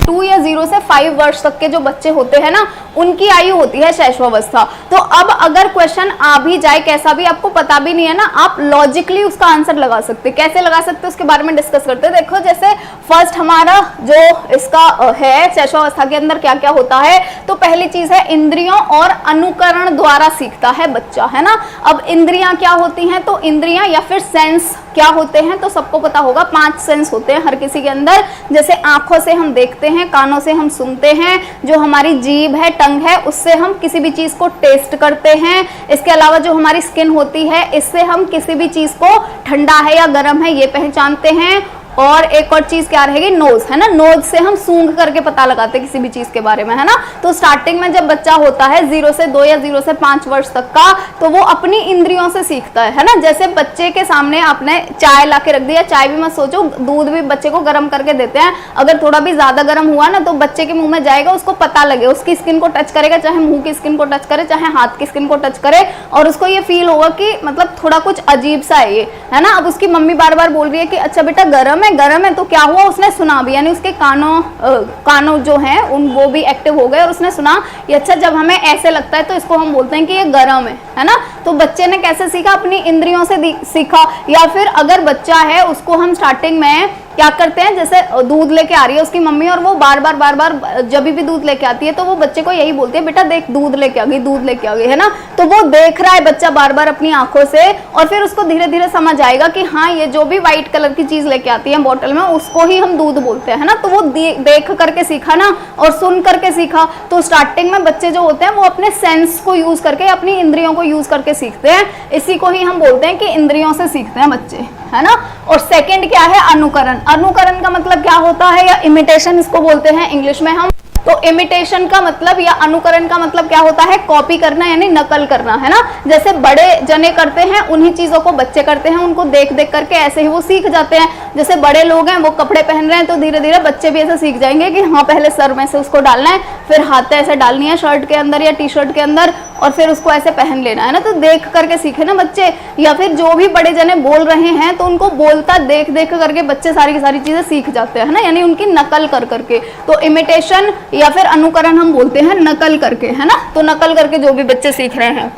2 या 0 से 5 वर्ष तक के जो बच्चे होते हैं ना उनकी आयु होती है शैशवावस्था। तो अब अगर क्वेश्चन आ भी जाए कैसा भी, आपको पता भी नहीं है ना, आप लॉजिकली उसका आंसर लगा सकते। कैसे लगा सकते उसके बारे में डिस्कस करते हैं। देखो जैसे फर्स्ट हमारा जो इसका है शैशवावस्था के अंदर क्या क्या होता है, तो पहली चीज है इंद्रियों और अनुकरण द्वारा सीखता है बच्चा, है ना। अब इंद्रियां क्या होती हैं, तो इंद्रियां या फिर सेंस क्या होते हैं, तो सबको पता होगा 5 सेंस होते हैं हर किसी के अंदर। जैसे आंखों से हम देखते हैं, कानों से हम सुनते हैं, जो हमारी जीभ है, टंग है, उससे हम किसी भी चीज को टेस्ट करते हैं। इसके अलावा जो हमारी स्किन होती है, इससे हम किसी भी चीज को ठंडा है या गर्म है ये पहचानते हैं। और एक और चीज क्या रहेगी, नोज, है ना। नोज से हम सूंघ करके पता लगाते हैं किसी भी चीज के बारे में, है ना। तो स्टार्टिंग में जब बच्चा होता है 0 से 2 या 0 से 5 वर्ष तक का, तो वो अपनी इंद्रियों से सीखता है ना। जैसे बच्चे के सामने आपने चाय ला के रख दिया, चाय भी मत सोचो, दूध भी बच्चे को गर्म करके देते हैं, अगर थोड़ा भी ज्यादा गर्म हुआ ना तो बच्चे के मुंह में जाएगा, उसको पता लगे, उसकी स्किन को टच करेगा, चाहे मुंह की स्किन को टच करे, चाहे हाथ की स्किन को टच करे, और उसको ये फील होगा कि मतलब थोड़ा कुछ अजीब सा है ये, है ना। अब उसकी मम्मी बार बार बोल रही है कि अच्छा बेटा गर्म है, तो क्या हुआ, उसने सुना भी, यानी उसके कानों जो हैं उन वो भी एक्टिव हो गए और उसने सुना ये, अच्छा जब हमें ऐसे लगता है तो इसको हम बोलते हैं कि ये गर्म है ना। तो बच्चे ने कैसे सीखा, अपनी इंद्रियों से सीखा। या फिर अगर बच्चा है उसको हम स्टार्टिंग में क्या करते हैं, जैसे दूध लेके आ रही है उसकी मम्मी और वो बार बार जब भी दूध लेके आती है तो वो बच्चे को यही बोलती है बेटा देख दूध लेके आ गई, दूध लेके आ गई, है ना। तो वो देख रहा है बच्चा बार बार अपनी आंखों से, और फिर उसको धीरे धीरे समझ आएगा कि हाँ ये जो भी व्हाइट कलर की चीज लेके आती है बोतल में उसको ही हम दूध बोलते हैं, है ना। तो वो देख करके सीखा ना और सुन करके सीखा। तो स्टार्टिंग में बच्चे जो होते हैं वो अपने सेंस को यूज करके, अपनी इंद्रियों को यूज करके सीखते हैं। इसी को ही हम बोलते हैं कि इंद्रियों से सीखते हैं बच्चे, है ना। और सेकंड क्या है, अनुकरण। अनुकरण का मतलब क्या होता है, या इमिटेशन इसको बोलते हैं इंग्लिश में हम। तो इमिटेशन का मतलब या अनुकरण का मतलब क्या होता है, कॉपी करना यानी नकल करना, है ना। जैसे बड़े जने करते हैं उन्हीं चीजों को बच्चे करते हैं, उनको देख देख करके ऐसे ही वो सीख जाते हैं। जैसे बड़े लोग हैं वो कपड़े पहन रहे हैं तो धीरे धीरे बच्चे भी ऐसे सीख जाएंगे कि हाँ पहले सर में से उसको डालना है, फिर हाथ ऐसे डालनी है शर्ट के अंदर या टी शर्ट के अंदर, और फिर उसको ऐसे पहन लेना है ना। तो देख करके सीखे ना बच्चे। या फिर जो भी बड़े जने बोल रहे हैं तो उनको बोलता देख देख करके बच्चे सारी की सारी चीजें सीख जाते हैं, है ना, यानी उनकी नकल कर करके। तो इमिटेशन या फिर अनुकरण हम बोलते हैं नकल करके, है ना। तो नकल करके जो भी बच्चे सीख रहे हैं।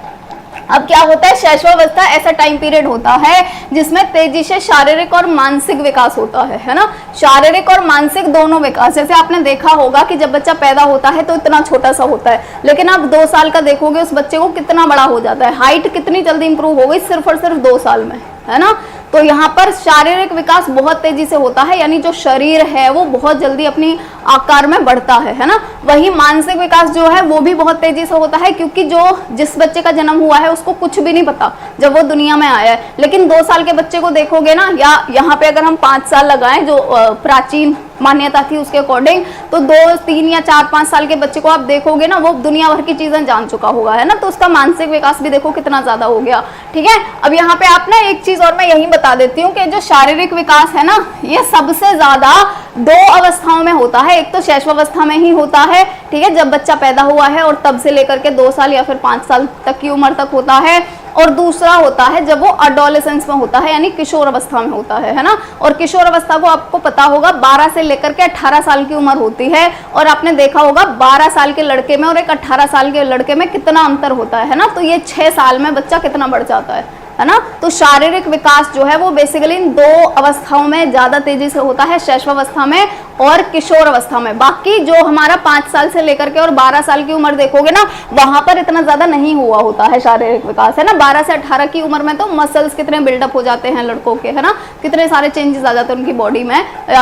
अब क्या होता है, शैशवावस्था ऐसा टाइम पीरियड होता है जिसमें तेजी से शारीरिक और मानसिक विकास होता है ना। शारीरिक और मानसिक दोनों विकास। जैसे आपने देखा होगा कि जब बच्चा पैदा होता है तो इतना छोटा सा होता है, लेकिन आप 2 साल का देखोगे उस बच्चे को कितना बड़ा हो जाता है, हाइट कितनी जल्दी इंप्रूव हो गई सिर्फ और सिर्फ 2 साल में, है ना। तो यहाँ पर शारीरिक विकास बहुत तेजी से होता है, यानी जो शरीर है वो बहुत जल्दी अपनी आकार में बढ़ता है ना। वही मानसिक विकास जो है वो भी बहुत तेजी से होता है, क्योंकि जिस बच्चे का जन्म हुआ है उसको कुछ भी नहीं पता जब वो दुनिया में आया है। लेकिन 2 साल के बच्चे को देखोगे ना, या यहाँ पे अगर हम 5 साल लगाएं जो प्राचीन मान्यता थी उसके अकॉर्डिंग, तो 2, 3 या 4, 5 साल के बच्चे को आप देखोगे ना वो दुनिया भर की चीजें जान चुका होगा, है ना। तो उसका मानसिक विकास भी देखो कितना ज्यादा हो गया, ठीक है। अब यहाँ पे आप ना एक चीज और मैं यही बता देती हूँ कि जो शारीरिक विकास है ना ये सबसे ज्यादा 2 अवस्थाओं में होता है। एक तो शैशवावस्था में ही होता है, ठीक है, जब बच्चा पैदा हुआ है और तब से लेकर के 2 साल या फिर 5 साल तक की उम्र तक होता है। और दूसरा होता है जब वो अडोलेसेंस में होता है, यानी किशोर अवस्था में होता है ना। और किशोर अवस्था को आपको पता होगा 12 से लेकर के 18 साल की उम्र होती है। और आपने देखा होगा 12 साल के लड़के में और एक 18 साल के लड़के में कितना अंतर होता है ना। तो ये 6 साल में बच्चा कितना बढ़ जाता है ना। तो शारीरिक विकास जो है वो बेसिकली इन 2 अवस्थाओं में ज्यादा तेजी से होता है, शैशवावस्था में और किशोर अवस्था में। बाकी जो हमारा 5 साल से लेकर के और 12 साल की उम्र देखोगे ना वहां पर इतना ज्यादा नहीं हुआ होता है शारीरिक विकास, है ना। 12 से 18 की उम्र में तो मसल्स कितने बिल्डअप हो जाते हैं लड़कों के, है ना, कितने सारे चेंजेस आ जाते हैं उनकी बॉडी में।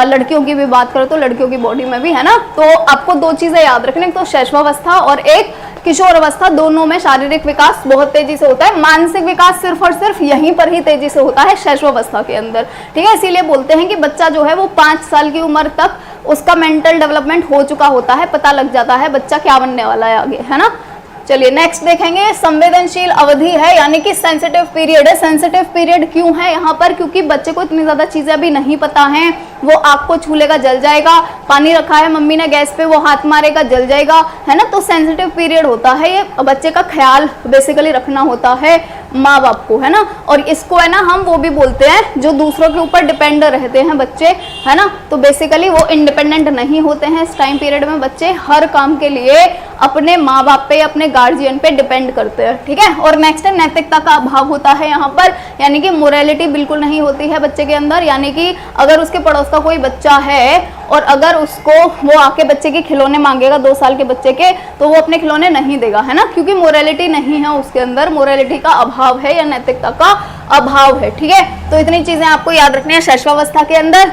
लड़कियों की भी बात करो तो लड़कियों की बॉडी में भी, है ना। तो आपको 2 चीजें याद रखनी, तो शैशवावस्था और एक किशोर अवस्था, दोनों में शारीरिक विकास बहुत तेजी से होता है। मानसिक विकास सिर्फ और सिर्फ यहीं पर ही तेजी से होता है, शैशवावस्था के अंदर, ठीक है। इसीलिए बोलते हैं कि बच्चा जो है वो 5 साल की उम्र तक उसका मेंटल डेवलपमेंट हो चुका होता है, पता लग जाता है बच्चा क्या बनने वाला है आगे, है ना। चलिए नेक्स्ट देखेंगे, संवेदनशील अवधि है, यानी कि सेंसिटिव पीरियड है। सेंसिटिव पीरियड क्यों है यहाँ पर? क्योंकि बच्चे को इतनी ज्यादा चीजें अभी नहीं पता हैं, वो आग को छू लेगा जल जाएगा, पानी रखा है मम्मी ने गैस पे, वो हाथ मारेगा जल जाएगा, है ना। तो सेंसिटिव पीरियड होता है ये, बच्चे का ख्याल बेसिकली रखना होता है माँ बाप को, है ना। और इसको है ना हम वो भी बोलते हैं जो दूसरों के ऊपर डिपेंड रहते हैं बच्चे, है ना। तो बेसिकली वो इंडिपेंडेंट नहीं होते हैं इस टाइम पीरियड में, बच्चे हर काम के लिए अपने माँ बाप पे, अपने गार्जियन पे डिपेंड करते हैं, ठीक है। और नेक्स्ट है नैतिकता का अभाव होता है यहाँ पर, यानी कि मोरालिटी बिल्कुल नहीं होती है बच्चे के अंदर। यानी कि अगर उसके पड़ोस का कोई बच्चा है और अगर उसको वो आके बच्चे के खिलौने मांगेगा 2 साल के बच्चे के, तो वो अपने खिलौने नहीं देगा, है ना, क्योंकि मोरालिटी नहीं है उसके अंदर, मोरालिटी का अभाव है या नैतिकता का अभाव है, ठीक है। तो इतनी चीजें आपको याद रखनी है शैशवावस्था के अंदर।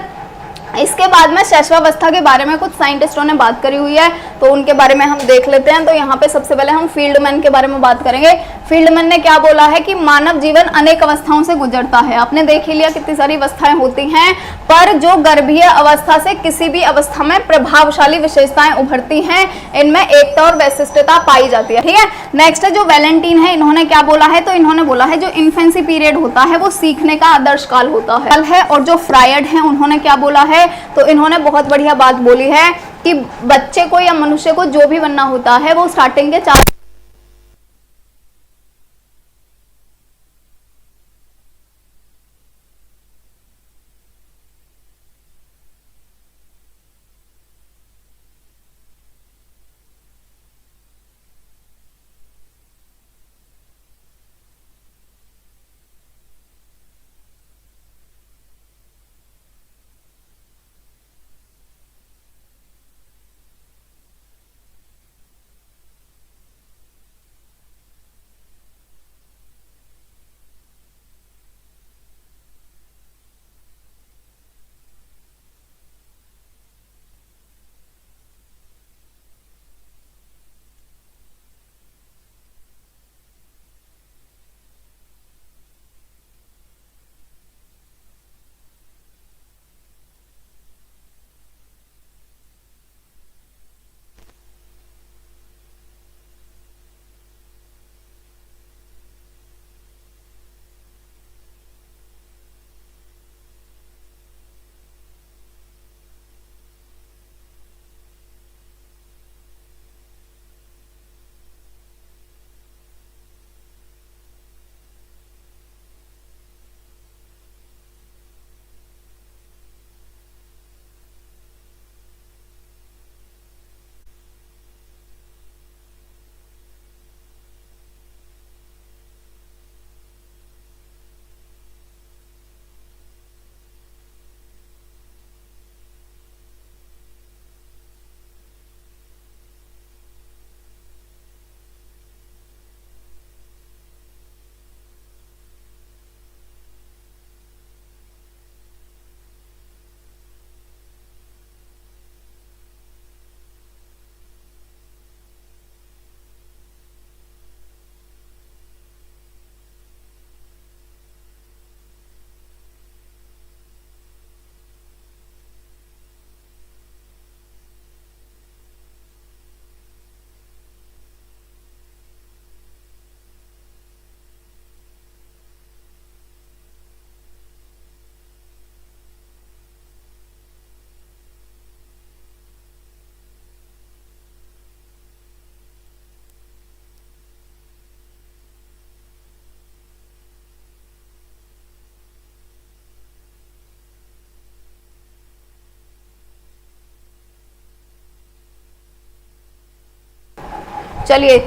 इसके बाद में शैशवावस्था के बारे में कुछ साइंटिस्टों ने बात करी हुई है, तो उनके बारे में हम देख लेते हैं। तो यहाँ पे सबसे पहले हम फील्डमैन के बारे में बात करेंगे। फील्डमैन ने क्या बोला है कि मानव जीवन अनेक अवस्थाओं से गुजरता है। आपने देख ही लिया कितनी सारी अवस्थाएं होती हैं, पर जो गर्भीय अवस्था से किसी भी अवस्था में प्रभावशाली विशेषताएं उभरती हैं, इनमें एकता और वैशिष्ट्यता पाई जाती है, ठीक है। नेक्स्ट है जो वैलेंटीन है, इन्होंने क्या बोला है? तो इन्होंने बोला है जो इन्फेंसी पीरियड होता है वो सीखने का आदर्श काल होता है। और जो फ्रायड है उन्होंने क्या बोला है? तो इन्होंने बहुत बढ़िया बात बोली है कि बच्चे को या मनुष्य को जो भी बनना होता है वो स्टार्टिंग के 4चलिए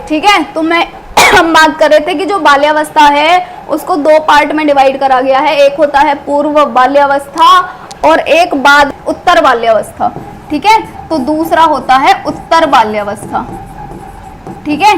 ठीक है। तो मैं हम बात कर रहे थे कि जो बाल्यावस्था है उसको 2 पार्ट में डिवाइड करा गया है। एक होता है पूर्व बाल्यावस्था और एक बाद उत्तर बाल्यावस्था, ठीक है। तो दूसरा होता है उत्तर बाल्यावस्था, ठीक है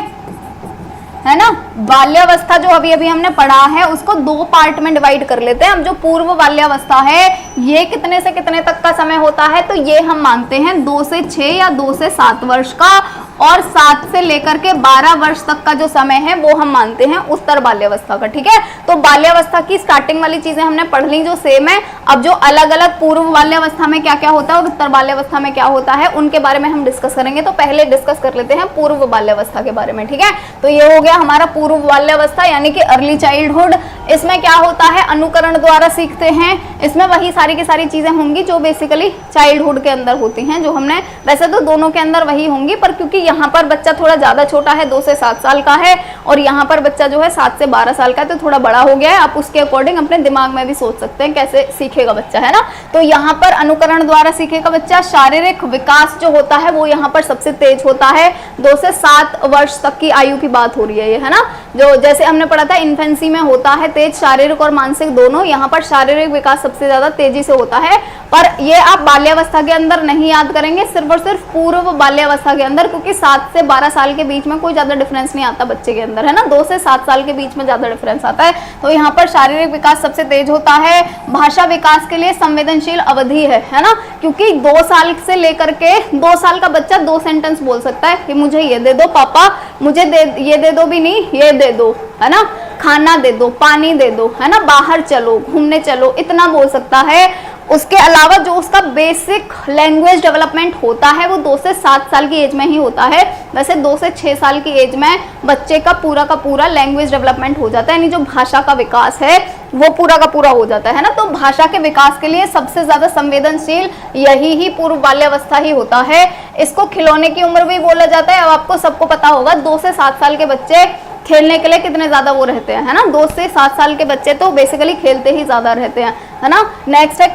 ना। बाल्यावस्था जो अभी अभी हमने पढ़ा है उसको 2 पार्ट में डिवाइड कर लेते हैं। अब जो पूर्व बाल्यावस्था है ये कितने से कितने तक का समय होता है? तो ये हम मानते हैं 2 से 6 या 2 से 7 वर्ष का। और 7 से लेकर के 12 वर्ष तक का जो समय है वो हम मानते हैं उत्तर बाल्यावस्था का। ठीक है, तो बाल्यावस्था की स्टार्टिंग वाली चीजें हमने पढ़ ली जो सेम है। अब जो अलग अलग पूर्व बाल्यावस्था में क्या क्या होता है और उत्तर बाल्यावस्था में क्या होता है उनके बारे में हम डिस्कस करेंगे। तो पहले डिस्कस कर लेते हैं पूर्व बाल्यावस्था के बारे में। ठीक है, तो ये हो गया हमारा पूर्व बाल्यावस्था यानी कि अर्ली चाइल्डहुड। इसमें क्या होता है, अनुकरण द्वारा सीखते हैं। इसमें वही सारी की सारी चीजें होंगी जो बेसिकली चाइल्डहुड के अंदर होती हैं, जो हमने वैसे तो दोनों के अंदर वही होंगी, पर क्योंकि यहाँ पर बच्चा थोड़ा ज्यादा छोटा है, 2 से 7 साल का है, और यहाँ पर बच्चा जो है 7 से 12 साल का है, तो थोड़ा बड़ा हो गया है। आप उसके अकॉर्डिंग अपने दिमाग में भी सोच सकते हैं कैसे सीखेगा बच्चा, है ना। तो यहाँ पर अनुकरण द्वारा सीखेगा बच्चा। शारीरिक विकास जो होता है वो यहाँ पर सबसे तेज होता है। 2 से 7 वर्ष तक की आयु की बात हो रही है ये, है ना। जो जैसे हमने पढ़ा था इन्फेंसी में होता है तेज, शारीरिक और मानसिक दोनों। यहाँ पर शारीरिक विकास सबसे ज्यादा तेजी से होता है, पर ये आप बाल्यावस्था के अंदर नहीं याद करेंगे, सिर्फ और सिर्फ पूर्व बाल्यावस्था के अंदर, क्योंकि 7 से 12 साल के बीच में कोई ज्यादा डिफरेंस नहीं आता बच्चे के अंदर, है ना। 2 से 7 साल के बीच में ज्यादा डिफरेंस आता है। तो यहाँ पर शारीरिक विकास सबसे तेज होता है। भाषा विकास के लिए संवेदनशील अवधि है ना, क्योंकि 2 साल से लेकर के 2 साल का बच्चा 2 सेंटेंस बोल सकता है कि मुझे ये दे दो पापा, मुझे ये दे दो भी नहीं, ये दे दो, है ना, खाना दे दो, पानी दे दो, है ना, बाहर चलो, घूमने चलो, इतना बोल सकता है। उसके अलावा जो उसका बेसिक लैंग्वेज डेवलपमेंट होता है वो 2 से 7 साल की एज में ही होता है। वैसे 2 से 6 साल की एज में बच्चे का पूरा लैंग्वेज डेवलपमेंट हो जाता है, यानी जो भाषा का विकास है वो पूरा का पूरा हो जाता है ना। तो भाषा के विकास के लिए सबसे ज्यादा संवेदनशील यही ही पूर्व बाल्यावस्था ही होता है। इसको खिलौने की उम्र भी बोला जाता है। अब आपको सबको पता होगा 2 से 7 साल के बच्चे खेलने के लिए कितने ज्यादा वो रहते हैं, है ना। 2 से 7 साल के बच्चे तो बेसिकली खेलते ही ज्यादा रहते हैं, है ना। नेक्स्ट है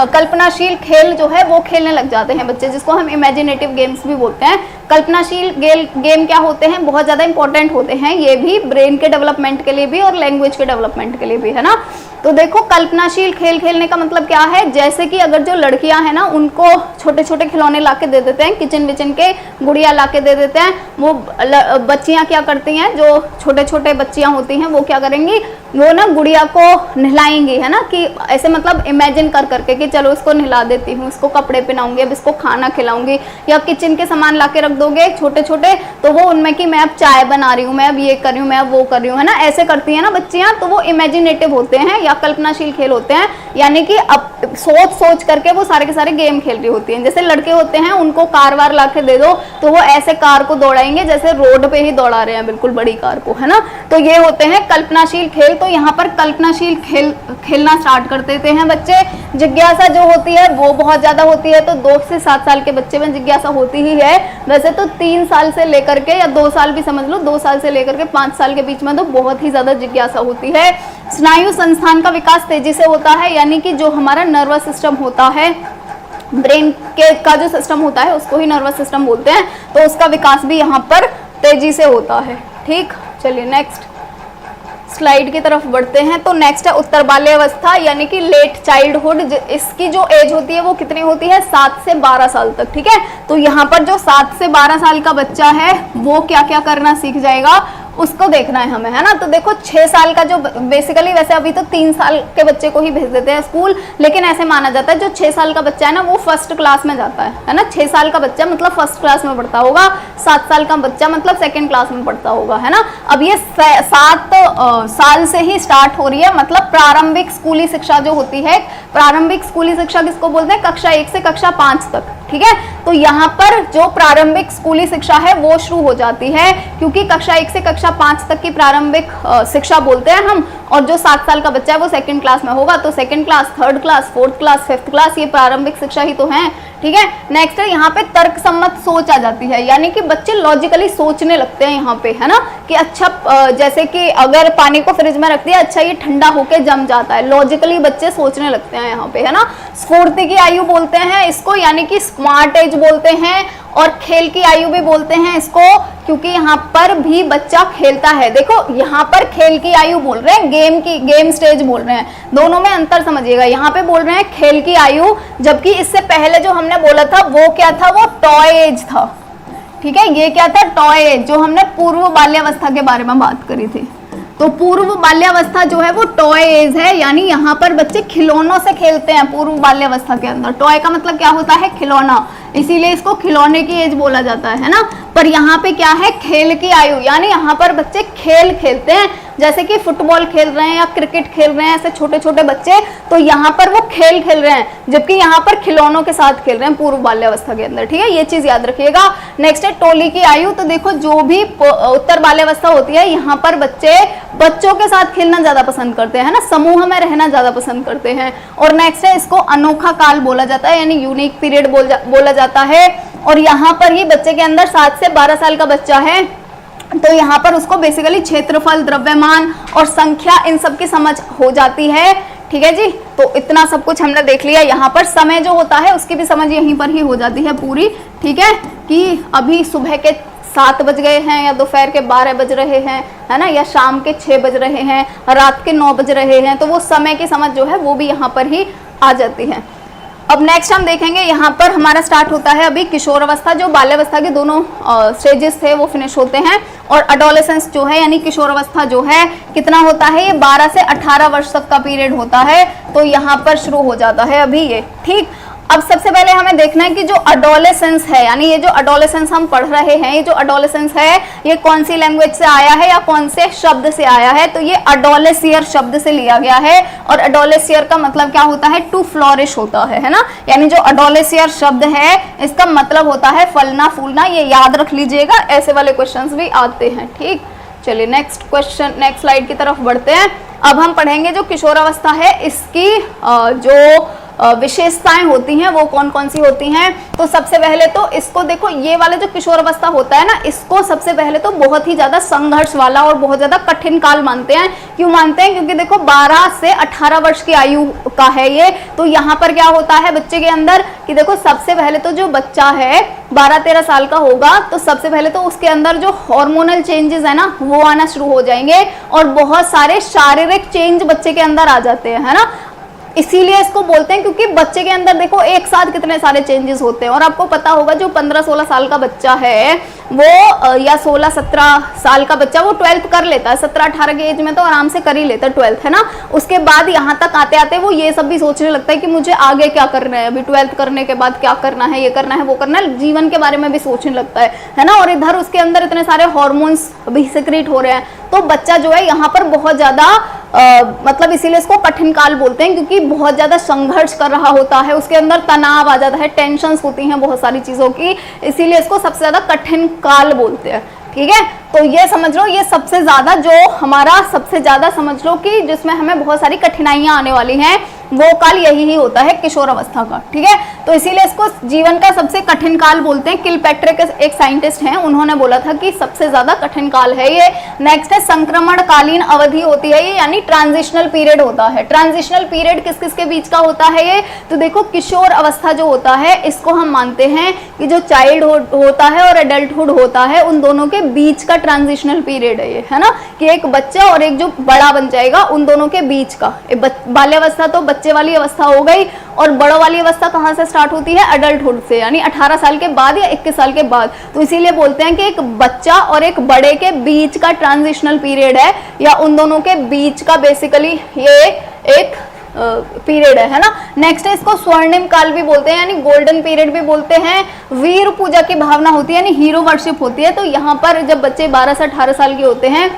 कल्पनाशील खेल जो है वो खेलने लग जाते हैं बच्चे, जिसको हम इमेजिनेटिव गेम्स भी बोलते हैं। कल्पनाशील गेम क्या होते हैं, बहुत ज्यादा इंपॉर्टेंट होते हैं ये भी, ब्रेन के डेवलपमेंट के लिए भी और लैंग्वेज के डेवलपमेंट के लिए भी, है ना। तो देखो कल्पनाशील खेल खेलने का मतलब क्या है, जैसे कि अगर जो लड़कियां हैं ना उनको छोटे छोटे खिलौने लाके दे देते हैं, किचन विचन के गुड़िया लाके दे देते हैं, वो बच्चियां क्या करती हैं, जो छोटे छोटे बच्चियां होती हैं वो क्या करेंगी, वो ना गुड़िया को नहलाएंगी, है ना, कि ऐसे मतलब इमेजिन कर करके कि चलो इसको नहला देती हूँ, इसको कपड़े पहनाऊंगी, अब इसको खाना खिलाऊंगी, या किचन के सामान लाके रख दोगे छोटे छोटे, तो वो उनमें कि मैं अब चाय बना रही हूँ, मैं अब ये कर रही हूँ, मैं अब वो कर रही हूँ, है ना, ऐसे करती है ना बच्चियां। तो वो इमेजिनेटिव होते हैं या कल्पनाशील खेल होते हैं, यानी कि अब सोच सोच करके वो सारे के सारे गेम खेल रही होती हैं। जैसे लड़के होते हैं उनको कार वार लाके दे दो तो वो ऐसे कार को दौड़ाएंगे जैसे रोड पे ही दौड़ा रहे हैं बिल्कुल बड़ी कार को, है ना। तो ये होते हैं कल्पनाशील खेल। तो यहाँ पर कल्पनाशील खेल खेलना स्टार्ट कर देते हैं बच्चे। जिज्ञासा जो होती है वो बहुत ज्यादा होती है, तो 2 से 7 साल के बच्चे में जिज्ञासा होती ही है। वैसे तो 3 साल से लेकर के या 2 साल भी समझ लो, 2 साल से लेकर के 5 साल के बीच में तो बहुत ही ज्यादा जिज्ञासा होती है। स्नायु संस्थान का विकास तेजी से होता है, यानी कि जो हमारा नर्वस सिस्टम होता है, ब्रेन के का जो सिस्टम होता है उसको ही नर्वस सिस्टम बोलते हैं, तो उसका विकास भी यहाँ पर तेजी से होता है। ठीक, चलिए नेक्स्ट स्लाइड की तरफ बढ़ते हैं। तो नेक्स्ट है उत्तर बाल्यावस्था यानी कि लेट चाइल्डहुड। इसकी जो एज होती है वो कितनी होती है, 7 से 12 साल तक। ठीक है, तो यहाँ पर जो 7 से 12 साल का बच्चा है वो क्या क्या करना सीख जाएगा उसको देखना है हमें, है ना। तो देखो 6 साल का जो बेसिकली, वैसे अभी तो 3 साल के बच्चे को ही भेज देते हैं स्कूल, लेकिन ऐसे माना जाता है जो 6 साल का बच्चा है ना वो फर्स्ट क्लास में जाता है ना। 6 साल का बच्चा मतलब फर्स्ट क्लास में पढ़ता होगा, 7 साल का बच्चा मतलब सेकंड क्लास में पढ़ता होगा, है ना। अब ये 7 साल से ही स्टार्ट हो रही है, मतलब प्रारंभिक स्कूली शिक्षा जो होती है। प्रारंभिक स्कूली शिक्षा किसको बोलते हैं, कक्षा 1 से कक्षा 5 तक। ठीक है, तो यहाँ पर जो प्रारंभिक स्कूली शिक्षा है वो शुरू हो जाती है, क्योंकि कक्षा 1 से कक्षा 5 तक की प्रारंभिक शिक्षा बोलते हैं हम, और जो 7 साल का बच्चा है वो सेकंड क्लास में होगा, तो second class, third class, fourth class, fifth class, ये प्रारंभिक शिक्षा ही तो है। ठीक है, नेक्स्ट है यहाँ पे तर्क सम्मत सोच आ जाती है, यानी कि बच्चे लॉजिकली सोचने लगते हैं यहाँ पे, है ना, कि अच्छा जैसे कि अगर पानी को फ्रिज में रख दिया, अच्छा ये ठंडा होके जम जाता है, लॉजिकली बच्चे सोचने लगते हैं यहाँ पे, है ना। स्फूर्ति की आयु बोलते हैं इसको, यानी कि स्मार्ट एज बोलते हैं, और खेल की आयु भी बोलते हैं इसको, क्योंकि यहाँ पर भी बच्चा खेलता है। देखो यहाँ पर खेल की आयु बोल रहे हैं, गेम स्टेज बोल रहे हैं, दोनों में अंतर समझिएगा। यहाँ पे बोल रहे हैं खेल की आयु, जबकि इससे पहले जो हमने बोला था वो क्या था, वो टॉय एज था। ठीक है, ये क्या था, टॉय एज, जो हमने पूर्व बाल्यावस्था के बारे में बात करी थी। तो पूर्व बाल्यावस्था जो है वो टॉय एज है, यानी यहाँ पर बच्चे खिलौनों से खेलते हैं पूर्व बाल्यावस्था के अंदर। टॉय का मतलब क्या होता है, खिलौना, इसीलिए इसको खिलौने की एज बोला जाता है ना। पर यहाँ पे क्या है, खेल की आयु, यानी यहाँ पर बच्चे खेल खेलते हैं, जैसे कि फुटबॉल खेल रहे हैं या क्रिकेट खेल रहे हैं ऐसे छोटे छोटे बच्चे, तो यहाँ पर वो खेल खेल रहे हैं, जबकि यहाँ पर खिलौनों के साथ खेल रहे हैं पूर्व बाल्यावस्था के अंदर। ठीक है, ये चीज याद रखिएगा। नेक्स्ट है टोली की आयु। तो देखो जो भी उत्तर बाल्यावस्था होती है, यहाँ पर बच्चे बच्चों के साथ खेलना ज्यादा पसंद करते हैं ना, समूह में रहना ज्यादा पसंद करते हैं। और नेक्स्ट है इसको अनोखा काल बोला जाता है, यानी यूनिक पीरियड बोला जाता है। और यहाँ पर ही बच्चे के अंदर 7 से 12 साल का बच्चा है, तो यहाँ पर उसको बेसिकली क्षेत्रफल, द्रव्यमान और संख्या इन सब की समझ हो जाती है। ठीक है जी, तो इतना सब कुछ हमने देख लिया। यहाँ पर समय जो होता है उसकी भी समझ यहीं पर ही हो जाती है पूरी। ठीक है, कि अभी सुबह के 7 बज गए हैं या दोपहर के 12 बज रहे हैं, है ना, या शाम के 6 बज रहे हैं, रात के 9 बज रहे हैं, तो वो समय की समझ जो है वो भी यहाँ पर ही आ जाती है। अब नेक्स्ट हम देखेंगे, यहाँ पर हमारा स्टार्ट होता है अभी किशोर अवस्था। जो बाल्यावस्था के दोनों स्टेजेस थे वो फिनिश होते हैं, और अडोलेसेंस जो है यानी किशोर अवस्था जो है कितना होता है, ये 12 से 18 वर्ष तक का पीरियड होता है, तो यहाँ पर शुरू हो जाता है अभी ये। ठीक, अब सबसे पहले हमें देखना है कि जो अडोलेसेंस है, यानी ये जो अडोलेसेंस हम पढ़ रहे हैं, ये जो अडोलेसेंस है ये कौन सी लैंग्वेज से आया है या कौन से शब्द से आया है, तो ये अडोलेसियर शब्द से लिया गया है। और अडोलेसियर का मतलब क्या होता है, टू फ्लोरिश होता है ना, यानी जो अडोलेसियर शब्द है इसका मतलब होता है फलना फूलना, ये याद रख लीजिएगा, ऐसे वाले क्वेश्चन भी आते हैं। ठीक, चलिए नेक्स्ट क्वेश्चन, नेक्स्ट स्लाइड की तरफ बढ़ते हैं। अब हम पढ़ेंगे जो किशोर अवस्था है इसकी जो विशेषताएं होती हैं वो कौन कौन सी होती हैं। तो सबसे पहले तो इसको देखो, ये वाला जो किशोर अवस्था होता है ना, इसको सबसे पहले तो बहुत ही ज्यादा संघर्ष वाला और बहुत ज्यादा कठिन काल मानते हैं। क्यों मानते हैं, क्योंकि देखो 12 से 18 वर्ष की आयु का है ये। तो यहाँ पर क्या होता है बच्चे के अंदर कि देखो सबसे पहले तो जो बच्चा है 12-13 साल का होगा, तो सबसे पहले तो उसके अंदर जो हार्मोनल चेंजेस है ना वो आना शुरू हो जाएंगे, और बहुत सारे शारीरिक चेंज बच्चे के अंदर आ जाते हैं, है ना। इसीलिए इसको बोलते हैं, क्योंकि बच्चे के अंदर देखो एक साथ कितने सारे चेंजेस होते हैं। और आपको पता होगा जो 15-16 साल का बच्चा है वो या 16-17 साल का बच्चा वो 12th कर लेता है, 17-18 की एज में तो आराम से कर ही लेता है 12th, है ना। उसके बाद यहाँ तक आते आते वो ये सब भी सोचने लगता है कि मुझे आगे क्या करना है, अभी 12th करने के बाद क्या करना है, ये करना है वो करना है, जीवन के बारे में भी सोचने लगता है ना। और इधर उसके अंदर इतने सारे हॉर्मोन्स भी सिक्रीट हो रहे हैं, तो बच्चा जो है यहाँ पर बहुत ज्यादा मतलब इसीलिए इसको कठिन काल बोलते हैं, क्योंकि बहुत ज्यादा संघर्ष कर रहा होता है, उसके अंदर तनाव आ जाता है, टेंशन्स होती हैं बहुत सारी चीजों की, इसीलिए इसको सबसे ज्यादा कठिन काल बोलते हैं। ठीक है, तो ये समझ लो, ये सबसे ज्यादा जो हमारा सबसे ज्यादा समझ लो कि जिसमें हमें बहुत सारी कठिनाइयां आने वाली हैं, वो काल यही ही होता है किशोर अवस्था का। ठीक है, तो इसीलिए इसको जीवन का सबसे कठिन काल बोलते हैं। किलपैट्रिक एक साइंटिस्ट हैं, उन्होंने बोला था कि सबसे ज्यादा कठिन काल है ये। नेक्स्ट है संक्रमण कालीन अवधि होती है ये, यानी ट्रांजिशनल पीरियड होता है। ट्रांजिशनल पीरियड किस किस के बीच का होता है ये, तो देखो किशोर अवस्था जो होता है इसको हम मानते हैं कि जो चाइल्डहुड होता है और एडल्टहुड होता है उन दोनों के बीच का ट्रांजिशनल पीरियड है ये, है ना, कि एक बच्चा और एक जो बड़ा बन जाएगा उन दोनों के बीच का। बाल्यावस्था तो बच्चे वाली अवस्था हो गई, और बड़ों वाली अवस्था कहाँ से स्टार्ट होती है, एडल्टहुड से, यानी 18 साल के बाद या 21 साल के बाद। तो इसीलिए बोलते हैं कि एक बच्चा और एक बड़े के बीच का ट्रांजिशनल पीरियड है, या उन दोनों के बीच का बेसिकली ये एक पीरियड है ना। नेक्स्ट है इसको स्वर्णिम काल भी बोलते हैं, यानी गोल्डन पीरियड भी बोलते हैं। वीर पूजा की भावना होती है, यानी हीरो वर्शिप होती है। तो यहाँ पर जब बच्चे 12 से 18 साल के होते हैं,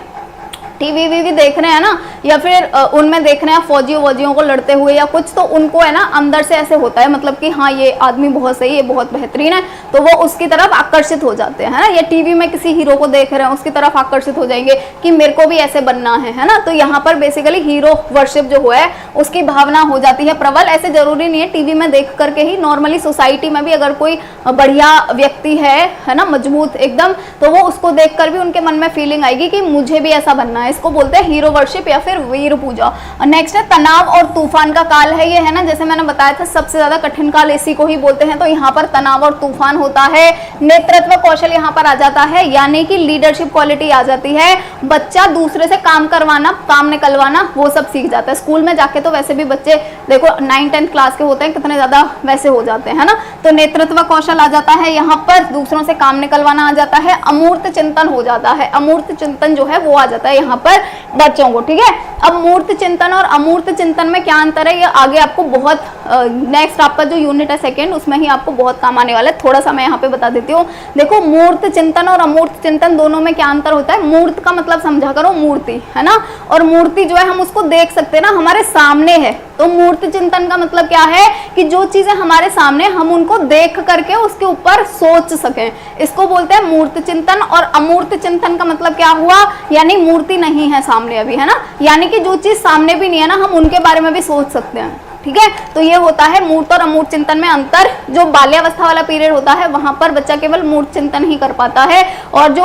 टीवी देख रहे हैं ना, या फिर उनमें देख रहे हैं फौजियों को लड़ते हुए या कुछ, तो उनको है ना अंदर से ऐसे होता है, मतलब कि हाँ ये आदमी बहुत सही है, बहुत बेहतरीन है, तो वो उसकी तरफ आकर्षित हो जाते हैं, है ना। या टीवी में किसी हीरो को देख रहे हैं उसकी तरफ आकर्षित हो जाएंगे कि मेरे को भी ऐसे बनना है ना। तो यहाँ पर बेसिकली हीरो वर्शिप जो है उसकी भावना हो जाती है प्रबल। ऐसे जरूरी नहीं है टीवी में देख करके ही, नॉर्मली सोसाइटी में भी अगर कोई बढ़िया व्यक्ति है ना, मजबूत एकदम, तो वो उसको देख कर भी उनके मन में फीलिंग आएगी कि मुझे भी ऐसा बनना है। इसको बोलते हैं हीरो वर्शिप या फिर वीर पूजा। नेक्स्ट है तनाव और तूफान का काल है ये, है ना, जैसे मैंने बताया था सबसे ज्यादा कठिन काल इसी को ही बोलते हैं। तो यहाँ पर तनाव और तूफान होता है। नेतृत्व कौशल यहाँ पर आ जाता है, यानी कि लीडरशिप क्वालिटी आ जाती है। बच्चा दूसरे से काम करवाना, काम निकलवाना, वो सब सीख जाता है। स्कूल में जाके तो वैसे भी बच्चे देखो 9-10 क्लास के होते हैं, कितने ज्यादा वैसे हो जाते हैं ना। तो नेतृत्व कौशल आ जाता है यहाँ पर, दूसरों से काम निकलवाना आ जाता है। अमूर्त चिंतन हो जाता है, अमूर्त चिंतन जो है वो आ जाता है यहाँ पर बच्चों को, ठीक है। अब मूर्त चिंतन और अमूर्त चिंतन में क्या अंतर है, ये आगे आपको बहुत नेक्स्ट आपका जो यूनिट है सेकंड, उसमें ही आपको बहुत काम आने वाला है। थोड़ा सा मैं यहाँ पे बता देती हूँ। देखो मूर्त चिंतन और अमूर्त चिंतन दोनों में क्या अंतर होता है। मूर्त का मतलब समझा करो मूर्ति, है ना, और मूर्ति जो है हम उसको देख सकते हैं ना, हमारे सामने है। तो मूर्त चिंतन का मतलब क्या है कि जो चीजें हमारे सामने हम उनको देख करके उसके ऊपर सोच सकें, इसको बोलते हैं मूर्त चिंतन। और अमूर्त चिंतन का मतलब क्या हुआ, यानी मूर्ति नहीं है सामने अभी, है ना, यानी कि जो चीज सामने भी नहीं है ना, हम उनके बारे में भी सोच सकते हैं, ठीक है। तो ये होता है मूर्त और अमूर्त चिंतन में अंतर। जो बाल्यावस्था वाला पीरियड होता है वहां पर बच्चा केवल मूर्त चिंतन ही कर पाता है, और जो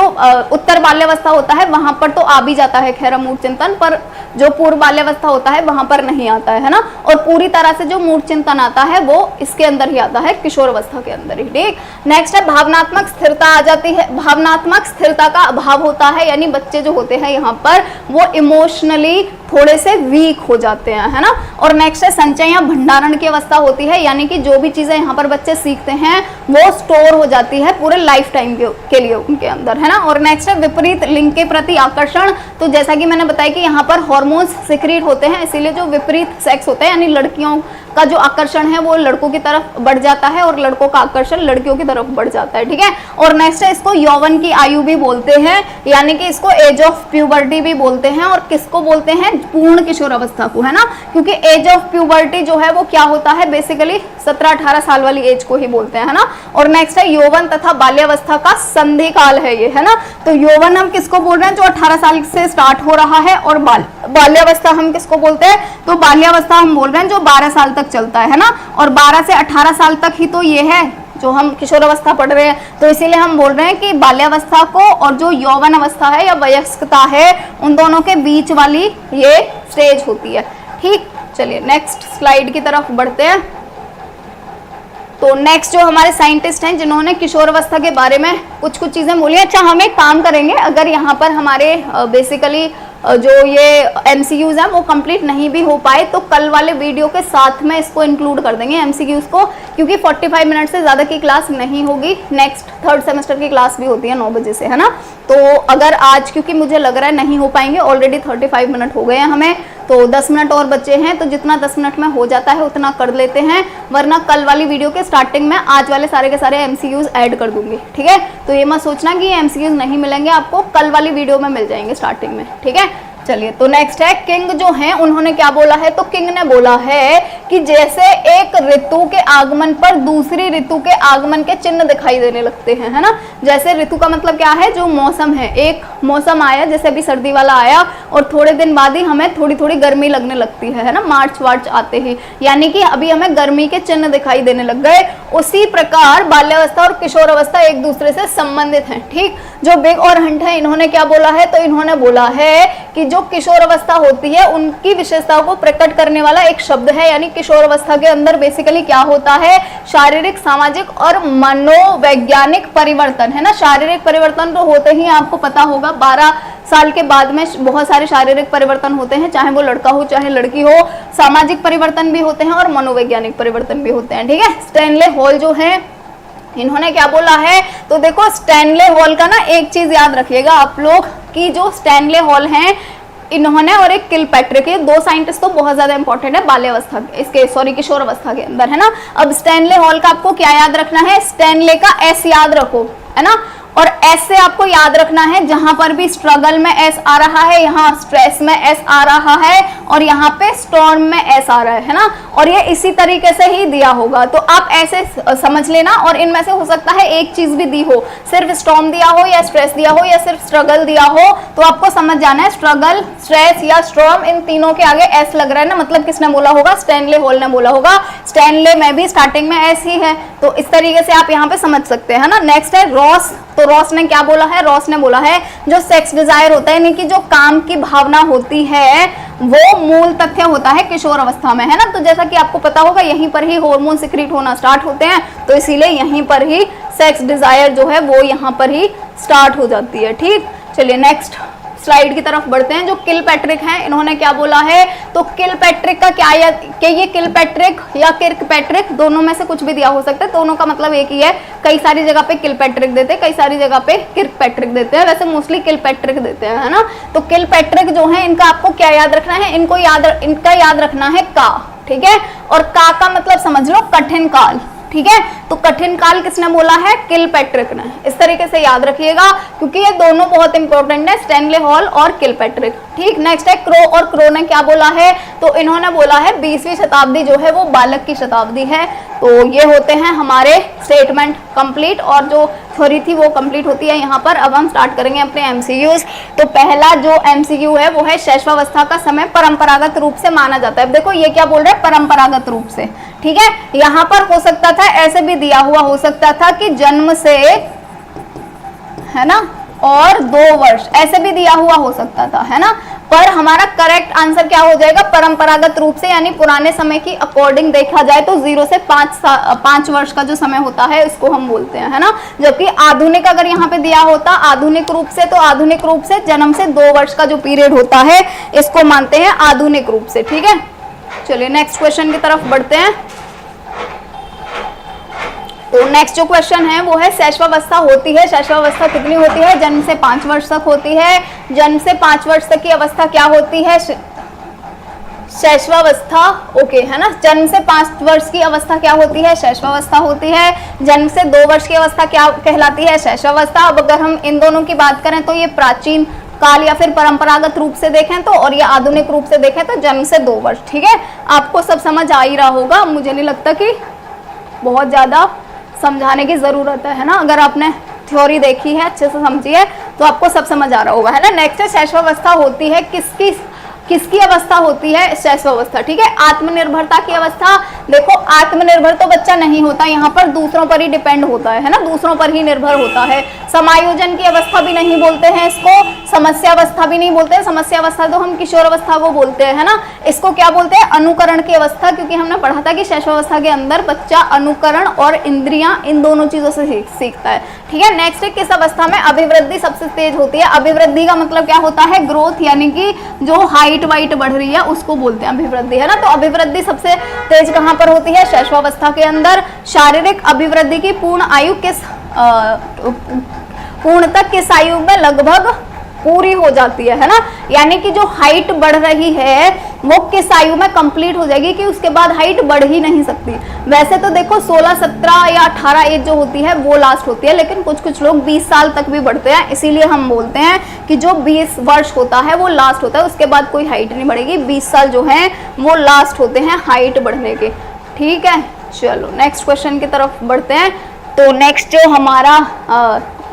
उत्तर बाल्यावस्था होता है वहां पर तो आ भी जाता है खैर अमूर्त चिंतन, पर जो पूर्व बाल्यावस्था होता है वहां पर नहीं आता है ना। और पूरी तरह से जो मूर्त चिंतन आता है वो इसके अंदर ही आता है, किशोर अवस्था के अंदर ही, ठीक। नेक्स्ट है भावनात्मक स्थिरता आ जाती है। भावनात्मक स्थिरता का अभाव होता है, यानी बच्चे जो होते हैं यहाँ पर वो इमोशनली थोड़े से वीक हो जाते हैं, है ना। और नेक्स्ट है संचय या भंडारण की अवस्था होती है, यानी कि जो भी चीजें यहाँ पर बच्चे सीखते हैं वो स्टोर हो जाती है पूरे लाइफ टाइम के लिए उनके अंदर, है ना। और नेक्स्ट है विपरीत लिंग के प्रति आकर्षण। तो जैसा कि मैंने बताया कि यहाँ पर हार्मोन्स सिक्रीट होते हैं, इसीलिए जो विपरीत सेक्स होता है यानी लड़कियों का जो आकर्षण है वो लड़कों की तरफ बढ़ जाता है और लड़कों का आकर्षण लड़कियों की तरफ बढ़ जाता है, ठीक है। और नेक्स्ट है इसको यौवन की आयु भी बोलते हैं, यानी कि इसको एज ऑफ प्यूबर्टी भी बोलते हैं। और किसको बोलते हैं, पूर्ण किशोर अवस्था को, है ना, क्योंकि एज ऑफ प्यूबर्टी जो है वो क्या होता है, बेसिकली 17-18 साल वाली एज को ही बोलते हैं, है ना। और नेक्स्ट है यौवन तथा बाल्यावस्था का संधि काल है ये, है ना। तो यौवन हम किसको बोल रहे हैं, जो 18 साल से स्टार्ट हो रहा है, और बाल्यावस्था हम किसको बोलते हैं, तो बाल्यावस्था हम बोल रहे हैं जो 12 साल तक चलता है ना। और 12 से 18 साल तक ही तो ये है जो हम किशोर अवस्था पढ़ रहे हैं, तो इसीलिए हम बोल रहे हैं कि बाल्यावस्था को और जो यौवन अवस्था है या वयस्कता है उन दोनों के बीच वाली ये स्टेज होती है, ठीक। चलिए नेक्स्ट स्लाइड की तरफ बढ़ते हैं। तो नेक्स्ट जो हमारे साइंटिस्ट हैं जिन्होंने किशोर अवस्था के बारे में कुछ चीजें बोली। अच्छा हम एक काम करेंगे, अगर यहाँ पर हमारे बेसिकली जो ये MCQs हैं वो कंप्लीट नहीं भी हो पाए तो कल वाले वीडियो के साथ में इसको इंक्लूड कर देंगे MCQs को, क्योंकि 45 मिनट से ज़्यादा की क्लास नहीं होगी। नेक्स्ट थर्ड सेमेस्टर की क्लास भी होती है 9 बजे से, है ना। तो अगर आज, क्योंकि मुझे लग रहा है नहीं हो पाएंगे, ऑलरेडी 35 मिनट हो गए हैं हमें, तो 10 मिनट और बचे हैं, तो जितना 10 मिनट में हो जाता है उतना कर लेते हैं, वरना कल वाली वीडियो के स्टार्टिंग में आज वाले सारे के सारे MCQs ऐड कर दूंगी, ठीक है। तो ये मत सोचना कि ये MCQs नहीं मिलेंगे आपको, कल वाली वीडियो में मिल जाएंगे स्टार्टिंग में, ठीक है। चलिए तो नेक्स्ट है किंग जो है उन्होंने क्या बोला है, तो किंग ने बोला है कि जैसे एक ऋतु के आगमन पर दूसरी ऋतु के आगमन के चिन्ह दिखाई देने लगते हैं, है ना। जैसे ऋतु का मतलब क्या है, जो मौसम है, एक मौसम आया जैसे अभी सर्दी वाला आया और थोड़े दिन बाद ही हमें थोड़ी थोड़ी गर्मी लगने लगती है ना, मार्च वार्च आते ही, यानी कि अभी हमें गर्मी के चिन्ह दिखाई देने लग गए। उसी प्रकार बाल्यावस्था और किशोर अवस्था एक दूसरे से संबंधित हैं, ठीक। जो बिग और हंट है इन्होंने क्या बोला है, तो इन्होंने बोला है कि जो किशोर अवस्था होती है उनकी विशेषताओं को प्रकट करने वाला एक शब्द है, यानी किशोर अवस्था के अंदर बेसिकली क्या होता है, शारीरिक, सामाजिक और मनोवैज्ञानिक परिवर्तन, है ना। शारीरिक परिवर्तन तो होते ही आपको पता होगा, 12 साल के बाद में बहुत सारे शारीरिक परिवर्तन होते हैं, चाहे वो लड़का हो चाहे लड़की हो। सामाजिक परिवर्तन भी होते हैं और मनोवैज्ञानिक परिवर्तन भी होते हैं, ठीक है। स्टैनले हॉल जो है इन्होंने क्या बोला है, तो देखो स्टैनले हॉल का ना एक चीज याद रखिएगा आप लोग कि जो स्टैनले हॉल हैं इन्होंने और एक किलपैट्रिक, ये 2 साइंटिस्ट तो बहुत ज्यादा इंपॉर्टेंट है बाल्यावस्था इसके किशोर अवस्था के अंदर, है ना। अब स्टैनले हॉल का आपको क्या याद रखना है, स्टैनले का एस याद रखो, है ना। और एस से आपको याद रखना है जहां पर भी स्ट्रगल में एस आ रहा है, यहाँ स्ट्रेस में एस आ रहा है और यहाँ पे स्टॉर्म में एस आ रहा है ना। और ये इसी तरीके से ही दिया होगा, तो आप ऐसे समझ लेना। और इनमें से हो सकता है एक चीज भी दी हो, सिर्फ स्टॉर्म दिया हो या स्ट्रेस दिया हो या सिर्फ स्ट्रगल दिया हो, तो आपको समझ जाना है स्ट्रगल, स्ट्रेस या स्टॉर्म, इन तीनों के आगे एस लग रहा है ना, मतलब किसने बोला होगा, स्टैनले हॉल ने बोला होगा। स्टैनले में भी स्टार्टिंग में एस ही है, तो इस तरीके से आप यहाँ पे समझ सकते हैं ना। नेक्स्ट है रॉस, तो रॉस ने क्या बोला है, रॉस ने बोला है जो सेक्स डिजायर होता है, यानी कि जो काम की भावना होती है वो मूल तथ्य होता है किशोर अवस्था में, है ना। तो जैसा कि आपको पता होगा यहीं पर ही हार्मोन सिक्रीट होना स्टार्ट होते हैं, तो इसीलिए यहीं पर ही सेक्स डिजायर जो है वो यहाँ पर ही स्टार्ट हो जाती है, ठीक। चलिए नेक्स्ट स्लाइड की तरफ बढ़ते हैं। जो किलपैट्रिक हैं इन्होंने क्या बोला है, तो किलपैट्रिक का क्या है कि ये किलपैट्रिक या किर्कपैट्रिक दोनों में से कुछ भी दिया हो सकता है, दोनों का मतलब एक ही है। कई सारी जगह पे किलपैट्रिक देते हैं, कई सारी जगह पे किर्कपैट्रिक देते हैं, वैसे मोस्टली किलपैट्रिक देते हैं, है ना। तो किलपैट्रिक जो है इनका आपको क्या याद रखना है, इनका याद रखना है का, ठीक है। और का मतलब समझ लो कठिन काल, ठीक है। तो कठिन काल किसने बोला है, किलपैट्रिक ने। इस तरीके से याद रखिएगा क्योंकि ये दोनों बहुत इंपॉर्टेंट है, स्टैनले हॉल और किलपैट्रिक, ठीक। नेक्स्ट है क्रो, और क्रो ने क्या बोला है, तो इन्होंने बोला है 20वीं शताब्दी जो है वो बालक की शताब्दी है। तो ये होते हैं हमारे स्टेटमेंट कंप्लीट, और जो थ्योरी थी वो कंप्लीट होती है यहाँ पर। अब हम स्टार्ट करेंगे अपने एमसीक्यूज। तो पहला जो एमसीक्यू है वो है शैशवावस्था का समय परंपरागत रूप से माना जाता है। अब देखो ये क्या बोल रहे हैं, परंपरागत रूप से, ठीक है। यहाँ पर हो सकता था ऐसे भी दिया हुआ हो सकता था कि जन्म से, है ना, और 2 वर्ष ऐसे भी दिया हुआ हो सकता था, है ना। पर हमारा करेक्ट आंसर क्या हो जाएगा, परंपरागत रूप से, यानी पुराने समय की अकॉर्डिंग देखा जाए तो 0 से 5 वर्ष का जो समय होता है इसको हम बोलते हैं, है ना। जबकि आधुनिक अगर यहाँ पे दिया होता आधुनिक रूप से, तो आधुनिक रूप से जन्म से 2 वर्ष का जो पीरियड होता है इसको मानते हैं आधुनिक रूप से, ठीक है। चलिए नेक्स्ट क्वेश्चन की तरफ बढ़ते हैं। तो नेक्स्ट जो क्वेश्चन है वो है शैशवावस्था होती है, शैशवावस्था कितनी होती है, जन्म से 5 वर्ष तक होती है। जन्म से 5 वर्ष तक की अवस्था क्या होती है, शैशवावस्था, ओके, है ना। जन्म से 5 वर्ष की अवस्था क्या होती है, शैशवावस्था होती है। जन्म से 2 वर्ष की अवस्था क्या कहलाती है, शैशवावस्था। अब अगर हम इन दोनों की बात करें तो ये प्राचीन काल या फिर परंपरागत रूप से देखें तो, और ये आधुनिक रूप से देखें तो जन्म से 2 वर्ष, ठीक है। आपको सब समझ आ ही रहा होगा, मुझे नहीं लगता कि बहुत ज्यादा समझाने की जरूरत है ना। अगर आपने थ्योरी देखी है अच्छे से समझिए तो आपको सब समझ आ रहा होगा, है ना। नेक्स्ट है शैशवावस्था होती है किसकी अवस्था होती है, शैशवावस्था, ठीक है। आत्मनिर्भरता की अवस्था, देखो आत्मनिर्भर तो बच्चा नहीं होता, यहाँ पर दूसरों पर ही डिपेंड होता है ना, दूसरों पर ही निर्भर होता है। समायोजन की अवस्था भी नहीं बोलते हैं इसको, समस्यावस्था भी नहीं बोलते हैं, समस्यावस्था तो हम किशोर अवस्था को बोलते हैं, है ना। इसको क्या बोलते हैं, अनुकरण की अवस्था, क्योंकि हमने पढ़ा था कि शैशवावस्था के अंदर बच्चा अनुकरण और इंद्रियां इन दोनों चीजों से सीखता है, ठीक है। नेक्स्ट है किस अवस्था में अभिवृद्धि सबसे तेज होती है, अभिवृद्धि का मतलब क्या होता है, ग्रोथ, यानी कि जो हाइट वाइट बढ़ रही है उसको बोलते हैं अभिवृद्धि, है ना। तो अभिवृद्धि सबसे तेज कहां पर होती है, शैशवावस्था के अंदर। शारीरिक अभिवृद्धि की पूर्ण आयु पूर्णतः किस आयु में लगभग पूरी हो जाती है ना। यानी कि जो हाइट बढ़ रही है वो किस आयु में कंप्लीट हो जाएगी कि उसके बाद हाइट बढ़ ही नहीं सकती। वैसे तो देखो 16, 17 या 18 एज जो होती है वो लास्ट होती है, लेकिन कुछ लोग 20 साल तक भी बढ़ते हैं, इसीलिए हम बोलते हैं कि जो 20 वर्ष होता है वो लास्ट होता है, उसके बाद कोई हाइट नहीं बढ़ेगी। 20 साल जो है वो लास्ट होते हैं हाइट बढ़ने के, ठीक है। चलो नेक्स्ट क्वेश्चन की तरफ बढ़ते हैं। तो नेक्स्ट जो हमारा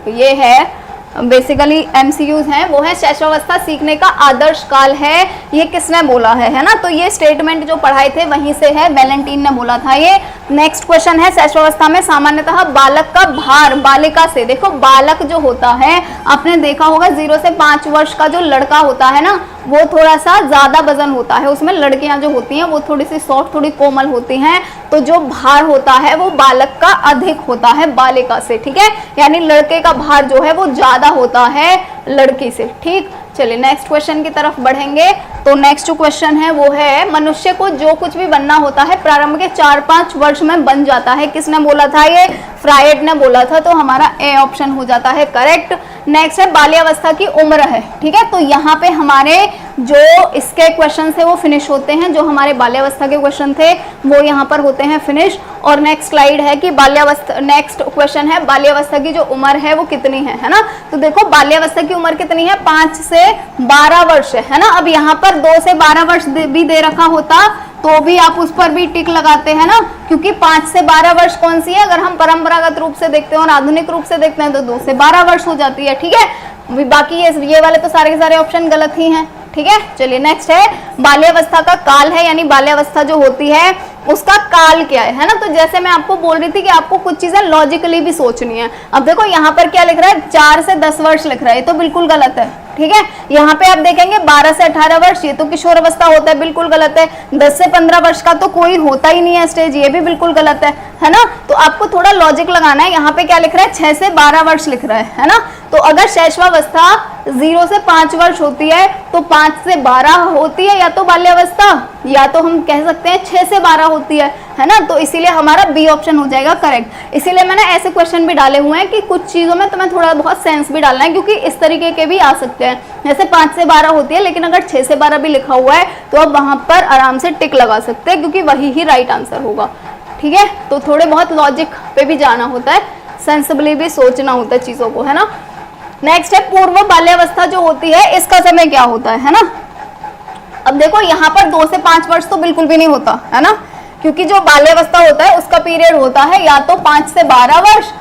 ये है बेसिकली एमसीक्यूज हैं वो है शैशवावस्था सीखने का आदर्श काल है, ये किसने बोला है ना। तो ये स्टेटमेंट जो पढ़ाए थे वहीं से है, वैलेंटाइन ने बोला था ये। नेक्स्ट क्वेश्चन है शैशवावस्था में सामान्यतः बालक का भार बालिका से, देखो बालक जो होता है आपने देखा होगा 0 से 5 वर्ष का जो लड़का होता है ना वो थोड़ा सा ज्यादा वजन होता है, उसमें लड़कियां जो होती हैं वो थोड़ी सी सॉफ्ट, थोड़ी कोमल होती हैं, तो जो भार होता है वो बालक का अधिक होता है बालिका से, ठीक है। यानी लड़के का भार जो है वो ज्यादा होता है लड़की से, ठीक। चलिए नेक्स्ट क्वेश्चन की तरफ बढ़ेंगे। तो नेक्स्ट जो क्वेश्चन है वो है मनुष्य को जो कुछ भी बनना होता है प्रारंभ के 4-5 वर्ष में बन जाता है, किसने बोला था ये, फ्रायड ने बोला था। तो हमारा ए ऑप्शन हो जाता है करेक्ट। नेक्स्ट है बाल्यावस्था की उम्र है, ठीक है। तो यहाँ पे हमारे जो इसके क्वेश्चन थे वो फिनिश होते हैं, जो हमारे बाल्यावस्था के क्वेश्चन थे वो यहाँ पर होते हैं फिनिश। और नेक्स्ट स्लाइड है कि बाल्यावस्था, नेक्स्ट क्वेश्चन है बाल्यावस्था की जो उम्र है वो कितनी है ना। तो देखो बाल्यावस्था की उम्र कितनी है, 5 से 12 वर्ष है ना। अब यहाँ पर 2 से 12 वर्ष भी दे रखा होता तो भी आप उस पर भी टिक लगाते हैं ना, क्योंकि 5 से 12 वर्ष कौन सी है, अगर हम परंपरागत रूप से देखते हैं और आधुनिक रूप से देखते हैं तो 2 से 12 वर्ष हो जाती है, ठीक है। बाकी ये वाले तो सारे के सारे ऑप्शन गलत ही हैं, ठीक है। चलिए नेक्स्ट है बाल्यावस्था का काल है, यानी बाल्यावस्था जो होती है उसका काल क्या है ना। तो जैसे मैं आपको बोल रही थी कि आपको कुछ चीजें लॉजिकली भी सोचनी है। अब देखो यहाँ पर क्या लिख रहा है, 4 से 10 वर्ष लिख रहा है, तो बिल्कुल गलत है, ठीक है। यहाँ पे आप देखेंगे 12 से 18 वर्ष, ये तो किशोर अवस्था होता है, बिल्कुल गलत है। 10 से 15 वर्ष का तो कोई होता ही नहीं है स्टेज, ये भी बिल्कुल गलत है ना। तो आपको थोड़ा लॉजिक लगाना है। यहाँ पे क्या लिख रहा है, 6 से 12 वर्ष लिख रहा है ना। तो अगर शैशवावस्था 0 से 5 वर्ष होती है, तो 5 से 12 होती है या तो बाल्यावस्था, या तो हम कह सकते हैं 6 से 12 होती है ना। तो इसीलिए हमारा बी ऑप्शन हो जाएगा करेक्ट। इसीलिए मैंने ऐसे क्वेश्चन भी डाले हुए हैं कि कुछ चीजों में तुम्हें थोड़ा बहुत सेंस भी डालना है, क्योंकि इस तरीके के भी आ सकते हैं। जैसे 5 से 12 होती है, लेकिन अगर 6 से 12 भी लिखा हुआ है तो आप वहां पर आराम से टिक लगा सकते हैं, क्योंकि वही ही राइट आंसर होगा। ठीक है, तो थोड़े बहुत लॉजिक पे भी जाना होता है, सेंसिबली भी सोचना होता है चीजों को, है ना। नेक्स्ट है पूर्व बाल्यावस्था जो होती है, इसका समय क्या होता है ना। अब देखो यहाँ पर 2 से 5 वर्ष तो बिल्कुल भी नहीं होता है ना, क्योंकि जो बाल्यावस्था होता है उसका पीरियड होता है या तो 5 से 12 वर्ष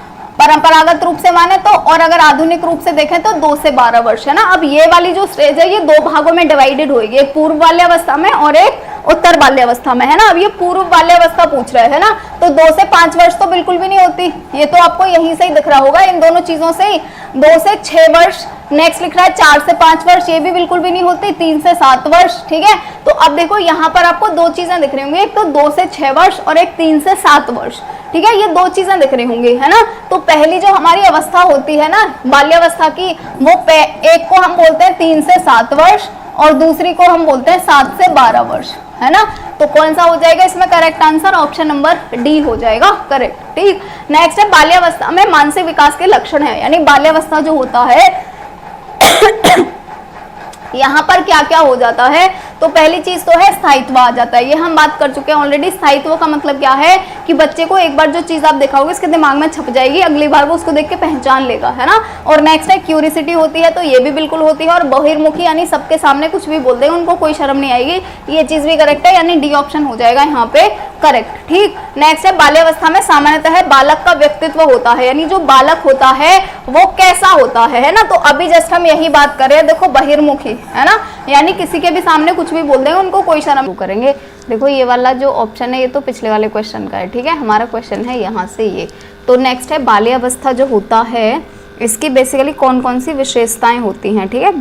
परंपरागत रूप से माने तो, और अगर आधुनिक रूप से देखें तो 2 से 12 वर्ष, है ना। अब ये वाली जो स्टेज है ये 2 भागों में डिवाइडेड होगी, एक पूर्व बाल्यावस्था में और एक उत्तर बाल्यावस्था में, है ना। अब ये पूर्व बाल्यावस्था पूछ रहा है ना, तो 2 से 5 वर्ष तो बिल्कुल भी नहीं होती, ये तो आपको यहीं से ही दिख रहा होगा, इन दोनों चीजों से ही। 2 से 6 वर्ष, नेक्स्ट लिख रहा है 4 से 5 वर्ष, ये भी बिल्कुल भी नहीं होती। 3 से 7 वर्ष, ठीक है। तो अब देखो यहाँ पर आपको 2 चीजें दिख रही होंगी, एक तो 2 से 6 वर्ष और एक 3 से 7 वर्ष, ठीक है। ये 2 चीजें दिख रही होंगी, है ना। तो पहली जो हमारी अवस्था होती है ना बाल्यावस्था की, वो एक को हम बोलते हैं 3 से 7 वर्ष और दूसरी को हम बोलते हैं 7 से 12 वर्ष, है ना। तो कौन सा हो जाएगा इसमें correct answer, option number D हो जाएगा करेक्ट। ठीक, नेक्स्ट है बाल्यावस्था में मानसिक विकास के लक्षण है, यानी बाल्यावस्था जो होता है यहाँ पर क्या क्या हो जाता है। तो पहली चीज तो है स्थायित्व आ जाता है, ये हम बात कर चुके हैं ऑलरेडी। स्थायित्व का मतलब क्या है कि बच्चे को एक बार जो चीज आप दिखाओगे इसके दिमाग में छप जाएगी, अगली बार वो उसको देख के पहचान लेगा, है ना। और नेक्स्ट है क्यूरियोसिटी होती है, तो ये भी बिल्कुल होती है। और बहिर्मुखी यानी सबके सामने कुछ भी बोल देंगे, उनको कोई शर्म नहीं आएगी, ये चीज भी करेक्ट है, यानी डी ऑप्शन हो जाएगा यहाँ पे करेक्ट। ठीक, नेक्स्ट है बाल्यावस्था में सामान्यतः बालक का व्यक्तित्व होता है, यानी जो बालक होता है वो कैसा होता है ना। तो अभी जस्ट हम यही बात कर रहे हैं, देखो बहिर्मुखी, है ना, यानी किसी के भी सामने कुछ भी बोल देंगे, उनको कोई शर्म करेंगे। देखो ये वाला जो ऑप्शन है ये तो पिछले वाले क्वेश्चन का है, ठीक है। हमारा क्वेश्चन है यहाँ से ये। तो नेक्स्ट है बाल्यावस्था जो होता है इसकी बेसिकली कौन कौन सी विशेषताएं होती हैं, ठीक है।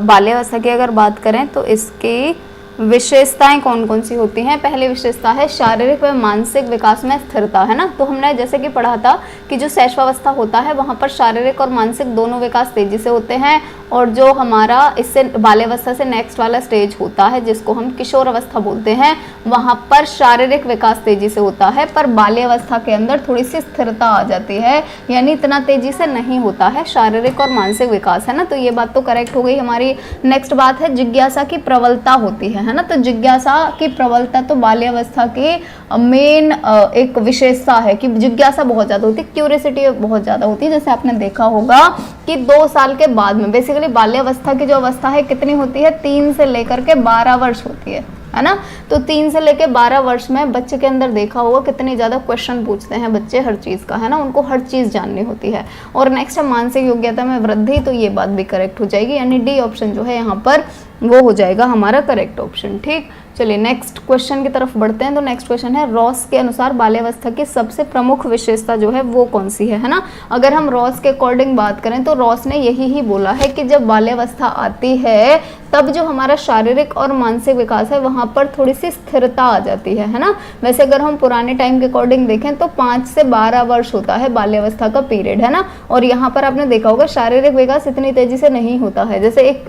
बाल्यावस्था की अगर बात करें तो इसकी विशेषताएं कौन कौन सी होती हैं। पहली विशेषता है शारीरिक व मानसिक विकास में स्थिरता, है ना। तो हमने जैसे कि पढ़ा था कि जो शैशवावस्था होता है वहां पर शारीरिक और मानसिक दोनों विकास तेजी से होते हैं, और जो हमारा इससे बाल्यावस्था से नेक्स्ट वाला स्टेज होता है जिसको हम किशोर अवस्था बोलते हैं, वहां पर शारीरिक विकास तेजी से होता है, पर बाल्यावस्था के अंदर थोड़ी सी स्थिरता आ जाती है, यानी इतना तेजी से नहीं होता है शारीरिक और मानसिक विकास, है ना। तो ये बात तो करेक्ट हो गई हमारी। नेक्स्ट बात है जिज्ञासा की प्रबलता होती है ना। तो जिज्ञासा की प्रबलता तो बाल्यावस्था की मेन एक विशेषता है कि जिज्ञासा बहुत ज्यादा होती है, क्यूरियोसिटी बहुत ज्यादा होती है। जैसे आपने देखा होगा कि 2 साल के बाद में बेसिकली बाल्यावस्था की जो अवस्था है कितनी होती है, 3 से लेकर के 12 वर्ष होती है ना। तो 3 से लेकर 12 वर्ष में बच्चे के अंदर देखा होगा कितनी ज्यादा क्वेश्चन पूछते हैं बच्चे हर चीज का, है ना, उनको हर चीज जाननी होती है। और नेक्स्ट है मानसिक योग्यता में वृद्धि, तो ये बात भी करेक्ट हो जाएगी, यानी डी ऑप्शन जो है यहाँ पर वो हो जाएगा हमारा करेक्ट ऑप्शन। ठीक, चलिए नेक्स्ट क्वेश्चन की तरफ बढ़ते हैं। तो नेक्स्ट क्वेश्चन है रॉस के अनुसार बाल्यावस्था की सबसे प्रमुख विशेषता जो है वो कौन सी है ना। अगर हम रॉस के अकॉर्डिंग बात करें तो रॉस ने यही ही बोला है कि जब बाल्यावस्था आती है तब जो हमारा शारीरिक और मानसिक विकास है वहां पर थोड़ी सी स्थिरता आ जाती है ना। वैसे अगर हम पुराने टाइम के अकॉर्डिंग देखें तो 5 से 12 वर्ष होता है बाल्यावस्था का पीरियड, है ना। और यहाँ पर आपने देखा होगा शारीरिक विकास इतनी तेजी से नहीं होता है। जैसे एक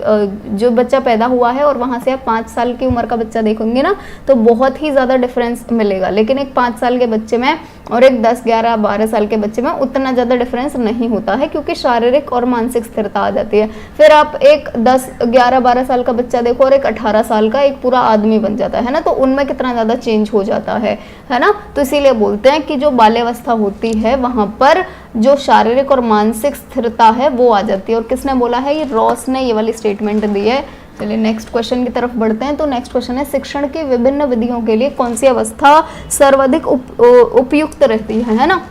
जो बच्चा पैदा हुआ है और वहां से आप 5 साल की उम्र का बच्चा देखोगे ना तो बहुत ही ज्यादा डिफरेंस मिलेगा, लेकिन एक 5 साल के बच्चे में और एक 10, 11, 12 साल के बच्चे में उतना ज्यादा डिफरेंस नहीं होता है, क्योंकि शारीरिक और मानसिक स्थिरता आ जाती है। फिर आप एक 10, 11, 12 साल का बच्चा देखो और एक 18 साल का एक पूरा आदमी बन जाता है ना, तो उनमें कितना ज्यादा चेंज हो जाता है ना। तो इसीलिए बोलते हैं कि जो बाल्यावस्था होती है वहां पर जो शारीरिक और मानसिक स्थिरता है वो आ जाती है। और किसने बोला है, ये रॉस ने ये वाली स्टेटमेंट दी है। चलिए नेक्स्ट क्वेश्चन की तरफ बढ़ते हैं। तो नेक्स्ट क्वेश्चन है शिक्षण की विभिन्न विधियों के लिए कौन सी अवस्था सर्वाधिक उपयुक्त रहती है ना।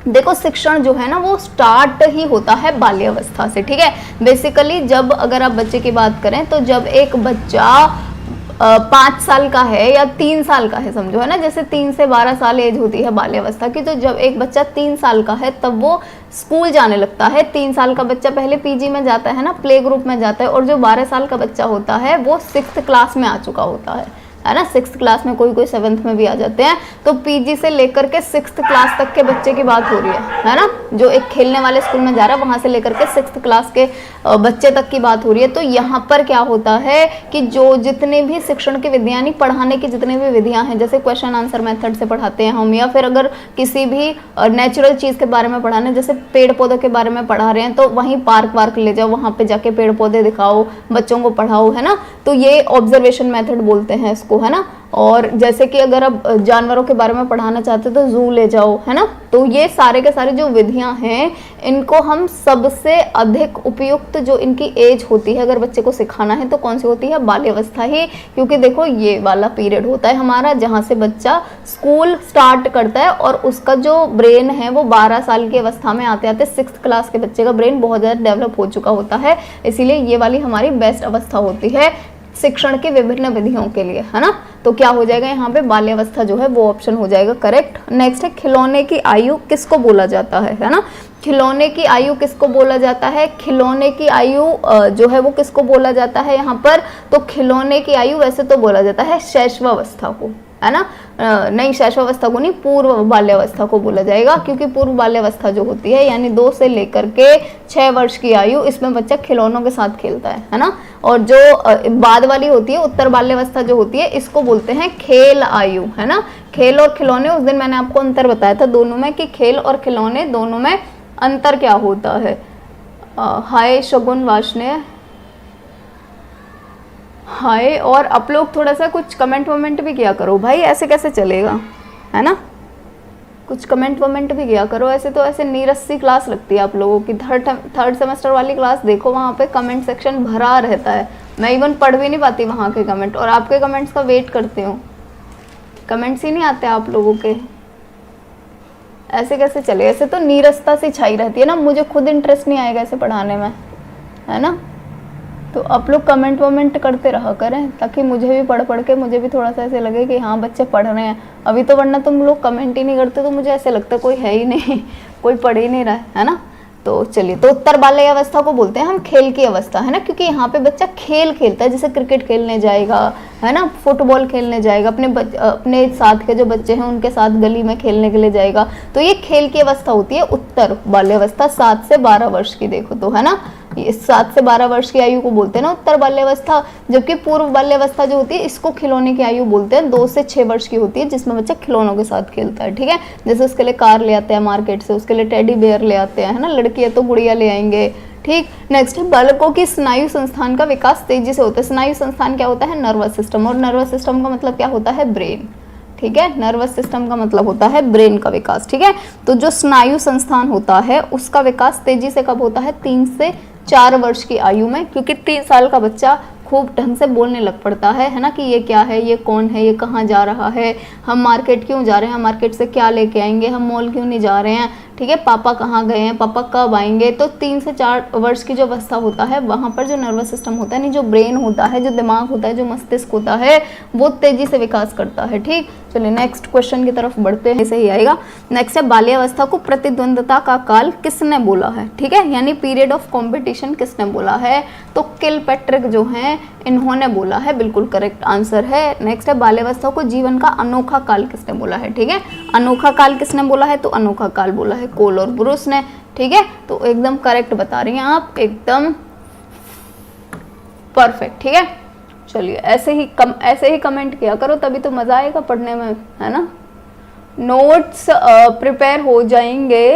देखो शिक्षण जो है ना वो स्टार्ट ही होता है बाल्यावस्था से, ठीक है। बेसिकली जब अगर आप बच्चे की बात करें तो जब एक बच्चा 5 साल का है या 3 साल का है समझो, है ना, जैसे 3 से 12 साल एज होती है बाल्यावस्था की, तो जब एक बच्चा 3 साल का है तब वो स्कूल जाने लगता है। 3 साल का बच्चा पहले पीजी में जाता है ना, प्ले ग्रुप में जाता है, और जो 12 साल का बच्चा होता है वो 6th क्लास में आ चुका होता है है ना। 6th क्लास में, कोई 7th में भी आ जाते हैं। तो पीजी से लेकर के 6th क्लास तक के बच्चे की बात हो रही है ना, जो एक खेलने वाले स्कूल में जा रहा है वहां से लेकर के 6th क्लास के बच्चे तक की बात हो रही है। तो यहाँ पर क्या होता है कि जो जितने भी शिक्षण की विधियां, यानी पढ़ाने की जितने भी विधियां हैं, जैसे क्वेश्चन आंसर मेथड से पढ़ाते हैं हम, या फिर अगर किसी भी नेचुरल चीज के बारे में पढ़ाने, जैसे पेड़ पौधों के बारे में पढ़ा रहे हैं तो वहीं पार्क वार्क ले जाओ, वहां पे जाके पेड़ पौधे दिखाओ, बच्चों को पढ़ाओ, है ना। तो ये ऑब्जर्वेशन मेथड बोलते हैं इसको, है ना। और जैसे कि अगर आप जानवरों के बारे में पढ़ाना चाहते हो तो जू ले जाओ, है ना। तो ये सारे के सारे जो विधियां हैं, इनको हम सबसे अधिक उपयुक्त जो इनकी एज होती है अगर बच्चे को सिखाना है तो कौन सी होती है, बाल्यावस्था ही। क्योंकि देखो ये वाला पीरियड होता है हमारा जहाँ से बच्चा स्कूल स्टार्ट करता है और उसका जो ब्रेन है वो 12 साल की अवस्था में आते आते 6th क्लास के बच्चे का ब्रेन बहुत ज़्यादा डेवलप हो चुका होता है। इसीलिए ये वाली हमारी बेस्ट अवस्था होती है शिक्षण के विभिन्न विधियों के लिए, है ना। तो क्या हो जाएगा यहाँ पे, बाल्यावस्था जो है वो ऑप्शन हो जाएगा करेक्ट। नेक्स्ट है खिलौने की आयु किसको बोला जाता है ना। खिलौने की आयु किसको बोला जाता है, खिलौने की आयु जो है वो किसको बोला जाता है यहाँ पर, तो खिलौने की आयु वैसे तो बोला जाता है शैशवावस्था को, है ना। नहीं, शैशवावस्था को नहीं, पूर्व बाल्यावस्था को बोला जाएगा। क्योंकि पूर्व बाल्यावस्था जो होती है यानी 2 से लेकर के 6 वर्ष की आयु, इसमें बच्चा खिलौनों के साथ खेलता है ना। और जो बाद वाली होती है उत्तर बाल्यावस्था जो होती है, इसको बोलते हैं खेल आयु, है ना। खेल और खिलौने, उस दिन मैंने आपको अंतर बताया था दोनों में कि खेल और खिलौने दोनों में अंतर क्या होता है। हाय शगुन वाशने, हाय। और आप लोग थोड़ा सा कुछ कमेंट वमेंट भी किया करो भाई, ऐसे कैसे चलेगा, है ना। कुछ कमेंट वमेंट भी किया करो, ऐसे तो ऐसे नीरस सी क्लास लगती है आप लोगों की। थर्ड सेमेस्टर वाली क्लास देखो, वहाँ पे कमेंट सेक्शन भरा रहता है, मैं इवन पढ़ भी नहीं पाती वहाँ के कमेंट, और आपके कमेंट्स का वेट करती हूँ, कमेंट्स ही नहीं आते आप लोगों के। ऐसे कैसे चले, ऐसे तो नीरसता से छाई रहती है ना, मुझे खुद इंटरेस्ट नहीं आएगा ऐसे पढ़ाने में, है ना। तो आप लोग कमेंट वमेंट करते रहा करें ताकि मुझे भी पढ़ के मुझे भी थोड़ा सा ऐसे लगे कि हाँ बच्चे पढ़ रहे हैं। अभी तो वरना तुम लोग कमेंट ही नहीं करते तो मुझे ऐसे लगता है कोई है ही नहीं, कोई पढ़ ही नहीं रहा है ना। तो चलिए, तो उत्तर बाल्यावस्था को बोलते हैं हम खेल की अवस्था, है ना। क्योंकि यहाँ पे बच्चा खेल खेलता है, जैसे क्रिकेट खेलने जाएगा, है ना, फुटबॉल खेलने जाएगा, अपने साथ के जो बच्चे हैं उनके साथ गली में खेलने के लिए जाएगा। तो ये खेल की अवस्था होती है उत्तर बाल्यावस्था, 7 से 12 वर्ष की देखो तो, है ना। 7 से 12 वर्ष की आयु को बोलते हैं ना उत्तर बाल्यावस्था। जबकि पूर्व बाल्यावस्था जो होती है इसको खिलौने की आयु बोलते हैं, 2 से 6 वर्ष की होती है, जिसमें बच्चा खिलौनों के साथ खेलता है, ठीक है। जैसे उसके लिए कार ले आते हैं मार्केट से, उसके लिए टेडी बेयर ले आते हैं, है ना, लड़की है तो गुड़िया ले आएंगे, ठीक। नेक्स्ट है बालकों की स्नायु संस्थान का विकास तेजी से होता है। स्नायु संस्थान क्या होता है, नर्वस सिस्टम, और नर्वस सिस्टम का मतलब क्या होता है, ब्रेन, ठीक है। नर्वस सिस्टम का मतलब होता है ब्रेन का विकास, ठीक है। तो जो स्नायु संस्थान होता है उसका विकास तेजी से कब होता है, 3 से 4 वर्ष की आयु में। क्योंकि 3 साल का बच्चा खूब ढंग से बोलने लग पड़ता है ना, कि ये क्या है, ये कौन है, ये कहाँ जा रहा है, हम मार्केट क्यों जा रहे हैं, मार्केट से क्या लेके आएंगे, हम मॉल क्यों नहीं जा रहे हैं, ठीक है, पापा कहाँ गए हैं, पापा कब आएंगे। तो 3 से 4 वर्ष की जो अवस्था होता है वहाँ पर जो नर्वस सिस्टम होता है, नहीं जो ब्रेन होता है, जो दिमाग होता है, जो मस्तिष्क होता है, वो तेजी से विकास करता है, ठीक। चलिए नेक्स्ट क्वेश्चन की तरफ बढ़ते हैं, सही आएगा। नेक्स्ट है बाल्यावस्था को प्रतिद्वंदता का काल किसने बोला है, ठीक है, यानी पीरियड ऑफ कॉम्पिटिशन किसने बोला है, तो किलपैट्रिक जो है इन्होंने बोला है, बिल्कुल करेक्ट आंसर है। नेक्स्ट है बाल्यावस्था को जीवन का अनोखा काल किसने बोला है, ठीक है। अनोखा काल किसने बोला है, तो अनोखा काल बोला है कोल और ब्रूस ने, ठीक है। तो एकदम करेक्ट बता रही हैं आप, एकदम परफेक्ट, ठीक है। चलिए ऐसे ही कमेंट किया करो, तभी तो मजा आएगा पढ़ने में, है ना। नोट्स प्रिपेयर हो जाएंगे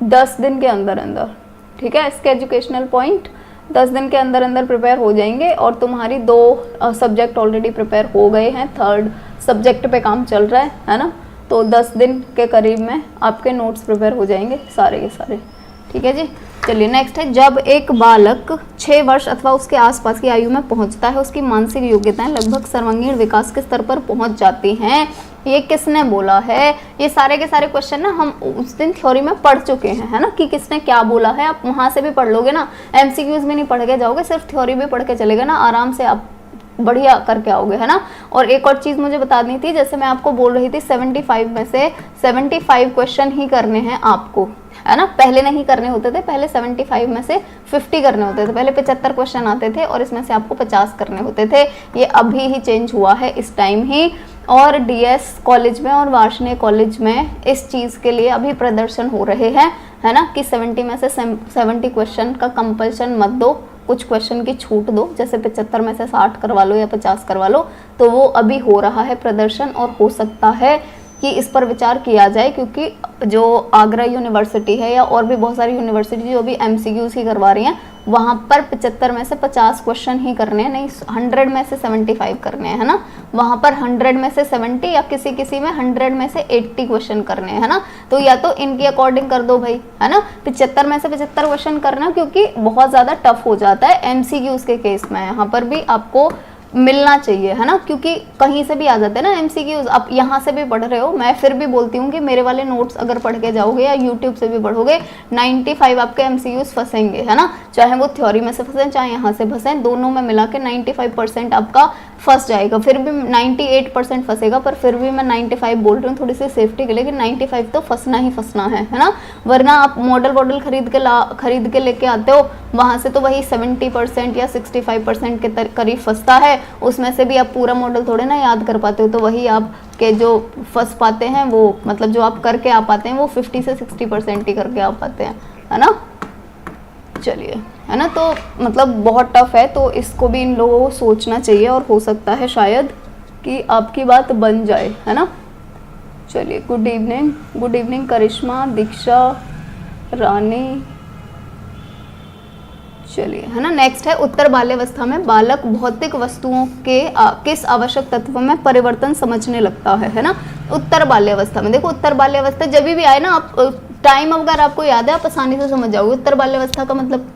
10 दिन के अंदर अंदर, ठीक है। इसके एजुकेशनल पॉइंट 10 दिन के अंदर अंदर प्रिपेयर हो जाएंगे, और तुम्हारी 2 सब्जेक्ट ऑलरेडी प्रिपेयर हो गए हैं, 3rd सब्जेक्ट पे काम चल रहा है ना। तो 10 दिन के करीब में आपके नोट्स प्रिपेयर हो जाएंगे सारे के सारे, ठीक है जी। चलिए नेक्स्ट है, जब एक बालक 6 वर्ष अथवा उसके आसपास की आयु में पहुंचता है, उसकी मानसिक योग्यताएं लगभग सर्वांगीण विकास के स्तर पर पहुंच जाती हैं, ये किसने बोला है। ये सारे के सारे क्वेश्चन ना हम उस दिन थ्योरी में पढ़ चुके हैं, है ना, कि किसने क्या बोला है। आप वहां से भी पढ़ लोगे ना, एमसीक्यूज में नहीं पढ़ के जाओगे, सिर्फ थ्योरी भी पढ़ के चलेगा ना, आराम से आप बढ़िया करके आओगे, है ना। और एक और चीज मुझे बतानी थी, जैसे मैं आपको बोल रही थी 75 में से 75 क्वेश्चन ही करने हैं आपको, है ना। पहले नहीं करने होते थे, पहले 75 में से 50 करने होते थे, पहले 75 क्वेश्चन आते थे और इसमें से आपको 50 करने होते थे। ये अभी ही चेंज हुआ है इस टाइम ही। और डीएस कॉलेज में और वार्षणीय कॉलेज में इस चीज़ के लिए अभी प्रदर्शन हो रहे हैं, है ना, कि 70 में से 70 क्वेश्चन का कंपल्शन मत दो, कुछ क्वेश्चन की छूट दो, जैसे 75 में से 60 करवा लो या 50 करवा लो। तो वो अभी हो रहा है प्रदर्शन और हो सकता है कि इस पर विचार किया जाए, क्योंकि जो आगरा यूनिवर्सिटी है या और भी बहुत सारी यूनिवर्सिटी जो भी एमसीक्यूज ही करवा रही हैं, वहाँ पर 75 में से 50 क्वेश्चन ही करने हैं, नहीं 100 में से 75 करने हैं, है ना। वहाँ पर 100 में से 70 या किसी किसी में 100 में से 80 क्वेश्चन करने हैं, है ना। तो या तो इनकी अकॉर्डिंग कर दो भाई, है ना। 75 में से 75 क्वेश्चन करना, क्योंकि बहुत ज़्यादा टफ हो जाता है एमसीक्यूज के केस में, यहाँ पर भी आपको मिलना चाहिए, है ना, क्योंकि कहीं से भी आ जाते हैं ना एमसीक्यूज। आप यहाँ से भी पढ़ रहे हो, मैं फिर भी बोलती हूँ कि मेरे वाले नोट्स अगर पढ़ के जाओगे या यूट्यूब से भी पढ़ोगे, 95 आपके एमसीक्यूज फंसेंगे, है ना। चाहे वो थ्योरी में से फंसे, चाहे यहाँ से फंसे, दोनों में मिला के 95% आपका फंस जाएगा। फिर भी 98% फंसेगा, पर फिर भी मैं 95 बोल रही हूँ थोड़ी सी सेफ्टी के लिए, कि 95 तो फंसना ही फंसना है ना। वरना आप मॉडल खरीद के लेके आते हो, वहाँ से तो वही 70% या 65% के करीब फंसता है, उसमें से भी आप पूरा मॉडल थोड़े ना याद कर पाते हो। तो वही आप के जो फंस पाते हैं वो, मतलब जो आप करके आ पाते हैं वो 50 से 60% ही करके आ पाते हैं, है ना। चलिए, है ना, तो मतलब बहुत टफ है, तो इसको भी इन लोगों को सोचना चाहिए और हो सकता है शायद कि आपकी बात बन जाए, है ना। चलिए, गुड इवनिंग करिश्मा, दीक्षा, रानी। चलिए, है ना, नेक्स्ट है उत्तर बाल्यावस्था में बालक भौतिक वस्तुओं के किस आवश्यक तत्व में परिवर्तन समझने लगता है ना। उत्तर बाल्यावस्था में देखो, उत्तर बाल्यावस्था जब भी आए ना, आप टाइम अगर आपको याद है आप आसानी से समझ जाओगे। उत्तर बाल्यावस्था का मतलब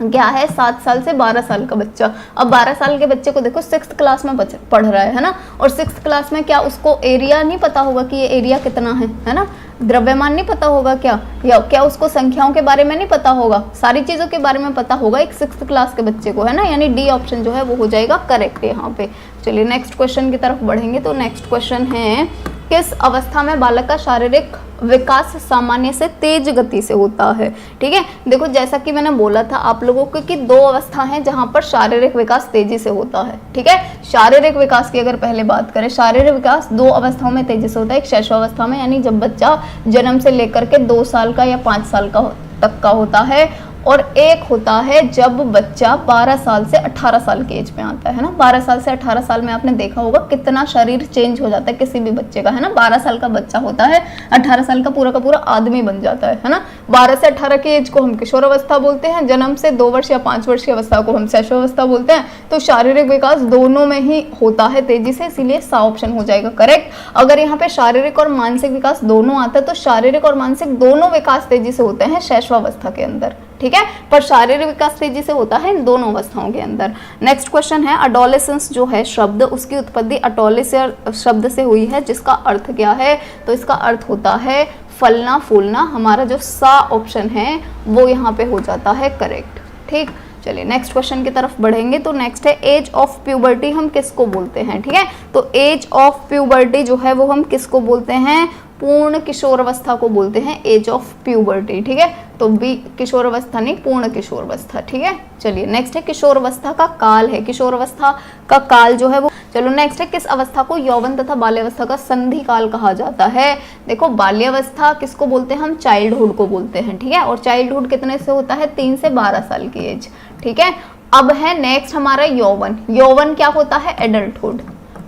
क्या है, 7 साल से 12 साल का बच्चा। अब 12 साल के बच्चे को देखो 6th क्लास में पढ़ रहा है ना, और 6th क्लास में क्या उसको एरिया नहीं पता होगा कि ये एरिया कितना है ना। द्रव्यमान नहीं पता होगा क्या, या क्या उसको संख्याओं के बारे में नहीं पता होगा, सारी चीज़ों के बारे में पता होगा एक 6th क्लास के बच्चे को, है ना। यानी डी ऑप्शन जो है वो हो जाएगा करेक्ट यहाँ पे। चलिए नेक्स्ट क्वेश्चन की तरफ बढ़ेंगे। तो नेक्स्ट क्वेश्चन है, किस अवस्था में बालक का शारीरिक विकास सामान्य से तेज गति से होता है। ठीक है, देखो जैसा कि मैंने बोला था आप लोगों को कि 2 अवस्था हैं जहां पर शारीरिक विकास तेजी से होता है। ठीक है, शारीरिक विकास की अगर पहले बात करें, शारीरिक विकास 2 अवस्थाओं में तेजी से होता है। एक शैशवावस्था में, यानी जब बच्चा जन्म से लेकर के 2 साल का या 5 साल का तक का होता है, और एक होता है जब बच्चा 12 साल से 18 साल की एज में आता है ना। 12 साल से 18 साल में आपने देखा होगा कितना शरीर चेंज हो जाता है किसी भी बच्चे का, है ना। 12 साल का बच्चा होता है, 18 साल का पूरा आदमी बन जाता है ना। 12 से 18 की एज को हम किशोर अवस्था बोलते हैं, जन्म से 2 वर्ष या 5 वर्ष की अवस्था को हम शैशवावस्था बोलते हैं। तो शारीरिक विकास दोनों में ही होता है तेजी से, इसीलिए सा ऑप्शन हो जाएगा करेक्ट। अगर यहाँ पे शारीरिक और मानसिक विकास दोनों आता है, तो शारीरिक और मानसिक दोनों विकास तेजी से होते हैं शैशवावस्था के अंदर। ठीक है, पर शारीरिक विकास तेजी से होता है इन दोनों अवस्थाओं के अंदर। नेक्स्ट क्वेश्चन है, अडोलेसेंस जो है शब्द, उसकी उत्पत्ति अटोलिस शब्द से हुई है, जिसका अर्थ क्या है। तो इसका अर्थ होता है फलना फूलना। हमारा जो सा ऑप्शन है वो यहाँ पे हो जाता है करेक्ट। ठीक, चलिए नेक्स्ट क्वेश्चन की तरफ बढ़ेंगे। तो नेक्स्ट है, एज ऑफ प्यूबर्टी हम किसको बोलते हैं। ठीक है, तो एज ऑफ प्यूबर्टी जो है वो हम किसको बोलते हैं, पूर्ण किशोर अवस्था को बोलते हैं एज ऑफ प्यूबर्टी। ठीक है, तो बी किशोर अवस्था नहीं, पूर्ण किशोर अवस्था। ठीक है, चलिए नेक्स्ट है, किशोर अवस्था का काल है, किशोर अवस्था का काल जो है वो। चलो नेक्स्ट है, किस अवस्था को यौवन तथा बाल्यावस्था का संधि काल कहा जाता है। देखो बाल्यावस्था किसको बोलते हैं हम, चाइल्डहुड को बोलते हैं। ठीक है, और चाइल्डहुड कितने से होता है, 3 से 12 साल की एज। ठीक है, अब है नेक्स्ट हमारा यौवन। यौवन क्या होता है, एडल्टहुड।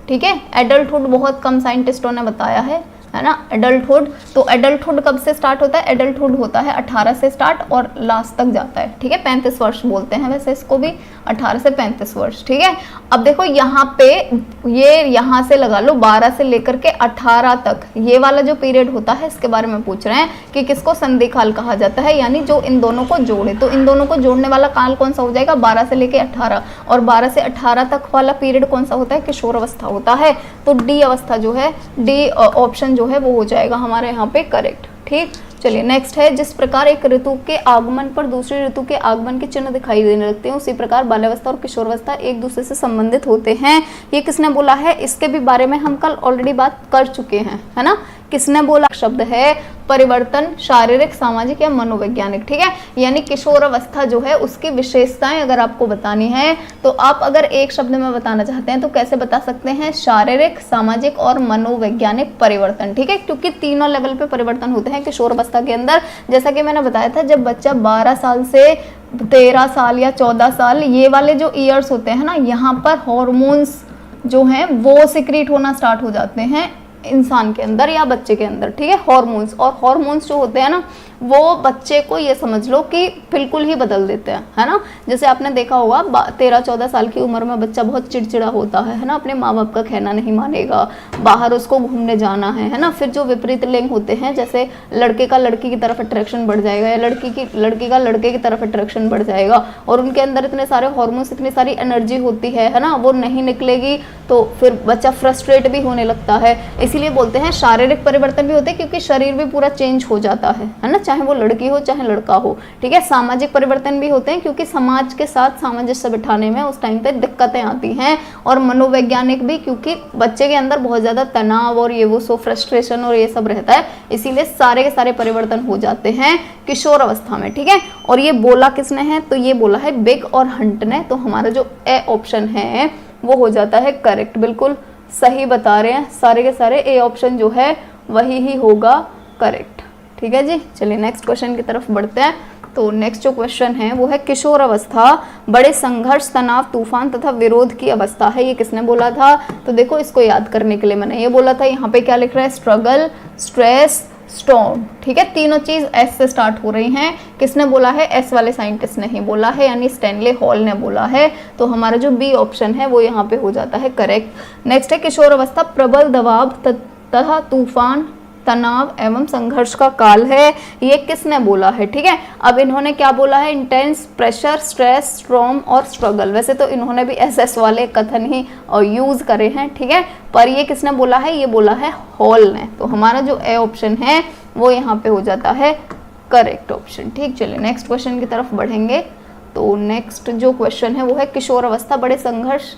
ठीक है, एडल्टहुड बहुत कम साइंटिस्टों ने बताया है ना। एडल्टहुड, तो एडल्टहुड कब से स्टार्ट होता है, एडल्टहुड होता है 18 से स्टार्ट और लास्ट तक जाता है। ठीक है, 35 वर्ष बोलते हैं वैसे इसको भी, 18 से 35 वर्ष। ठीक है, अब देखो यहाँ पे ये यहाँ से लगा लो 12 से लेकर के 18 तक, ये वाला जो पीरियड होता है इसके बारे में पूछ रहे हैं कि किसको संधि काल कहा जाता है, यानी जो इन दोनों को जोड़े। तो इन दोनों को जोड़ने वाला काल कौन सा हो जाएगा, 12 से लेकर 18, और 12 से 18 तक वाला पीरियड कौन सा होता है, किशोर अवस्था होता है। तो डी अवस्था जो है, डी ऑप्शन जो है वो हो जाएगा हमारे यहाँ पे करेक्ट। ठीक, चलिए नेक्स्ट है, जिस प्रकार एक ऋतु के आगमन पर दूसरी ऋतु के आगमन के चिन्ह दिखाई देने लगते हैं, उसी प्रकार बाल्यावस्था और किशोरावस्था एक दूसरे से संबंधित होते हैं। ये किसने बोला है? इसके भी बारे में हम कल ऑलरेडी बात कर चुके हैं, है ना। किसने बोला? शब्द है परिवर्तन, शारीरिक, सामाजिक या मनोवैज्ञानिक, ठीक है। यानी किशोर अवस्था जो है उसकी विशेषताएं अगर आपको बतानी है तो आप अगर एक शब्द में बताना चाहते हैं तो कैसे बता सकते हैं? शारीरिक, सामाजिक और मनोवैज्ञानिक परिवर्तन, ठीक है। क्योंकि तीनों लेवल पे परिवर्तन होते हैं किशोर अवस्था के अंदर। जैसा कि मैंने बताया था, जब बच्चा 12 साल से 13 साल या 14 साल, ये वाले जो ईयर्स होते हैं ना, यहाँ पर हॉर्मोन्स जो हैं वो सिक्रीट होना स्टार्ट हो जाते हैं इंसान के अंदर या बच्चे के अंदर, ठीक है। हॉर्मोन्स, और हॉर्मोन्स जो होते हैं ना वो बच्चे को ये समझ लो कि बिल्कुल ही बदल देते हैं, है ना। जैसे आपने देखा होगा 13-14 साल की उम्र में बच्चा बहुत चिड़चिड़ा होता है ना, अपने माँ बाप का कहना नहीं मानेगा, बाहर उसको घूमने जाना है ना। फिर जो विपरीत लिंग होते हैं, जैसे लड़के का लड़की की तरफ अट्रैक्शन बढ़ जाएगा या लड़की का लड़के की तरफ अट्रैक्शन बढ़ जाएगा, और उनके अंदर इतने सारे हॉर्मोन्स, इतनी सारी एनर्जी होती है ना, वो नहीं निकलेगी तो फिर बच्चा फ्रस्ट्रेट भी होने लगता है। इसीलिए बोलते हैं शारीरिक परिवर्तन भी होते हैं, क्योंकि शरीर भी पूरा चेंज हो जाता है ना, चाहे वो लड़की हो चाहे लड़का हो, ठीक है। सामाजिक परिवर्तन भी होते हैं, क्योंकि समाज के साथ सामंजस्य बिठाने में उस टाइम पे दिक्कतें आती हैं। और मनोवैज्ञानिक भी, क्योंकि बच्चे के अंदर बहुत ज्यादा तनाव और ये वो सो फ्रस्ट्रेशन और ये सब रहता है, इसीलिए सारे के सारे परिवर्तन हो जाते हैं किशोर अवस्था में, ठीक है। और ये बोला किसने है? तो ये बोला है बिग और हंट ने। तो हमारा जो ए ऑप्शन है वो हो जाता है करेक्ट, बिल्कुल सही बता रहे हैं सारे के सारे। ए ऑप्शन जो है वही ही होगा करेक्ट, ठीक है जी। चलिए नेक्स्ट क्वेश्चन की तरफ बढ़ते हैं। तो नेक्स्ट जो क्वेश्चन है वो है किशोर अवस्था बड़े संघर्ष, तनाव, तूफान तथा विरोध की अवस्था है। ये किसने बोला था? तो देखो इसको याद करने के लिए मैंने ये बोला था, यहाँ पे क्या लिख रहा है? स्ट्रगल, स्ट्रेस, स्टॉर्म, ठीक है। तीनों चीज एस से स्टार्ट हो रही हैं। किसने बोला है? एस वाले साइंटिस्ट ने ही बोला है, यानी स्टैनले हॉल ने बोला है। तो हमारा जो बी ऑप्शन है वो यहाँ पे हो जाता है करेक्ट। नेक्स्ट है किशोर अवस्था प्रबल दबाव तथा तूफान, तनाव एवं संघर्ष का काल है। ये किसने बोला है? ठीक है। अब इन्होंने क्या बोला है? इंटेंस, प्रेशर, स्ट्रेस, स्ट्रॉम और स्ट्रगल। वैसे तो इन्होंने भी एसएस वाले कथन ही यूज करे हैं, ठीक है, पर ये किसने बोला है? ये बोला है हॉल ने। तो हमारा जो ए ऑप्शन है वो यहाँ पे हो जाता है करेक्ट ऑप्शन, ठीक। चलिए नेक्स्ट क्वेश्चन की तरफ बढ़ेंगे। तो नेक्स्ट जो क्वेश्चन है वो है किशोर अवस्था बड़े संघर्ष।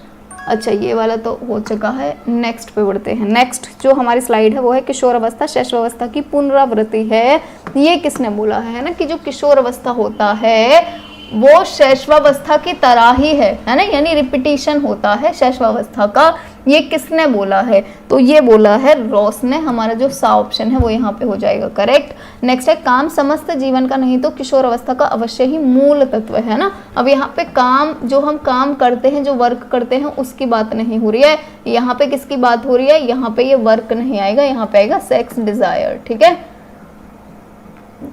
अच्छा ये वाला तो हो चुका है, नेक्स्ट पे बढ़ते हैं। नेक्स्ट जो हमारी स्लाइड है वो है किशोर अवस्था शैशवावस्था की पुनरावृत्ति है। ये किसने बोला है ना, कि जो किशोर अवस्था होता है वो शैशवावस्था की तरह ही है ना, यानी रिपीटिशन होता है शैशवावस्था का। ये किसने बोला है? तो ये बोला है रॉस ने। हमारा जो सा ऑप्शन है वो यहाँ पे हो जाएगा करेक्ट। नेक्स्ट है काम समस्त जीवन का नहीं तो किशोर अवस्था का अवश्य ही मूल तत्व है ना। अब यहाँ पे काम, जो हम काम करते हैं, जो वर्क करते हैं, उसकी बात नहीं हो रही है। यहाँ पे किसकी बात हो रही है? यहाँ पे ये वर्क नहीं आएगा, यहाँ पे आएगा सेक्स डिजायर, ठीक है,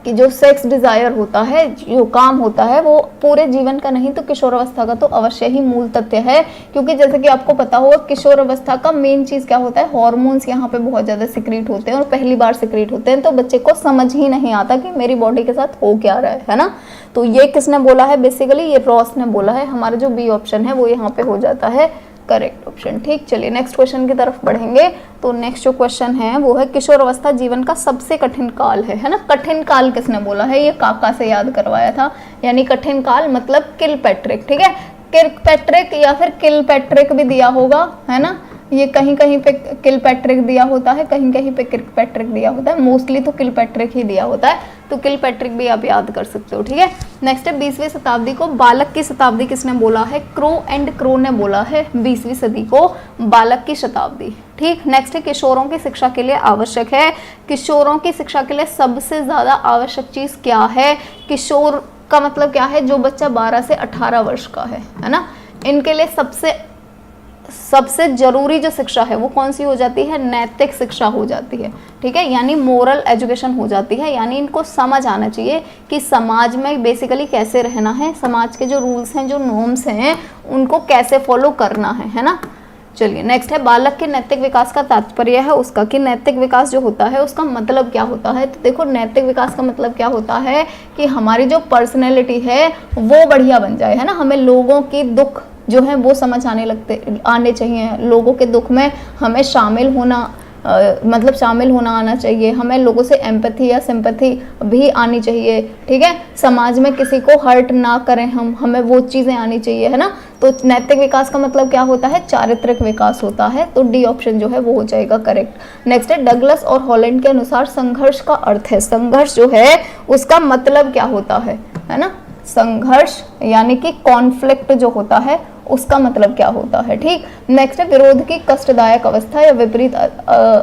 कि जो सेक्स डिजायर होता है, जो काम होता है, वो पूरे जीवन का नहीं तो किशोर अवस्था का तो अवश्य ही मूल तथ्य है। क्योंकि जैसे कि आपको पता होगा किशोर अवस्था का मेन चीज क्या होता है? हॉर्मोन्स यहाँ पे बहुत ज्यादा सिक्रीट होते हैं और पहली बार सिक्रीट होते हैं, तो बच्चे को समझ ही नहीं आता कि मेरी बॉडी के साथ हो क्या रहा है ना। तो ये किसने बोला है? बेसिकली ये रॉस ने बोला है। हमारा जो बी ऑप्शन है वो यहाँ पे हो जाता है करेक्ट ऑप्शन, ठीक। चलिए नेक्स्ट क्वेश्चन की तरफ बढ़ेंगे। तो नेक्स्ट जो क्वेश्चन है वो है किशोर अवस्था जीवन का सबसे कठिन काल है ना। कठिन काल किसने बोला है? ये काका से याद करवाया था, यानी कठिन काल मतलब किलपैट्रिक, ठीक है। किलपैट्रिक या फिर किलपैट्रिक भी दिया होगा, है ना। ये कहीं कहीं पे किलपैट्रिक दिया होता है, कहीं कहीं पे किलपैट्रिक दिया होता है, मोस्टली तो किलपैट्रिक ही दिया होता है, तो किलपैट्रिक भी आप याद कर सकते हो, ठीक है। नेक्स्ट है 20वीं शताब्दी को बालक की शताब्दी किसने बोला है? क्रो एंड क्रो ने बोला है 20वीं सदी को बालक की शताब्दी, ठीक। नेक्स्ट है किशोरों की शिक्षा के लिए आवश्यक है। किशोरों की शिक्षा के लिए सबसे ज्यादा आवश्यक चीज क्या है? किशोर का मतलब क्या है? जो बच्चा 12 से 18 वर्ष का है ना, इनके लिए सबसे जरूरी जो शिक्षा है वो कौन सी हो जाती है? नैतिक शिक्षा हो जाती है, ठीक है, यानी मोरल एजुकेशन हो जाती है। यानी इनको समझ आना चाहिए कि समाज में बेसिकली कैसे रहना है, समाज के जो रूल्स हैं, जो नॉर्म्स हैं, उनको कैसे फॉलो करना है ना। चलिए नेक्स्ट है बालक के नैतिक विकास का तात्पर्य है उसका, कि नैतिक विकास जो होता है उसका मतलब क्या होता है। तो देखो नैतिक विकास का मतलब क्या होता है कि हमारी जो पर्सनैलिटी है वो बढ़िया बन जाए, है ना। हमें लोगों की दुख जो है वो समझ आने चाहिए, लोगों के दुख में हमें शामिल होना मतलब शामिल होना आना चाहिए, हमें लोगों से एम्पैथी या सिंपैथी भी आनी चाहिए, ठीक है, समाज में किसी को हर्ट ना करें हम, हमें वो चीज़ें आनी चाहिए, है ना। तो नैतिक विकास का मतलब क्या होता है, चारित्रिक विकास होता है, तो डी ऑप्शन जो है वो हो जाएगा करेक्ट। नेक्स्ट है डगलस और हॉलैंड के अनुसार संघर्ष का अर्थ है, संघर्ष जो है उसका मतलब क्या होता है ना, संघर्ष यानी कि कॉन्फ्लिक्ट जो होता है उसका मतलब क्या होता है, ठीक। नेक्स्ट है विरोध की कष्टदायक अवस्था या विपरीत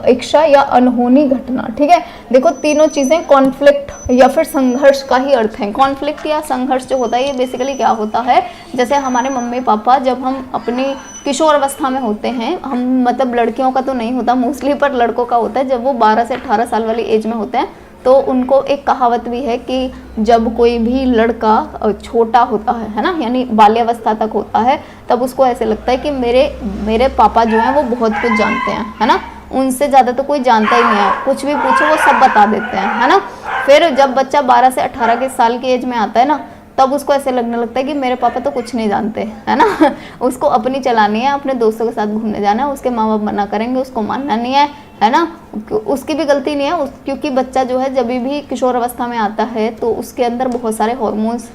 इच्छा या अनहोनी घटना, ठीक है। देखो तीनों चीजें कॉन्फ्लिक्ट या फिर संघर्ष का ही अर्थ है। कॉन्फ्लिक्ट या संघर्ष जो होता है ये बेसिकली क्या होता है, जैसे हमारे मम्मी पापा जब हम अपनी किशोर अवस्था में होते हैं, हम मतलब लड़कियों का तो नहीं होता मोस्टली, पर लड़कों का होता है, जब वो 12 से 18 साल वाली एज में होते हैं तो उनको एक कहावत भी है कि जब कोई भी लड़का छोटा होता है ना, यानी बाल्यावस्था तक होता है, तब उसको ऐसे लगता है कि मेरे पापा जो हैं वो बहुत कुछ जानते हैं, है ना, उनसे ज़्यादा तो कोई जानता ही नहीं है, कुछ भी पूछो वो सब बता देते हैं, है ना। फिर जब बच्चा 12 से 18 के साल की एज में आता है ना, तब उसको ऐसे लगने लगता है कि मेरे पापा तो कुछ नहीं जानते, है ना। उसको अपनी चलानी है, अपने दोस्तों के साथ घूमने जाना है, उसके माँ बाप मना करेंगे, उसको मानना नहीं है ना। उसकी भी गलती नहीं है, क्योंकि बच्चा जो है जब भी किशोर अवस्था में आता है तो उसके अंदर बहुत सारे हार्मोन्स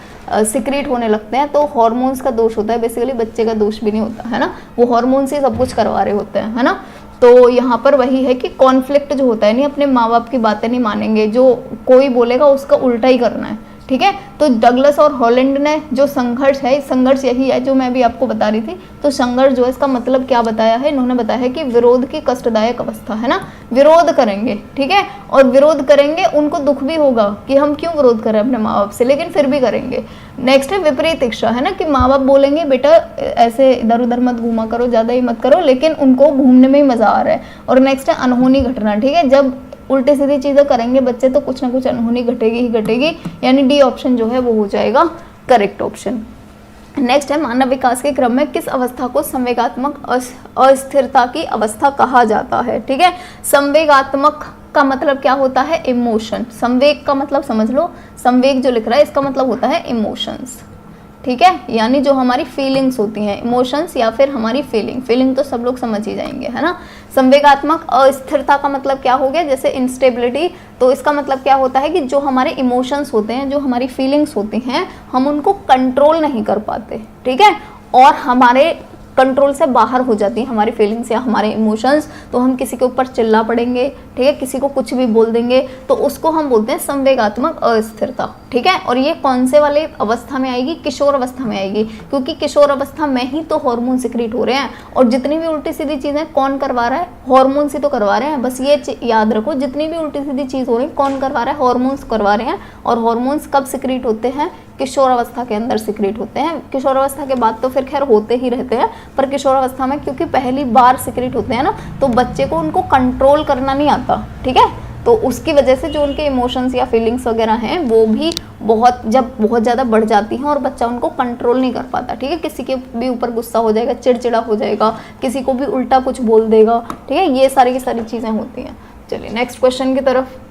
सिक्रीट होने लगते हैं, तो हार्मोन्स का दोष होता है, बेसिकली बच्चे का दोष भी नहीं होता, है ना, वो हार्मोन्स ही सब कुछ करवा रहे होते हैं, है ना। तो यहाँ पर वही है कि कॉन्फ्लिक्ट जो होता है नहीं, अपने माँ बाप की बातें नहीं मानेंगे, जो कोई बोलेगा उसका उल्टा ही करना है, ठीक है। तो डगलस और हॉलैंड ने जो संघर्ष है, संघर्ष यही है जो मैं भी आपको बता रही थी। तो संघर्ष जो है इसका मतलब क्या बताया है, इन्होंने बताया है कि विरोध की कष्टदायक अवस्था, है ना, विरोध करेंगे, ठीक है, और विरोध करेंगे, उनको दुख भी होगा कि हम क्यों विरोध कर रहे हैं अपने माँ बाप से, लेकिन फिर भी करेंगे। नेक्स्ट है विपरीत इच्छा, है ना, कि माँ बाप बोलेंगे बेटा ऐसे इधर उधर मत घूमा करो, ज़्यादा ही मत करो, लेकिन उनको घूमने में ही मज़ा आ रहा है। और नेक्स्ट है अनहोनी घटना, ठीक है, जब उल्टी सीधी चीज़ें करेंगे बच्चे तो कुछ ना कुछ अनहोनी घटेगी ही घटेगी, यानी डी ऑप्शन जो है वो हो जाएगा करेक्ट ऑप्शन। नेक्स्ट है मानव विकास के क्रम में किस अवस्था को संवेगात्मक अस्थिरता की अवस्था कहा जाता है, ठीक है। संवेगात्मक का मतलब क्या होता है, इमोशन। संवेग का मतलब समझ लो, संवेग जो लिख रहा है इसका मतलब होता है इमोशंस, ठीक है, यानी जो हमारी फीलिंग्स होती हैं, इमोशंस या फिर हमारी फीलिंग तो सब लोग समझ ही जाएंगे, है ना। संवेगात्मक अस्थिरता का मतलब क्या हो गया, जैसे इंस्टेबिलिटी, तो इसका मतलब क्या होता है कि जो हमारे इमोशंस होते हैं, जो हमारी फीलिंग्स होती हैं, हम उनको कंट्रोल नहीं कर पाते, ठीक है, और हमारे कंट्रोल से बाहर हो जाती है हमारी फीलिंग्स या हमारे इमोशंस, तो हम किसी के ऊपर चिल्ला पड़ेंगे, ठीक है, किसी को कुछ भी बोल देंगे, तो उसको हम बोलते हैं संवेगात्मक अस्थिरता, ठीक है। और ये कौन से वाले अवस्था में आएगी, किशोर अवस्था में आएगी, क्योंकि किशोर अवस्था में ही तो हार्मोन सिक्रीट हो रहे हैं, और जितनी भी उल्टी सीधी चीज़ें कौन करवा रहा है, हार्मोन से तो करवा रहे हैं, बस ये याद रखो, जितनी भी उल्टी सीधी चीज़ हो रही है कौन करवा रहा है, हार्मोन्स करवा रहे हैं। और हार्मोन्स कब सिक्रीट होते हैं, किशोर अवस्था के अंदर सिक्रीट होते हैं। किशोर अवस्था के बाद तो फिर खैर होते ही रहते हैं, पर किशोर अवस्था में क्योंकि पहली बार सिक्रीट होते हैं ना, तो बच्चे को उनको कंट्रोल करना नहीं आता, ठीक है, तो उसकी वजह से जो उनके इमोशंस या फीलिंग्स वगैरह हैं वो भी जब बहुत ज़्यादा बढ़ जाती हैं और बच्चा उनको कंट्रोल नहीं कर पाता, ठीक है, किसी के भी ऊपर गुस्सा हो जाएगा, चिड़चिड़ा हो जाएगा, किसी को भी उल्टा कुछ बोल देगा, ठीक है, ये सारी की सारी चीज़ें होती हैं। चलिए नेक्स्ट क्वेश्चन की तरफ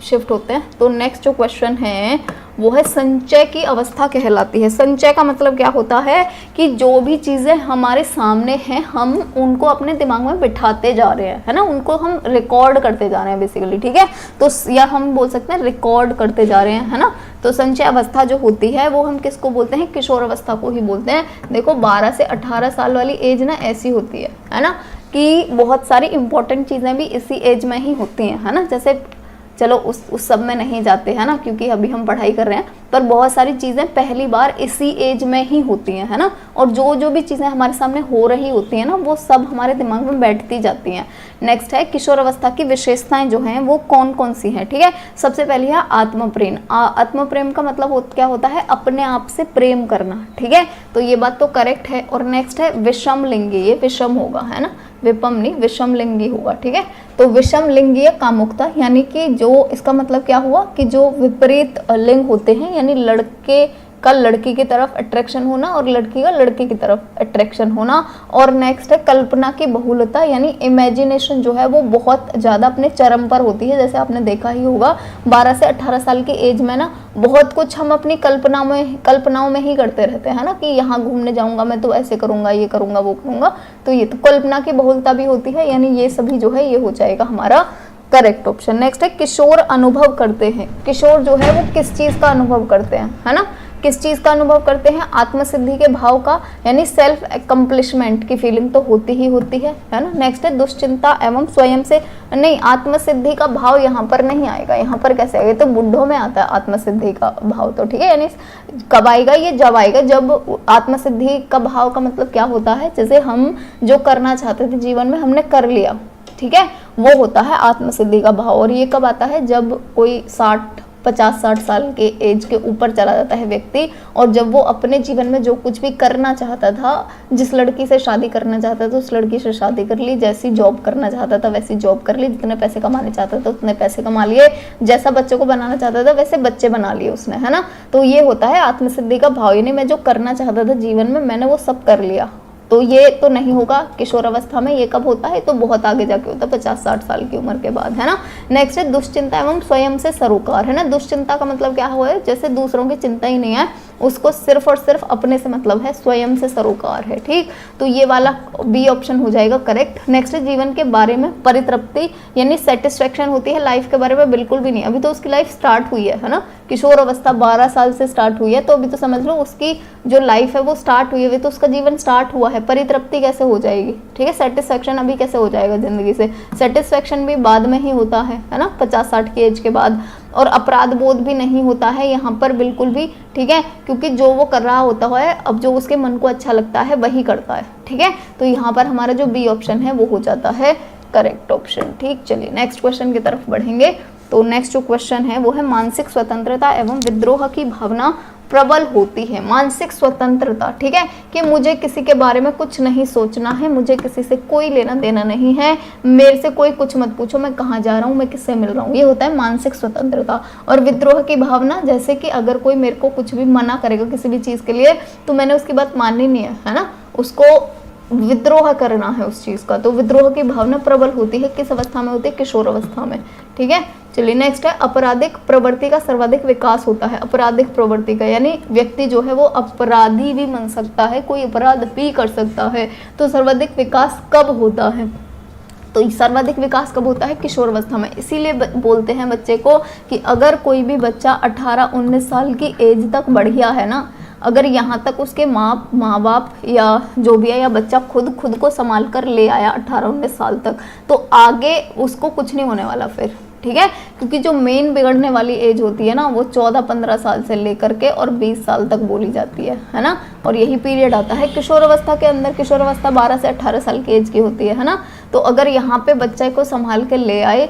शिफ्ट होते हैं। तो नेक्स्ट जो क्वेश्चन है वो है संचय की अवस्था कहलाती है। संचय का मतलब क्या होता है कि जो भी चीज़ें हमारे सामने हैं हम उनको अपने दिमाग में बिठाते जा रहे हैं, है ना, उनको हम रिकॉर्ड करते जा रहे हैं बेसिकली, ठीक है, तो या हम बोल सकते हैं रिकॉर्ड करते जा रहे हैं, है ना। तो संचय अवस्था जो होती है वो हम किसको बोलते हैं, किशोर अवस्था को ही बोलते हैं। देखो 12 से 18 साल वाली एज ना ऐसी होती है ना, कि बहुत सारी इंपॉर्टेंट चीज़ें भी इसी एज में ही होती हैं, है ना। जैसे चलो उस सब में नहीं जाते हैं ना, क्योंकि अभी हम पढ़ाई कर रहे हैं, पर बहुत सारी चीज़ें पहली बार इसी एज में ही होती हैं, है ना। और जो भी चीज़ें हमारे सामने हो रही होती हैं ना वो सब हमारे दिमाग में बैठती जाती हैं। नेक्स्ट है किशोर अवस्था की विशेषताएं जो हैं वो कौन कौन सी हैं, ठीक है। सबसे पहली है आत्मप्रेम। आत्मप्रेम का मतलब क्या होता है, अपने आप से प्रेम करना, ठीक है, तो ये बात तो करेक्ट है। और नेक्स्ट है विषम लिंगी, ये विषम होगा, है ना, विपम नहीं, विषम लिंगी होगा, ठीक है। तो विषम लिंगीय कामुकता यानी कि जो इसका मतलब क्या हुआ कि जो विपरीत लिंग होते हैं, यानी लड़के का लड़की की तरफ अट्रैक्शन होना और लड़की का लड़के की तरफ अट्रैक्शन होना। और नेक्स्ट है कल्पना की बहुलता, यानी इमेजिनेशन जो है वो बहुत ज़्यादा अपने चरम पर होती है। जैसे आपने देखा ही होगा 12 से 18 साल की एज में ना बहुत कुछ हम अपनी कल्पनाओं में ही करते रहते हैं ना, कि यहाँ घूमने जाऊंगा मैं तो ऐसे करूंगा, ये करूंगा, वो करूंगा। तो ये तो कल्पना की बहुलता भी होती है, यानी ये सभी जो है ये हो जाएगा हमारा करेक्ट ऑप्शन। नेक्स्ट है किशोर अनुभव करते हैं। किशोर जो है वो किस चीज का अनुभव करते हैं, है ना, किस चीज का अनुभव करते हैं, आत्मसिद्धि के भाव का, यानी सेल्फ अकम्प्लिशमेंट की फीलिंग तो होती ही होती है ना। नेक्स्ट है दुश्चिंता एवं स्वयं से, नहीं आत्मसिद्धि का भाव यहाँ पर नहीं आएगा, यहाँ पर कैसे आएगा, तो बुढ़ों में आता है आत्मसिद्धि का भाव, तो ठीक है, यानी कब आएगा, ये जब आएगा जब आत्मसिद्धि का भाव का मतलब क्या होता है, जैसे हम जो करना चाहते थे जीवन में हमने कर लिया, ठीक है, वो होता है आत्मसिद्धि का भाव। और ये कब आता है, जब कोई 50-60 साल के एज के ऊपर चला जाता है व्यक्ति, और जब वो अपने जीवन में जो कुछ भी करना चाहता था, जिस लड़की से शादी करना चाहता था उस लड़की से शादी कर ली, जैसी जॉब करना चाहता था वैसी जॉब कर ली, जितने पैसे कमाने चाहता था उतने पैसे कमा लिए, जैसा बच्चे को बनाना चाहता था वैसे बच्चे बना लिए उसने, है ना। तो ये होता है आत्मसिद्धि का भाव, यानी मैं जो करना चाहता था जीवन में मैंने वो सब कर लिया। तो ये तो नहीं होगा किशोर अवस्था में, ये कब होता है, तो बहुत आगे जाके होता है 50-60 साल की उम्र के बाद, है ना। नेक्स्ट है दुश्चिंता एवं स्वयं से सरोकार, है ना। दुश्चिंता का मतलब क्या हुआ है, जैसे दूसरों की चिंता ही नहीं है, उसको सिर्फ और सिर्फ अपने से मतलब है, स्वयं से सरोकार है, ठीक। तो ये वाला बी ऑप्शन हो जाएगा करेक्ट। नेक्स्ट है जीवन के बारे में परितृप्ति, यानी सेटिस्फेक्शन होती है, लाइफ के बारे में बिल्कुल भी नहीं, अभी तो उसकी लाइफ स्टार्ट हुई है ना। किशोर अवस्था 12 साल से स्टार्ट हुई है, तो अभी तो समझ लो उसकी जो लाइफ है वो स्टार्ट हुई है, तो उसका जीवन स्टार्ट हुआ है, परितृप्ति कैसे हो जाएगी, ठीक है। सेटिस्फेक्शन अभी कैसे हो जाएगा जिंदगी से, सेटिस्फेक्शन भी बाद में ही होता है ना, 50-60 की एज के बाद। और अपराध बोध भी नहीं होता है यहाँ पर बिल्कुल भी, ठीक है, क्योंकि जो वो कर रहा होता है अब जो उसके मन को अच्छा लगता है वही करता है, ठीक है। तो यहाँ पर हमारा जो बी ऑप्शन है वो हो जाता है करेक्ट ऑप्शन, ठीक। चलिए नेक्स्ट क्वेश्चन की तरफ बढ़ेंगे। तो नेक्स्ट जो क्वेश्चन है वो है मानसिक स्वतंत्रता एवं विद्रोह की भावना प्रबल होती है। मानसिक स्वतंत्रता, ठीक है, कि मुझे किसी के बारे में कुछ नहीं सोचना है, मुझे किसी से कोई लेना देना नहीं है, मेरे से कोई कुछ मत पूछो, मैं कहाँ जा रहा हूँ, मैं किससे मिल रहा हूँ, ये होता है मानसिक स्वतंत्रता। और विद्रोह की भावना, जैसे कि अगर कोई मेरे को कुछ भी मना करेगा किसी भी चीज़ के लिए तो मैंने उसकी बात माननी नहीं है ना, उसको विद्रोह करना है उस चीज का। तो विद्रोह की भावना प्रबल होती है, किस अवस्था में होती है, किशोर अवस्था में, ठीक है। चलिए नेक्स्ट है आपराधिक प्रवृत्ति का सर्वाधिक विकास होता है। आपराधिक प्रवृत्ति का यानी व्यक्ति जो है वो अपराधी भी बन सकता है, कोई अपराध भी कर सकता है। तो सर्वाधिक विकास कब होता है, तो सर्वाधिक विकास कब होता है, किशोर अवस्था में। इसीलिए बोलते हैं बच्चे को कि अगर कोई भी बच्चा 18-19 साल की एज तक बढ़िया है ना, अगर यहाँ तक उसके माँ बाप या जो भी है या बच्चा खुद को संभाल कर ले आया 18-19 साल तक, तो आगे उसको कुछ नहीं होने वाला फिर, ठीक है। क्योंकि जो मेन बिगड़ने वाली एज होती है ना वो 14-15 साल से लेकर के और 20 साल तक बोली जाती है ना। और यही पीरियड आता है किशोर अवस्था के अंदर। किशोर अवस्था 12 से 18 साल की एज की होती है ना। तो अगर यहाँ पे बच्चे को संभाल के ले आए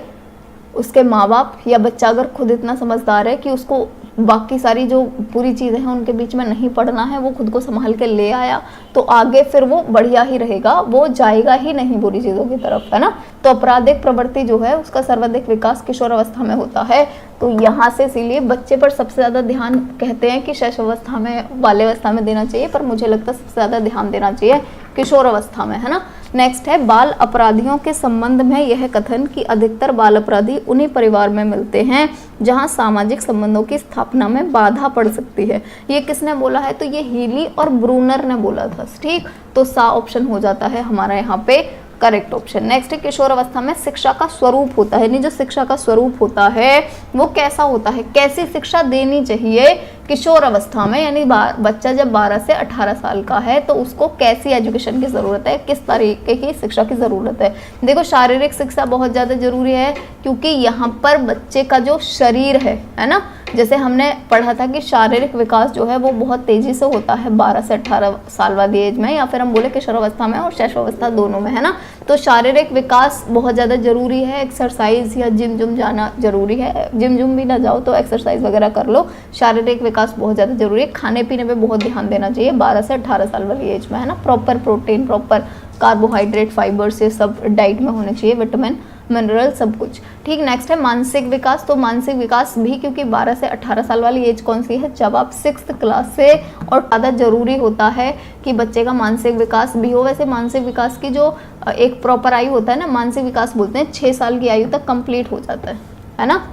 उसके माँ बाप, या बच्चा अगर खुद इतना समझदार है कि उसको बाकी सारी जो पूरी चीज़ें हैं उनके बीच में नहीं पड़ना है, वो खुद को संभाल के ले आया, तो आगे फिर वो बढ़िया ही रहेगा, वो जाएगा ही नहीं बुरी चीज़ों की तरफ, है ना। तो आपराधिक प्रवृत्ति जो है उसका सर्वाधिक विकास किशोर अवस्था में होता है। तो यहाँ से इसीलिए बच्चे पर सबसे ज़्यादा ध्यान कहते हैं कि शैशवावस्था में, बाल्यावस्था में देना चाहिए, पर मुझे लगता है सबसे ज़्यादा ध्यान देना चाहिए किशोर अवस्था में, है ना। नेक्स्ट है बाल अपराधियों के संबंध में यह कथन कि अधिकतर बाल अपराधी उन्हीं परिवार में मिलते हैं जहां सामाजिक संबंधों की स्थापना में बाधा पड़ सकती है। ये किसने बोला है, तो ये हीली और ब्रूनर ने बोला था, ठीक। तो सा ऑप्शन हो जाता है हमारा यहाँ पे करेक्ट ऑप्शन। नेक्स्ट है किशोर अवस्था में शिक्षा का स्वरूप होता है, यानी जो शिक्षा का स्वरूप होता है वो कैसा होता है, कैसी शिक्षा देनी चाहिए किशोर अवस्था में, यानी बच्चा जब 12 से 18 साल का है तो उसको कैसी एजुकेशन की ज़रूरत है, किस तरीके की शिक्षा की ज़रूरत है। देखो शारीरिक शिक्षा बहुत ज़्यादा जरूरी है, क्योंकि यहाँ पर बच्चे का जो शरीर है ना, जैसे हमने पढ़ा था कि शारीरिक विकास जो है वो बहुत तेज़ी से होता है 12 से 18 साल वाली एज में, या फिर हम बोले किशोर अवस्था में और शैशवावस्था दोनों में, है ना। तो शारीरिक विकास बहुत ज़्यादा जरूरी है, एक्सरसाइज या जिम जाना जरूरी है, जिम भी ना जाओ तो एक्सरसाइज वगैरह कर लो। शारीरिक विकास बहुत ज़्यादा जरूरी है। खाने पीने पे बहुत ध्यान देना चाहिए 12 से 18 साल वाली एज में, है ना। Proper protein, proper carbohydrate, fibres, ये सब डाइट में होने चाहिए, विटामिन मिनरल सब कुछ। ठीक, नेक्स्ट है मानसिक विकास। तो मानसिक विकास भी क्योंकि 12 से 18 साल वाली एज कौन सी है, जब आप 6th क्लास से, और ज़्यादा जरूरी होता है कि बच्चे का मानसिक विकास भी हो। वैसे मानसिक विकास की जो एक प्रॉपर आयु होता है ना, मानसिक विकास बोलते हैं 6 साल की आयु तक कंप्लीट हो जाता है ना,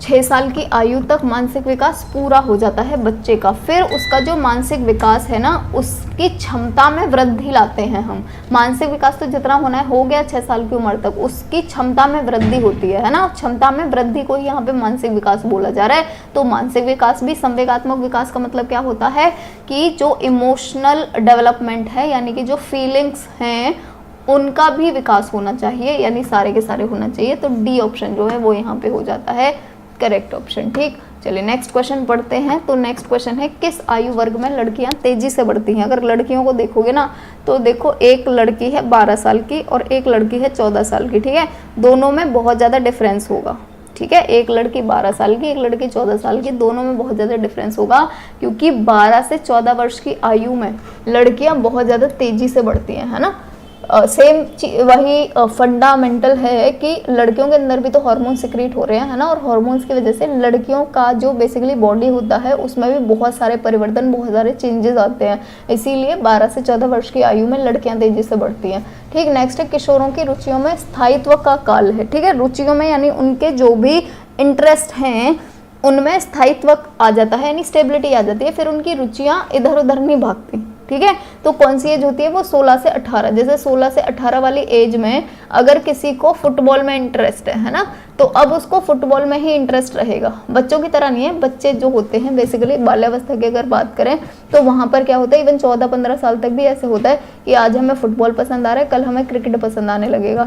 6 साल की आयु तक मानसिक विकास पूरा हो जाता है बच्चे का। फिर उसका जो मानसिक विकास है ना, उसकी क्षमता में वृद्धि लाते हैं हम। मानसिक विकास तो जितना होना है हो गया 6 साल की उम्र तक, उसकी क्षमता में वृद्धि होती है ना, क्षमता में वृद्धि को ही यहाँ पे मानसिक विकास बोला जा रहा है। तो मानसिक विकास भी, संवेगात्मक विकास का मतलब क्या होता है कि जो इमोशनल डेवलपमेंट है, यानी कि जो फीलिंग्स हैं उनका भी विकास होना चाहिए, यानी सारे के सारे होना चाहिए। तो डी ऑप्शन जो है वो यहाँ पे हो जाता है करेक्ट ऑप्शन। ठीक, चलिए नेक्स्ट क्वेश्चन पढ़ते हैं। तो नेक्स्ट क्वेश्चन है, किस आयु वर्ग में लड़कियां तेजी से बढ़ती हैं? अगर लड़कियों को देखोगे ना, तो देखो एक लड़की है 12 साल की और एक लड़की है 14 साल की। ठीक है, दोनों में बहुत ज़्यादा डिफरेंस होगा। ठीक है, एक लड़की 12 साल की, एक लड़की 14 साल की, दोनों में बहुत ज़्यादा डिफरेंस होगा, क्योंकि 12 से 14 वर्ष की आयु में लड़कियां बहुत ज़्यादा तेजी से बढ़ती हैं, है ना। सेम वही फंडामेंटल है कि लड़कियों के अंदर भी तो हार्मोन सिक्रीट हो रहे हैं, है ना, और हार्मोन्स की वजह से लड़कियों का जो बेसिकली बॉडी होता है उसमें भी बहुत सारे परिवर्तन, बहुत सारे चेंजेस आते हैं। इसीलिए 12 से 14 वर्ष की आयु में लड़कियां तेजी से बढ़ती हैं। ठीक, नेक्स्ट है, किशोरों की रुचियों में स्थायित्व का काल है। ठीक है, रुचियों में यानी उनके जो भी इंटरेस्ट हैं उनमें स्थायित्व आ जाता है, यानी स्टेबिलिटी आ जाती है, फिर उनकी रुचियां इधर उधर नहीं भागती। ठीक है, तो कौन सी एज होती है वो 16 से 18। जैसे 16 से 18 वाली एज में अगर किसी को फुटबॉल में इंटरेस्ट है ना, तो अब उसको फुटबॉल में ही इंटरेस्ट रहेगा। बच्चों की तरह नहीं है, बच्चे जो होते हैं बेसिकली बाल्यावस्था की अगर बात करें तो वहाँ पर क्या होता है, इवन 14-15 साल तक भी ऐसे होता है कि आज हमें फुटबॉल पसंद आ रहा है, कल हमें क्रिकेट पसंद आने लगेगा।